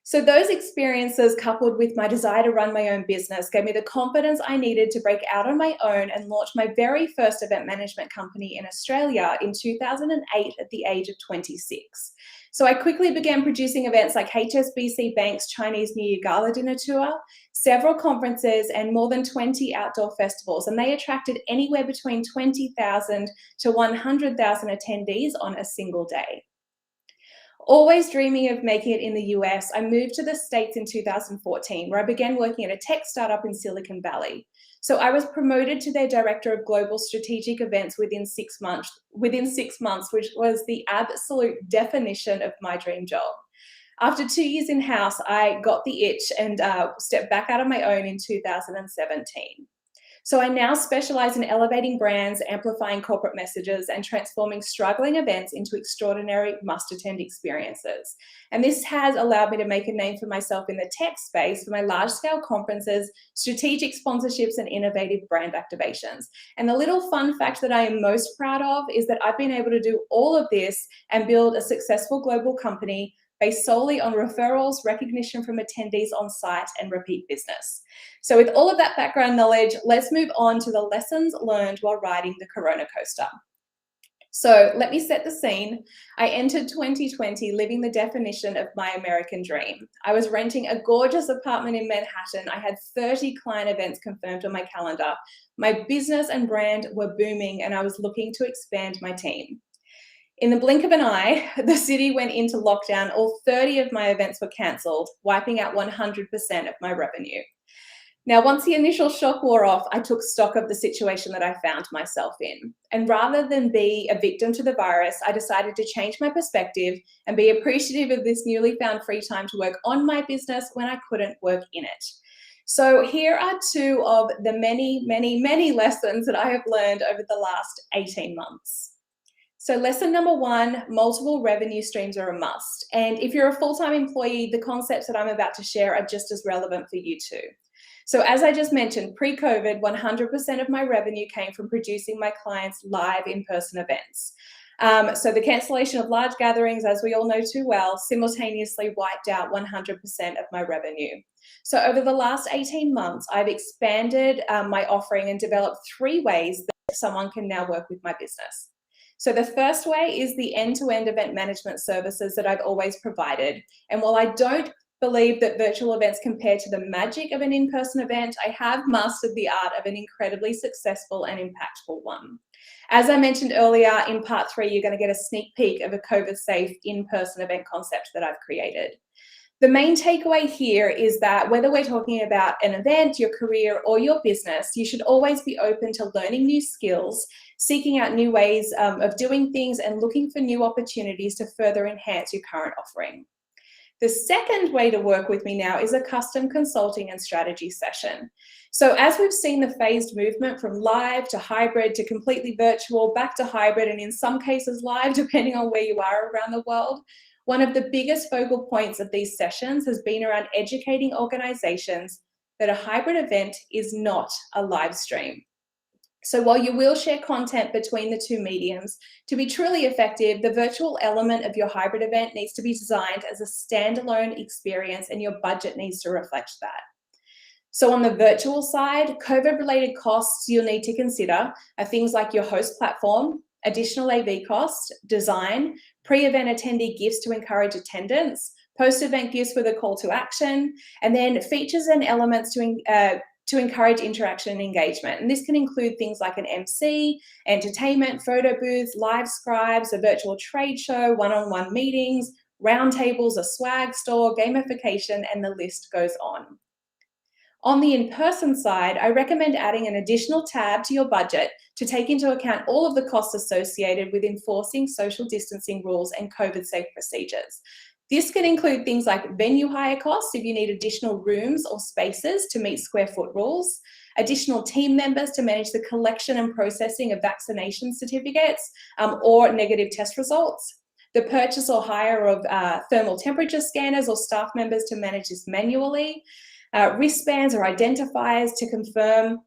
So those experiences, coupled with my desire to run my own business, gave me the confidence I needed to break out on my own and launch my very first event management company in Australia in 2008 at the age of 26. So I quickly began producing events like HSBC Bank's Chinese New Year Gala Dinner Tour, several conferences, and more than 20 outdoor festivals. And they attracted anywhere between 20,000 to 100,000 attendees on a single day. Always dreaming of making it in the US, I moved to the States in 2014, where I began working at a tech startup in Silicon Valley. So I was promoted to their director of global strategic events within 6 months, which was the absolute definition of my dream job. After 2 years in-house, I got the itch and stepped back out on my own in 2017. So I now specialize in elevating brands, amplifying corporate messages, and transforming struggling events into extraordinary must-attend experiences. And this has allowed me to make a name for myself in the tech space for my large-scale conferences, strategic sponsorships, and innovative brand activations. And the little fun fact that I am most proud of is that I've been able to do all of this and build a successful global company based solely on referrals, recognition from attendees on site, and repeat business. So with all of that background knowledge, let's move on to the lessons learned while riding the Corona coaster. So let me set the scene. I entered 2020 living the definition of my American dream. I was renting a gorgeous apartment in Manhattan. I had 30 client events confirmed on my calendar. My business and brand were booming, and I was looking to expand my team. In the blink of an eye, the city went into lockdown. All 30 of my events were cancelled, wiping out 100% of my revenue. Now, once the initial shock wore off, I took stock of the situation that I found myself in. And rather than be a victim to the virus, I decided to change my perspective and be appreciative of this newly found free time to work on my business when I couldn't work in it. So here are 2 of the many, many, many lessons that I have learned over the last 18 months. So lesson number 1, multiple revenue streams are a must. And if you're a full-time employee, the concepts that I'm about to share are just as relevant for you too. So as I just mentioned, pre-COVID, 100% of my revenue came from producing my clients' live in-person events. So the cancellation of large gatherings, as we all know too well, simultaneously wiped out 100% of my revenue. So over the last 18 months, I've expanded my offering and developed 3 ways that someone can now work with my business. So the first way is the end-to-end event management services that I've always provided. And while I don't believe that virtual events compare to the magic of an in-person event, I have mastered the art of an incredibly successful and impactful one. As I mentioned earlier, in part 3, you're going to get a sneak peek of a COVID-safe in-person event concept that I've created. The main takeaway here is that whether we're talking about an event, your career, or your business, you should always be open to learning new skills, seeking out new ways of doing things, and looking for new opportunities to further enhance your current offering. The second way to work with me now is a custom consulting and strategy session. So as we've seen the phased movement from live to hybrid to completely virtual, back to hybrid, and in some cases live, depending on where you are around the world, one of the biggest focal points of these sessions has been around educating organizations that a hybrid event is not a live stream. So while you will share content between the two mediums, to be truly effective, the virtual element of your hybrid event needs to be designed as a standalone experience, and your budget needs to reflect that. So on the virtual side, COVID-related costs you'll need to consider are things like your host platform, additional AV costs, design, pre-event attendee gifts to encourage attendance, post-event gifts with a call to action, and then features and elements to encourage interaction and engagement. And this can include things like an MC, entertainment, photo booths, live scribes, a virtual trade show, one-on-one meetings, roundtables, a swag store, gamification, and the list goes on. On the in-person side, I recommend adding an additional tab to your budget to take into account all of the costs associated with enforcing social distancing rules and COVID-safe procedures. This can include things like venue hire costs if you need additional rooms or spaces to meet square foot rules, additional team members to manage the collection and processing of vaccination certificates or negative test results, the purchase or hire of thermal temperature scanners or staff members to manage this manually, wristbands or identifiers to confirm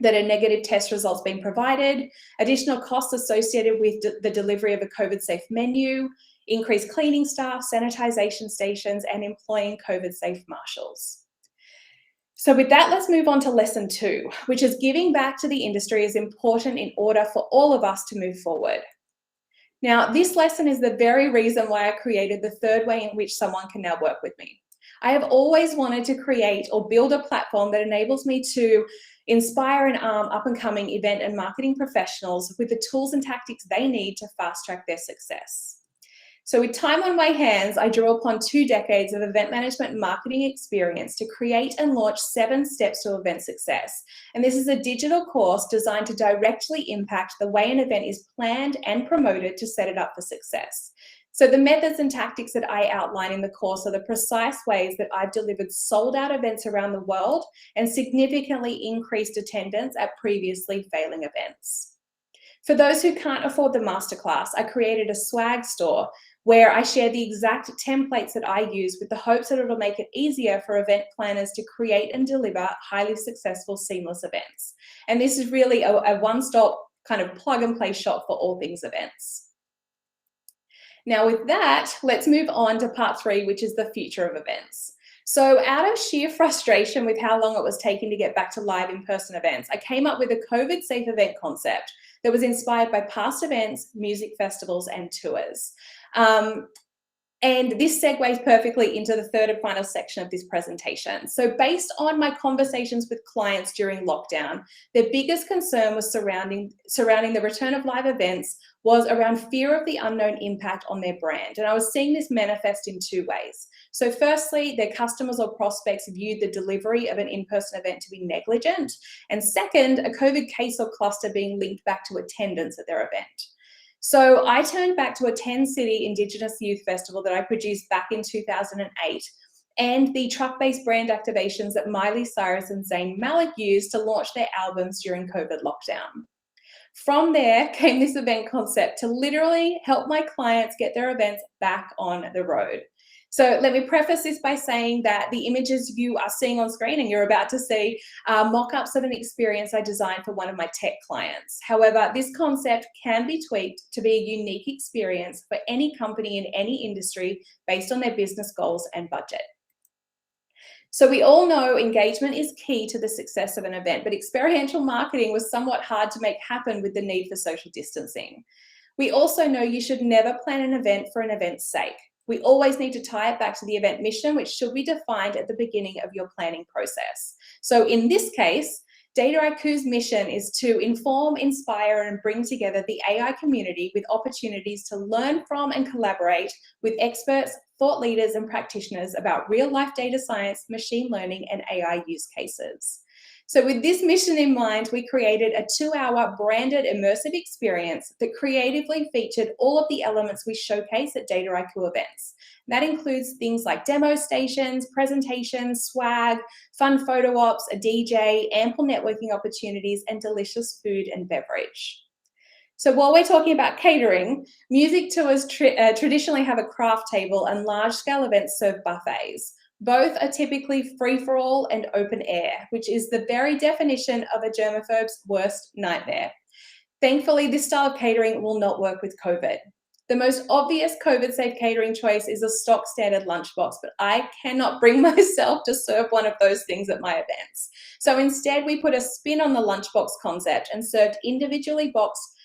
that a negative test result's been provided, additional costs associated with the delivery of a COVID-safe menu, increased cleaning staff, sanitization stations, and employing COVID-safe marshals. So with that, let's move on to lesson 2, which is giving back to the industry is important in order for all of us to move forward. Now, this lesson is the very reason why I created the third way in which someone can now work with me. I have always wanted to create or build a platform that enables me to inspire and arm up-and-coming event and marketing professionals with the tools and tactics they need to fast-track their success. So with time on my hands, I drew upon 2 decades of event management and marketing experience to create and launch 7 steps to event success. And this is a digital course designed to directly impact the way an event is planned and promoted to set it up for success. So the methods and tactics that I outline in the course are the precise ways that I've delivered sold-out events around the world and significantly increased attendance at previously failing events. For those who can't afford the masterclass, I created a swag store where I share the exact templates that I use with the hopes that it'll make it easier for event planners to create and deliver highly successful, seamless events. And this is really a one-stop kind of plug-and-play shop for all things events. Now with that, let's move on to part 3, which is the future of events. So out of sheer frustration with how long it was taking to get back to live in-person events, I came up with a COVID-safe event concept that was inspired by past events, music festivals, and tours. And this segues perfectly into the third and final section of this presentation. So based on my conversations with clients during lockdown, their biggest concern was surrounding the return of live events was around fear of the unknown impact on their brand. And I was seeing this manifest in 2 ways. So firstly, their customers or prospects viewed the delivery of an in-person event to be negligent. And second, a COVID case or cluster being linked back to attendance at their event. So I turned back to a 10-city Indigenous Youth Festival that I produced back in 2008 and the truck-based brand activations that Miley Cyrus and Zayn Malik used to launch their albums during COVID lockdown. From there came this event concept to literally help my clients get their events back on the road. So let me preface this by saying that the images you are seeing on screen and you're about to see are mock-ups of an experience I designed for one of my tech clients. However, this concept can be tweaked to be a unique experience for any company in any industry based on their business goals and budget. So we all know engagement is key to the success of an event, but experiential marketing was somewhat hard to make happen with the need for social distancing. We also know you should never plan an event for an event's sake. We always need to tie it back to the event mission, which should be defined at the beginning of your planning process. So in this case, DataIQ's mission is to inform, inspire, and bring together the AI community with opportunities to learn from and collaborate with experts, thought leaders and practitioners about real-life data science, machine learning, and AI use cases. So with this mission in mind, we created a 2-hour branded immersive experience that creatively featured all of the elements we showcase at Data IQ events. That includes things like demo stations, presentations, swag, fun photo ops, a DJ, ample networking opportunities, and delicious food and beverage. So while we're talking about catering, music tours traditionally have a craft table, and large-scale events serve buffets. Both are typically free-for-all and open air, which is the very definition of a germaphobe's worst nightmare. Thankfully, this style of catering will not work with COVID. The most obvious COVID-safe catering choice is a stock standard lunchbox, but I cannot bring myself to serve one of those things at my events. So instead, we put a spin on the lunchbox concept and served individually boxed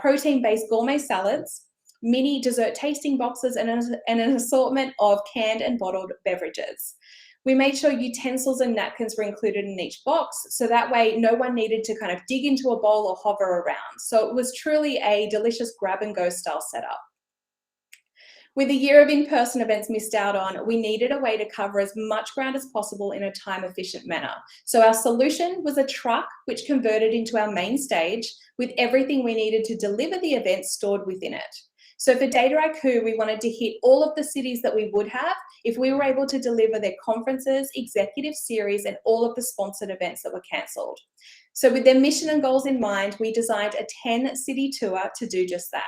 protein-based gourmet salads, mini dessert tasting boxes, and an assortment of canned and bottled beverages. We made sure utensils and napkins were included in each box, so that way no one needed to kind of dig into a bowl or hover around. So it was truly a delicious grab-and-go style setup. With a year of in-person events missed out on, we needed a way to cover as much ground as possible in a time-efficient manner. So our solution was a truck which converted into our main stage with everything we needed to deliver the event stored within it. So for Data IQ, we wanted to hit all of the cities that we would have if we were able to deliver their conferences, executive series, and all of the sponsored events that were cancelled. So with their mission and goals in mind, we designed a 10-city tour to do just that.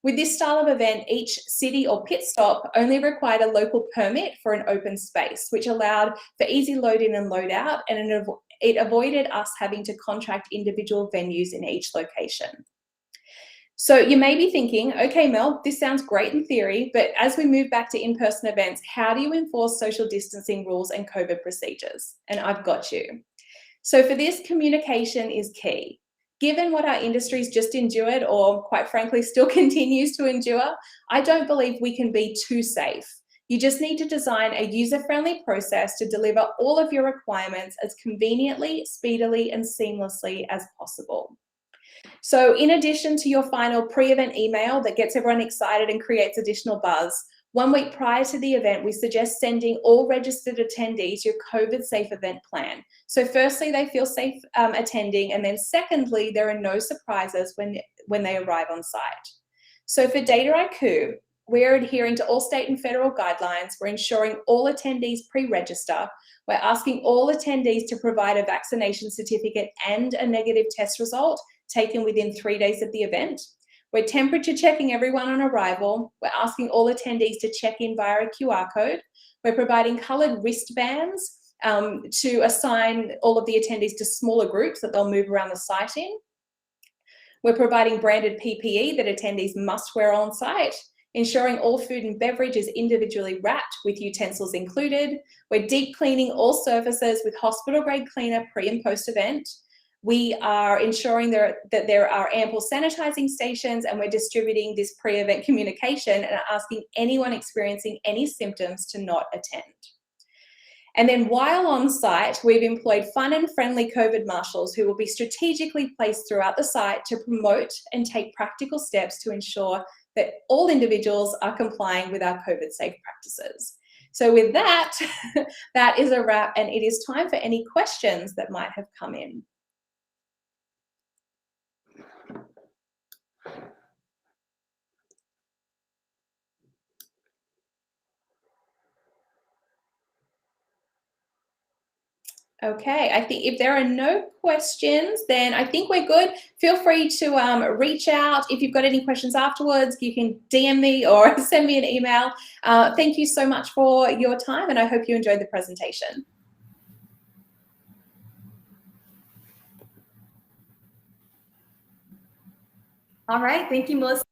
With this style of event, each city or pit stop only required a local permit for an open space, which allowed for easy load in and load out, and it avoided us having to contract individual venues in each location. So you may be thinking, okay, Mel, this sounds great in theory, but as we move back to in-person events, how do you enforce social distancing rules and COVID procedures? And I've got you. So for this, communication is key. Given what our industry's just endured, or quite frankly, still continues to endure, I don't believe we can be too safe. You just need to design a user-friendly process to deliver all of your requirements as conveniently, speedily, and seamlessly as possible. So in addition to your final pre-event email that gets everyone excited and creates additional buzz, 1 week prior to the event, we suggest sending all registered attendees your COVID-safe event plan. So firstly, they feel safe attending, and then secondly, there are no surprises when they arrive on site. So for Data IQ, we're adhering to all state and federal guidelines. We're ensuring all attendees pre-register. We're asking all attendees to provide a vaccination certificate and a negative test result taken within 3 days of the event. We're temperature checking everyone on arrival. We're asking all attendees to check in via a QR code. We're providing coloured wristbands to assign all of the attendees to smaller groups that they'll move around the site in. We're providing branded PPE that attendees must wear on site, ensuring all food and beverage is individually wrapped with utensils included. We're deep cleaning all surfaces with hospital-grade cleaner pre and post-event. We are ensuring that there are ample sanitizing stations, and we're distributing this pre-event communication and asking anyone experiencing any symptoms to not attend. And then while on site, we've employed fun and friendly COVID marshals who will be strategically placed throughout the site to promote and take practical steps to ensure that all individuals are complying with our COVID safe practices. So with that, that is a wrap, and it is time for any questions that might have come in. Okay, I think if there are no questions, then I think we're good. Feel free to reach out. If you've got any questions afterwards, you can DM me or send me an email. Thank you so much for your time, and I hope you enjoyed the presentation. All right, thank you, Melissa.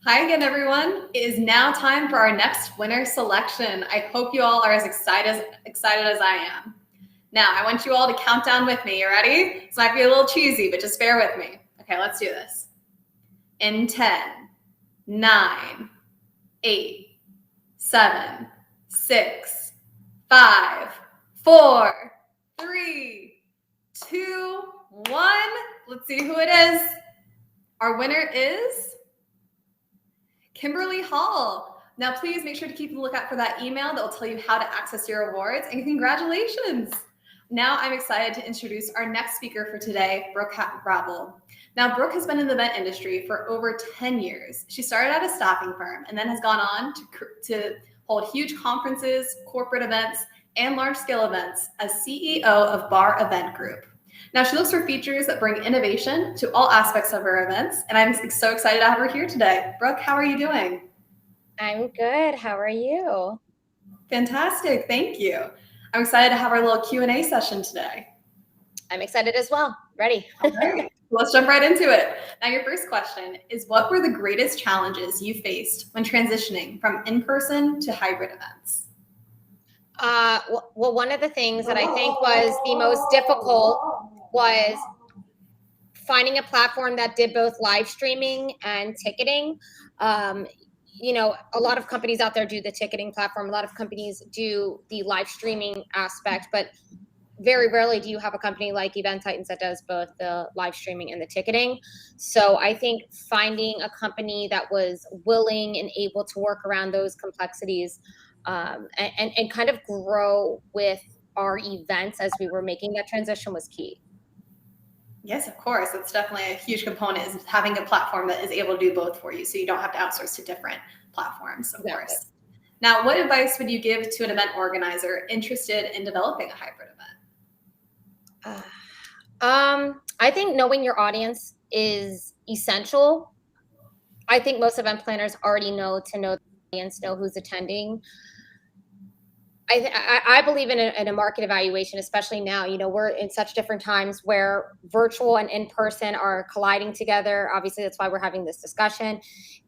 Hi again, everyone. It is now time for our next winner selection. I hope you all are as excited as I am. Now, I want you all to count down with me. You ready? This might be a little cheesy, but just bear with me. Okay, let's do this. In 10, 9, 8, 7, 6, 5, 4, 3, 2, 1. Let's see who it is. Our winner is Kimberly Hall. Now, please make sure to keep a lookout for that email that will tell you how to access your awards, and congratulations. Now I'm excited to introduce our next speaker for today, Brooke Rabel. Now, Brooke has been in the event industry for over 10 years. She started at a staffing firm and then has gone on to hold huge conferences, corporate events, and large-scale events as CEO of Bar Event Group. Now, she looks for features that bring innovation to all aspects of her events, and I'm so excited to have her here today. Brooke, how are you doing? I'm good. How are you? Fantastic. Thank you. I'm excited to have our little Q&A session today. I'm excited as well. Ready? All right. Let's jump right into it. Now, your first question is, what were the greatest challenges you faced when transitioning from in-person to hybrid events? Well, one of the things that I think was the most difficult was finding a platform that did both live streaming and ticketing. You know, a lot of companies out there do the ticketing platform. A lot of companies do the live streaming aspect, but very rarely do you have a company like Event Titans that does both the live streaming and the ticketing. So I think finding a company that was willing and able to work around those complexities and kind of grow with our events as we were making that transition was key. Yes, of course. That's definitely a huge component, is having a platform that is able to do both for you, so you don't have to outsource to different platforms, of course. Now, what advice would you give to an event organizer interested in developing a hybrid event? I think knowing your audience is essential. I think most event planners already know the audience, know who's attending. I believe in a market evaluation, especially now. You know, we're in such different times where virtual and in-person are colliding together. Obviously, that's why we're having this discussion.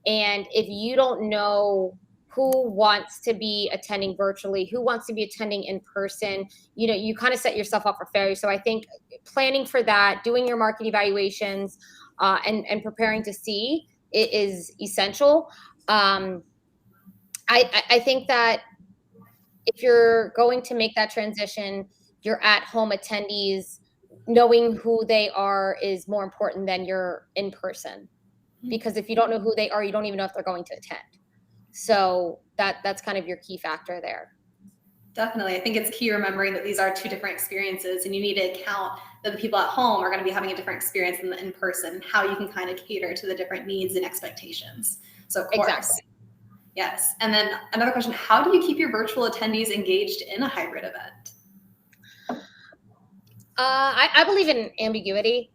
And if you don't know who wants to be attending virtually, who wants to be attending in person, you know, you kind of set yourself up for failure. So I think planning for that, doing your market evaluations, and preparing to see it is essential. I think that if you're going to make that transition, your at-home attendees, knowing who they are is more important than your in-person. Because if you don't know who they are, you don't even know if they're going to attend. So that's kind of your key factor there. Definitely. I think it's key remembering that these are two different experiences, and you need to account that the people at home are going to be having a different experience than the in-person, and how you can kind of cater to the different needs and expectations. So of course. Exactly. Yes. And then another question, how do you keep your virtual attendees engaged in a hybrid event? I believe in ambiguity.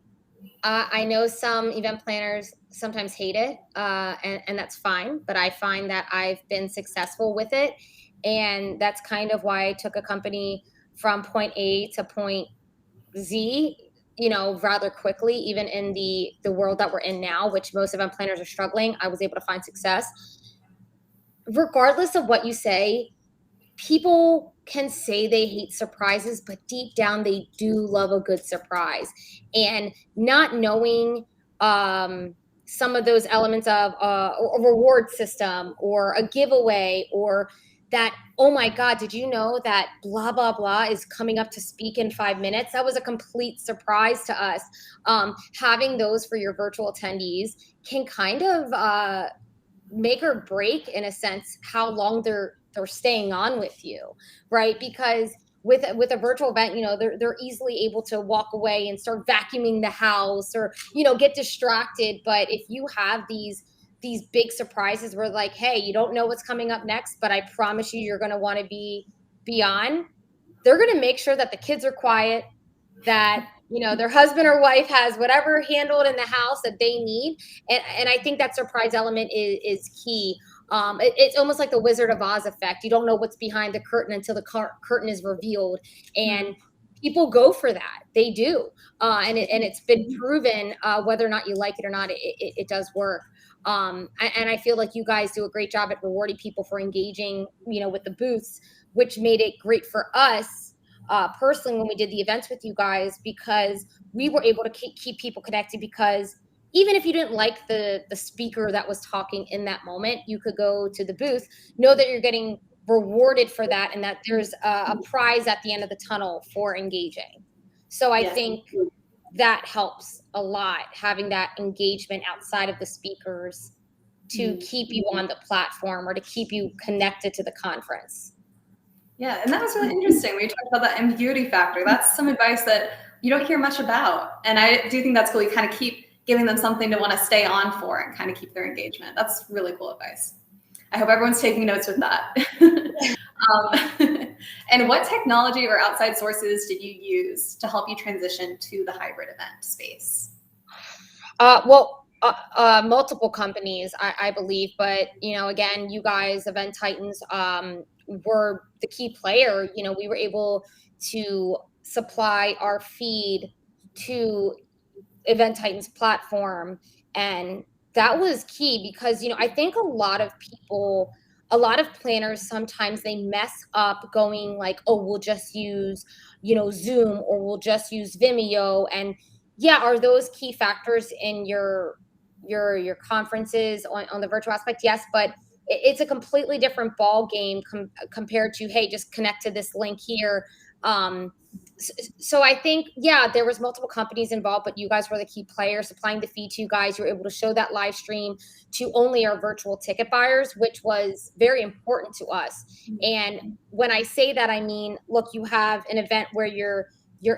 I know some event planners sometimes hate it, and that's fine, but I find that I've been successful with it. And that's kind of why I took a company from point A to point Z, you know, rather quickly, even in the world that we're in now, which most event planners are struggling. I was able to find success. Regardless of what you say, people can say they hate surprises, but deep down they do love a good surprise. And not knowing some of those elements of a reward system or a giveaway, or that, oh my God, did you know that blah, blah, blah is coming up to speak in 5 minutes? That was a complete surprise to us. Having those for your virtual attendees can kind of make or break, in a sense, how long they're staying on with you, right? Because with a virtual event, you know, they're easily able to walk away and start vacuuming the house, or, you know, get distracted. But if you have these big surprises where, like, hey, you don't know what's coming up next, but I promise you're going to want to be on, they're going to make sure that the kids are quiet, that, you know, their husband or wife has whatever handled in the house that they need. And I think that surprise element is key. It's almost like the Wizard of Oz effect. You don't know what's behind the curtain until the curtain is revealed. And people go for that. They do. And it's been proven, whether or not you like it or not, it does work. And I feel like you guys do a great job at rewarding people for engaging, with the booths, which made it great for us personally when we did the events with you guys, because we were able to keep people connected, because even if you didn't like the speaker that was talking in that moment, you could go to the booth, know that you're getting rewarded for that, and that there's a prize at the end of the tunnel for engaging. So I think that helps a lot, having that engagement outside of the speakers to keep you on the platform or to keep you connected to the conference. Yeah, and that was really interesting. We talked about that ambiguity factor. That's some advice that you don't hear much about. And I do think that's cool. You kind of keep giving them something to want to stay on for and kind of keep their engagement. That's really cool advice. I hope everyone's taking notes with that. And what technology or outside sources did you use to help you transition to the hybrid event space? Multiple companies, I believe, but again, you guys, Event Titans, were the key player. We were able to supply our feed to Event Titans platform, and that was key because I think a lot of planners, sometimes they mess up going like, oh, we'll just use Zoom, or we'll just use Vimeo. And yeah, are those key factors in your conferences on the virtual aspect? Yes, but it's a completely different ball game compared to, hey, just connect to this link here. So I think, yeah, there was multiple companies involved, but you guys were the key players supplying the feed to you guys. You were able to show that live stream to only our virtual ticket buyers, which was very important to us. And when I say that, I mean, look, you have an event where you're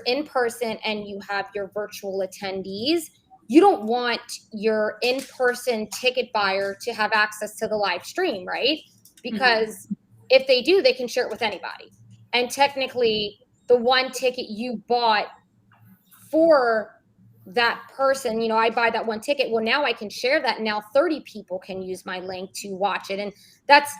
in person and you have your virtual attendees. You don't want your in-person ticket buyer to have access to the live stream, right? Because if they do, they can share it with anybody. And technically, the one ticket you bought for that person, I buy that one ticket. Well, now I can share that. Now 30 people can use my link to watch it. And that's,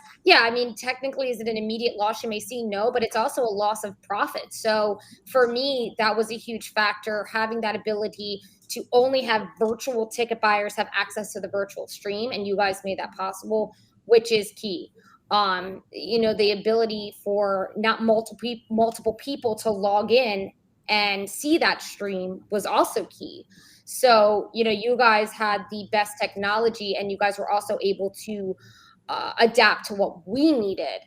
technically, is it an immediate loss? You may see no, but it's also a loss of profit. So for me, that was a huge factor, having that ability to only have virtual ticket buyers have access to the virtual stream. And you guys made that possible, which is key. The ability for not multiple people to log in and see that stream was also key. So, you guys had the best technology, and you guys were also able to adapt to what we needed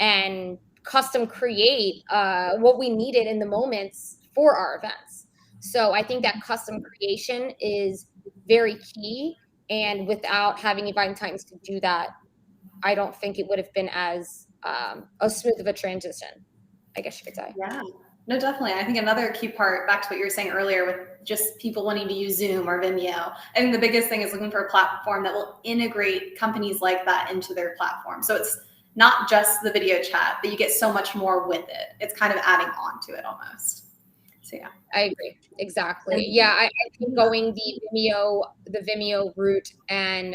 and custom create what we needed in the moments for our events. So I think that custom creation is very key. And without having Event Titans to do that, I don't think it would have been as smooth of a transition, I guess you could say. Yeah, no, definitely. I think another key part, back to what you were saying earlier, with just people wanting to use Zoom or Vimeo, I think the biggest thing is looking for a platform that will integrate companies like that into their platform. So it's not just the video chat, but you get so much more with it. It's kind of adding on to it almost. So yeah, I agree. Exactly. Yeah, I think going the Vimeo route and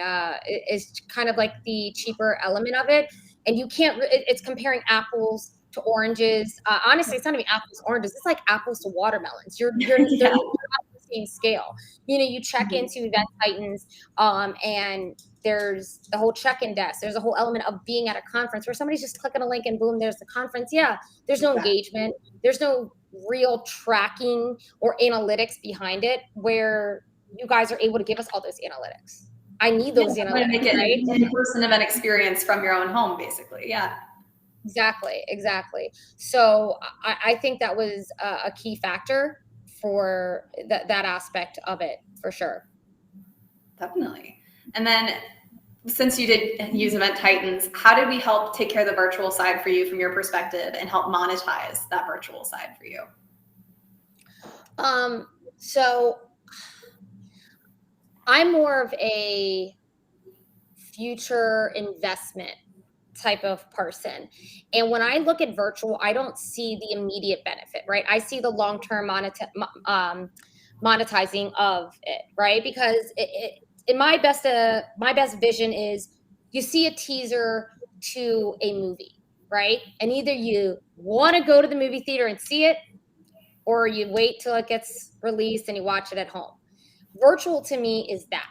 is kind of like the cheaper element of it. And you can't. It's comparing apples to oranges. Honestly, it's not even apples to oranges. It's like apples to watermelons. They're not the same scale. You check into Event Titans, and there's the whole check-in desk. There's a whole element of being at a conference where somebody's just clicking a link and boom, there's the conference. Yeah, there's no engagement. There's no real tracking or analytics behind it, where you guys are able to give us all those analytics. I need those analytics. Make it an in-person event experience from your own home, basically. Yeah. Exactly. So I think that was a key factor for that aspect of it, for sure. Definitely. And then, since you did use Event Titans, how did we help take care of the virtual side for you from your perspective and help monetize that virtual side for you? So I'm more of a future investment type of person. And when I look at virtual, I don't see the immediate benefit, right? I see the long-term monetizing of it, right? Because in my best vision is, you see a teaser to a movie, right? And either you want to go to the movie theater and see it, or you wait till it gets released and you watch it at home. Virtual to me is that,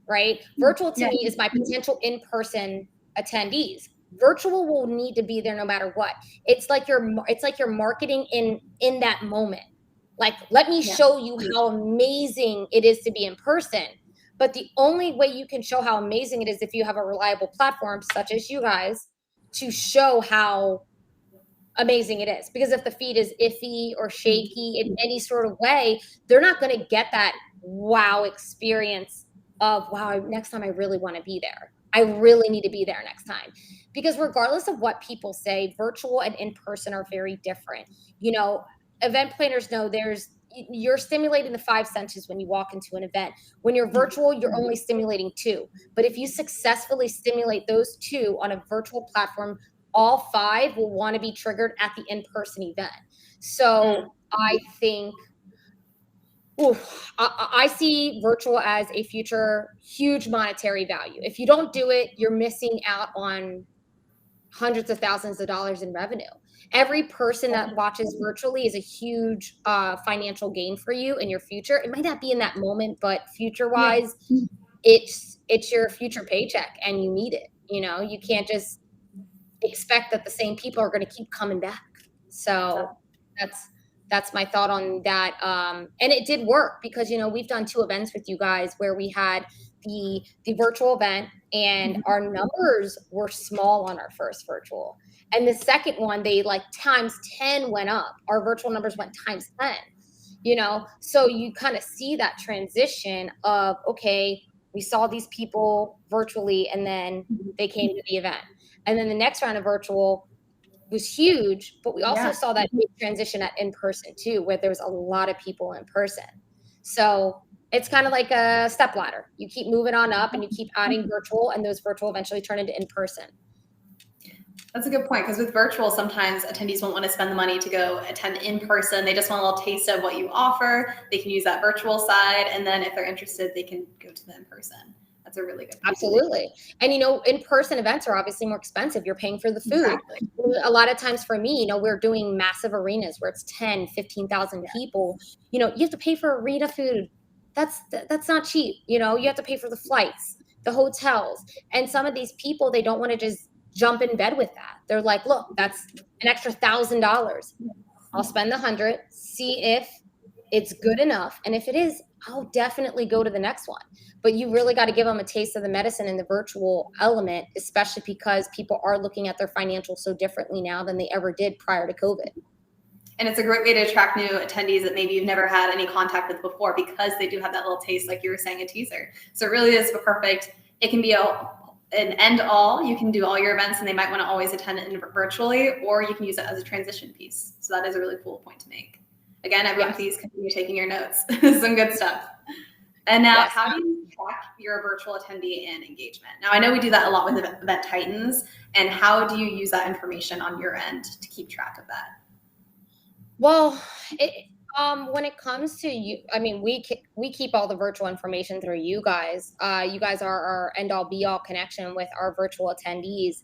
right? Virtual to me is my potential in-person attendees. Virtual will need to be there no matter what. It's like you're marketing in that moment. Like, let me show you how amazing it is to be in person. But the only way you can show how amazing it is if you have a reliable platform such as you guys to show how amazing it is. Because if the feed is iffy or shaky in any sort of way, they're not going to get that wow experience of, wow, next time I really want to be there. I really need to be there next time. Because regardless of what people say, virtual and in person are very different. You know, event planners know you're stimulating the 5 senses when you walk into an event. When you're virtual, you're only stimulating 2. But if you successfully stimulate those 2 on a virtual platform, all 5 will want to be triggered at the in-person event. So I think, I see virtual as a future huge monetary value. If you don't do it, you're missing out on hundreds of thousands of dollars in revenue. Every person that watches virtually is a huge financial gain for you in your future. It might not be in that moment, but future-wise, it's your future paycheck, and you need it. You know, you can't just expect that the same people are going to keep coming back. So that's my thought on that. And it did work because, you know, we've done 2 events with you guys where we had the virtual event and our numbers were small on our first virtual. And the second one, they like times 10 went up. Our virtual numbers went times 10, you know? So you kind of see that transition of, okay, we saw these people virtually and then they came to the event. And then the next round of virtual was huge, but we also saw that big transition at in-person too, where there was a lot of people in person. So it's kind of like a step ladder. You keep moving on up and you keep adding virtual, and those virtual eventually turn into in-person. That's a good point, because with virtual, sometimes attendees won't want to spend the money to go attend in person. They just want a little taste of what you offer. They can use that virtual side, and then if they're interested, they can go to the in-person. That's a really good point. Absolutely. And, you know, in-person events are obviously more expensive. You're paying for the food. Exactly. A lot of times for me, you know, we're doing massive arenas where it's 10, 15,000 people. You know, you have to pay for arena food. That's not cheap. You know, you have to pay for the flights, the hotels. And some of these people, they don't want to just jump in bed with that. They're like, look, that's an extra $1,000. I'll spend the 100, see if it's good enough. And if it is, I'll definitely go to the next one. But you really got to give them a taste of the medicine in the virtual element, especially because people are looking at their financials so differently now than they ever did prior to COVID. And it's a great way to attract new attendees that maybe you've never had any contact with before, because they do have that little taste, like you were saying, a teaser. So it really is perfect. It can be an end all. You can do all your events and they might want to always attend it virtually, or you can use it as a transition piece. So that is a really cool point to make. Again, everyone, please continue taking your notes. Some good stuff. And now, how do you track your virtual attendee and engagement? Now, I know we do that a lot with Event Titans. And how do you use that information on your end to keep track of that? Well, when it comes to you, I mean, we keep all the virtual information through you guys. You guys are our end-all be-all connection with our virtual attendees.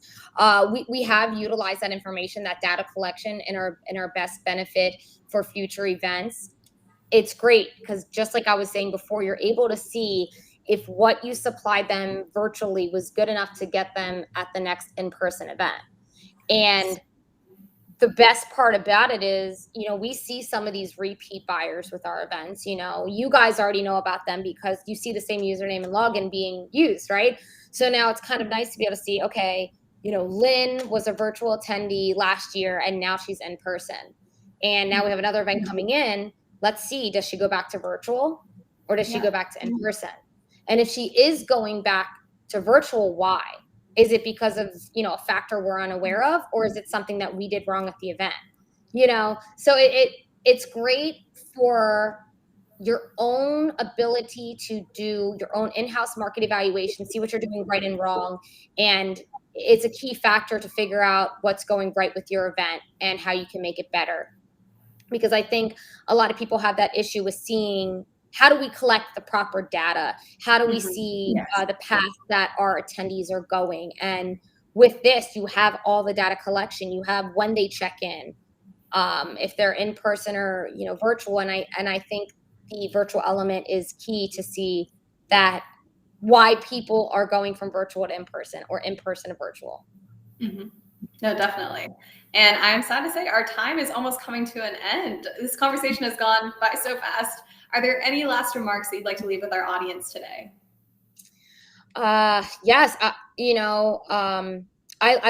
We have utilized that information, that data collection, in our best benefit for future events. It's great because, just like I was saying before, you're able to see if what you supplied them virtually was good enough to get them at the next in-person event. And the best part about it is, you know, we see some of these repeat buyers with our events. You know, you guys already know about them because you see the same username and login being used, right? So now it's kind of nice to be able to see, okay, you know, Lynn was a virtual attendee last year and now she's in person. And now we have another event coming in. Let's see, does she go back to virtual or does she go back to in person? And if she is going back to virtual, why? Is it because of, you know, a factor we're unaware of, or is it something that we did wrong at the event? You know, so it's great for your own ability to do your own in-house market evaluation, see what you're doing right and wrong. And it's a key factor to figure out what's going right with your event and how you can make it better. Because I think a lot of people have that issue with seeing, how do we collect the proper data? How do we see the path that our attendees are going? And with this, you have all the data collection. You have when they check in, if they're in person or, you know, virtual. And I think the virtual element is key to see that why people are going from virtual to in-person or in-person to virtual. Mm-hmm. No, definitely. And I'm sad to say our time is almost coming to an end. This conversation has gone by so fast. Are there any last remarks that you'd like to leave with our audience today? Yes, I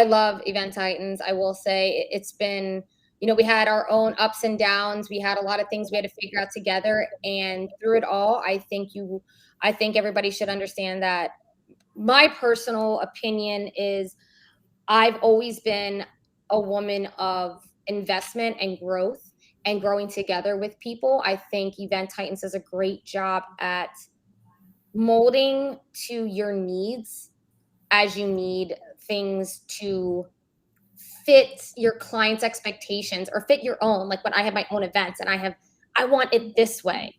love Event Titans. I will say it's been, we had our own ups and downs. We had a lot of things we had to figure out together, and through it all, I think everybody should understand that my personal opinion is I've always been a woman of investment and growth and growing together with people. I think Event Titans does a great job at molding to your needs as you need things to fit your client's expectations or fit your own. Like when I have my own events and I want it this way.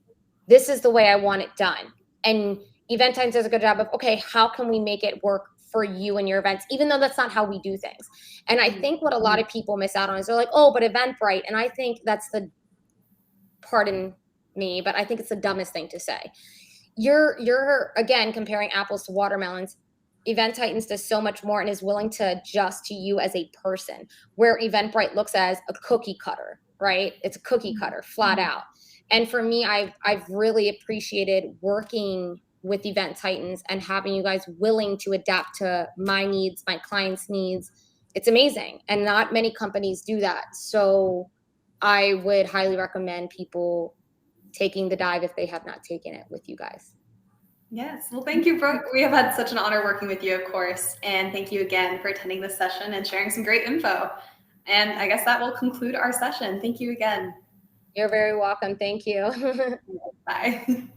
This is the way I want it done. And Event Times does a good job of, okay, how can we make it work for you and your events, even though that's not how we do things. And I think what a lot of people miss out on is they're like, oh, but Eventbrite. And I think that's pardon me, but I think it's the dumbest thing to say. You're again comparing apples to watermelons. Event Titans does so much more and is willing to adjust to you as a person, where Eventbrite looks as a cookie cutter, right? It's a cookie cutter, flat out. And for me, I've really appreciated working with Event Titans and having you guys willing to adapt to my needs, my clients' needs. It's amazing. And not many companies do that. So I would highly recommend people taking the dive if they have not taken it with you guys. Yes. Well, thank you, Brooke. We have had such an honor working with you, of course. And thank you again for attending this session and sharing some great info. And I guess that will conclude our session. Thank you again. You're very welcome. Thank you. Bye.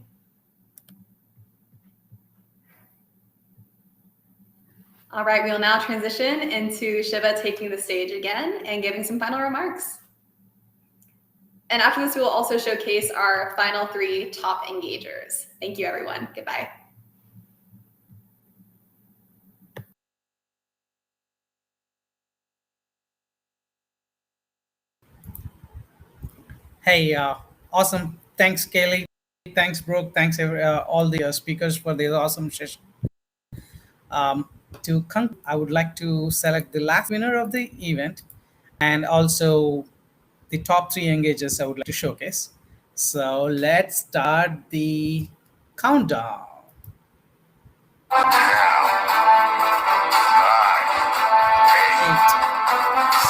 All right, we will now transition into Shiva taking the stage again and giving some final remarks. And after this, we will also showcase our final 3 top engagers. Thank you, everyone. Goodbye. Hey, awesome. Thanks, Kaylee. Thanks, Brooke. Thanks, all the speakers for this awesome session. To conclude, I would like to select the last winner of the event and also the top 3 engagers I would like to showcase. So let's start the countdown. 8,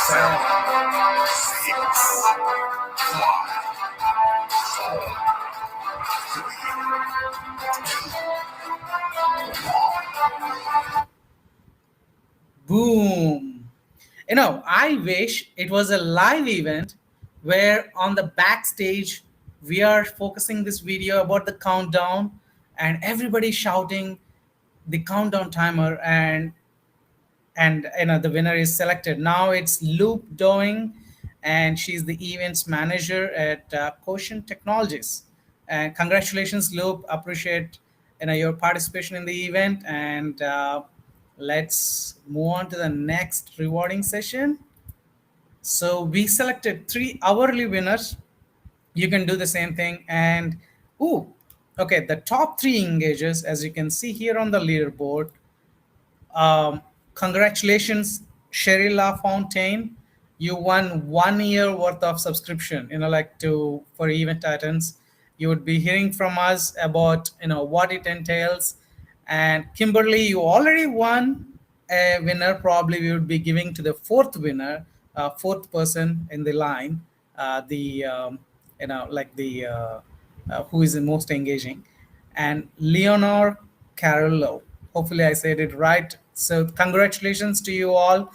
7, 6, 5, boom. I wish it was a live event where on the backstage we are focusing this video about the countdown and everybody shouting the countdown timer and the winner is selected. Now it's Loop doing, and she's the events manager at Quotient Technologies. And congratulations, Loop. Appreciate your participation in the event, and let's move on to the next rewarding session. So we selected 3 hourly winners. You can do the same thing. And okay, the top 3 engagers, as you can see here on the leaderboard. Congratulations, Sherry LaFontaine. You won 1 year worth of subscription, for Event Titans. You would be hearing from us about, what it entails. And Kimberly, you already won a winner. Probably we would be giving to the 4th winner, 4th person in the line, who is the most engaging. And Leonor Carollo. Hopefully I said it right. So congratulations to you all.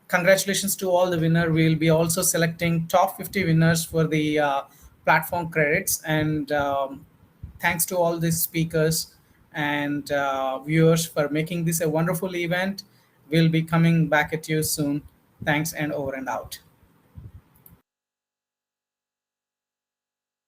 Congratulations to all the winners. We'll be also selecting top 50 winners for the platform credits. And thanks to all the speakers and viewers for making this a wonderful event. We'll be coming back at you soon. Thanks, and over and out.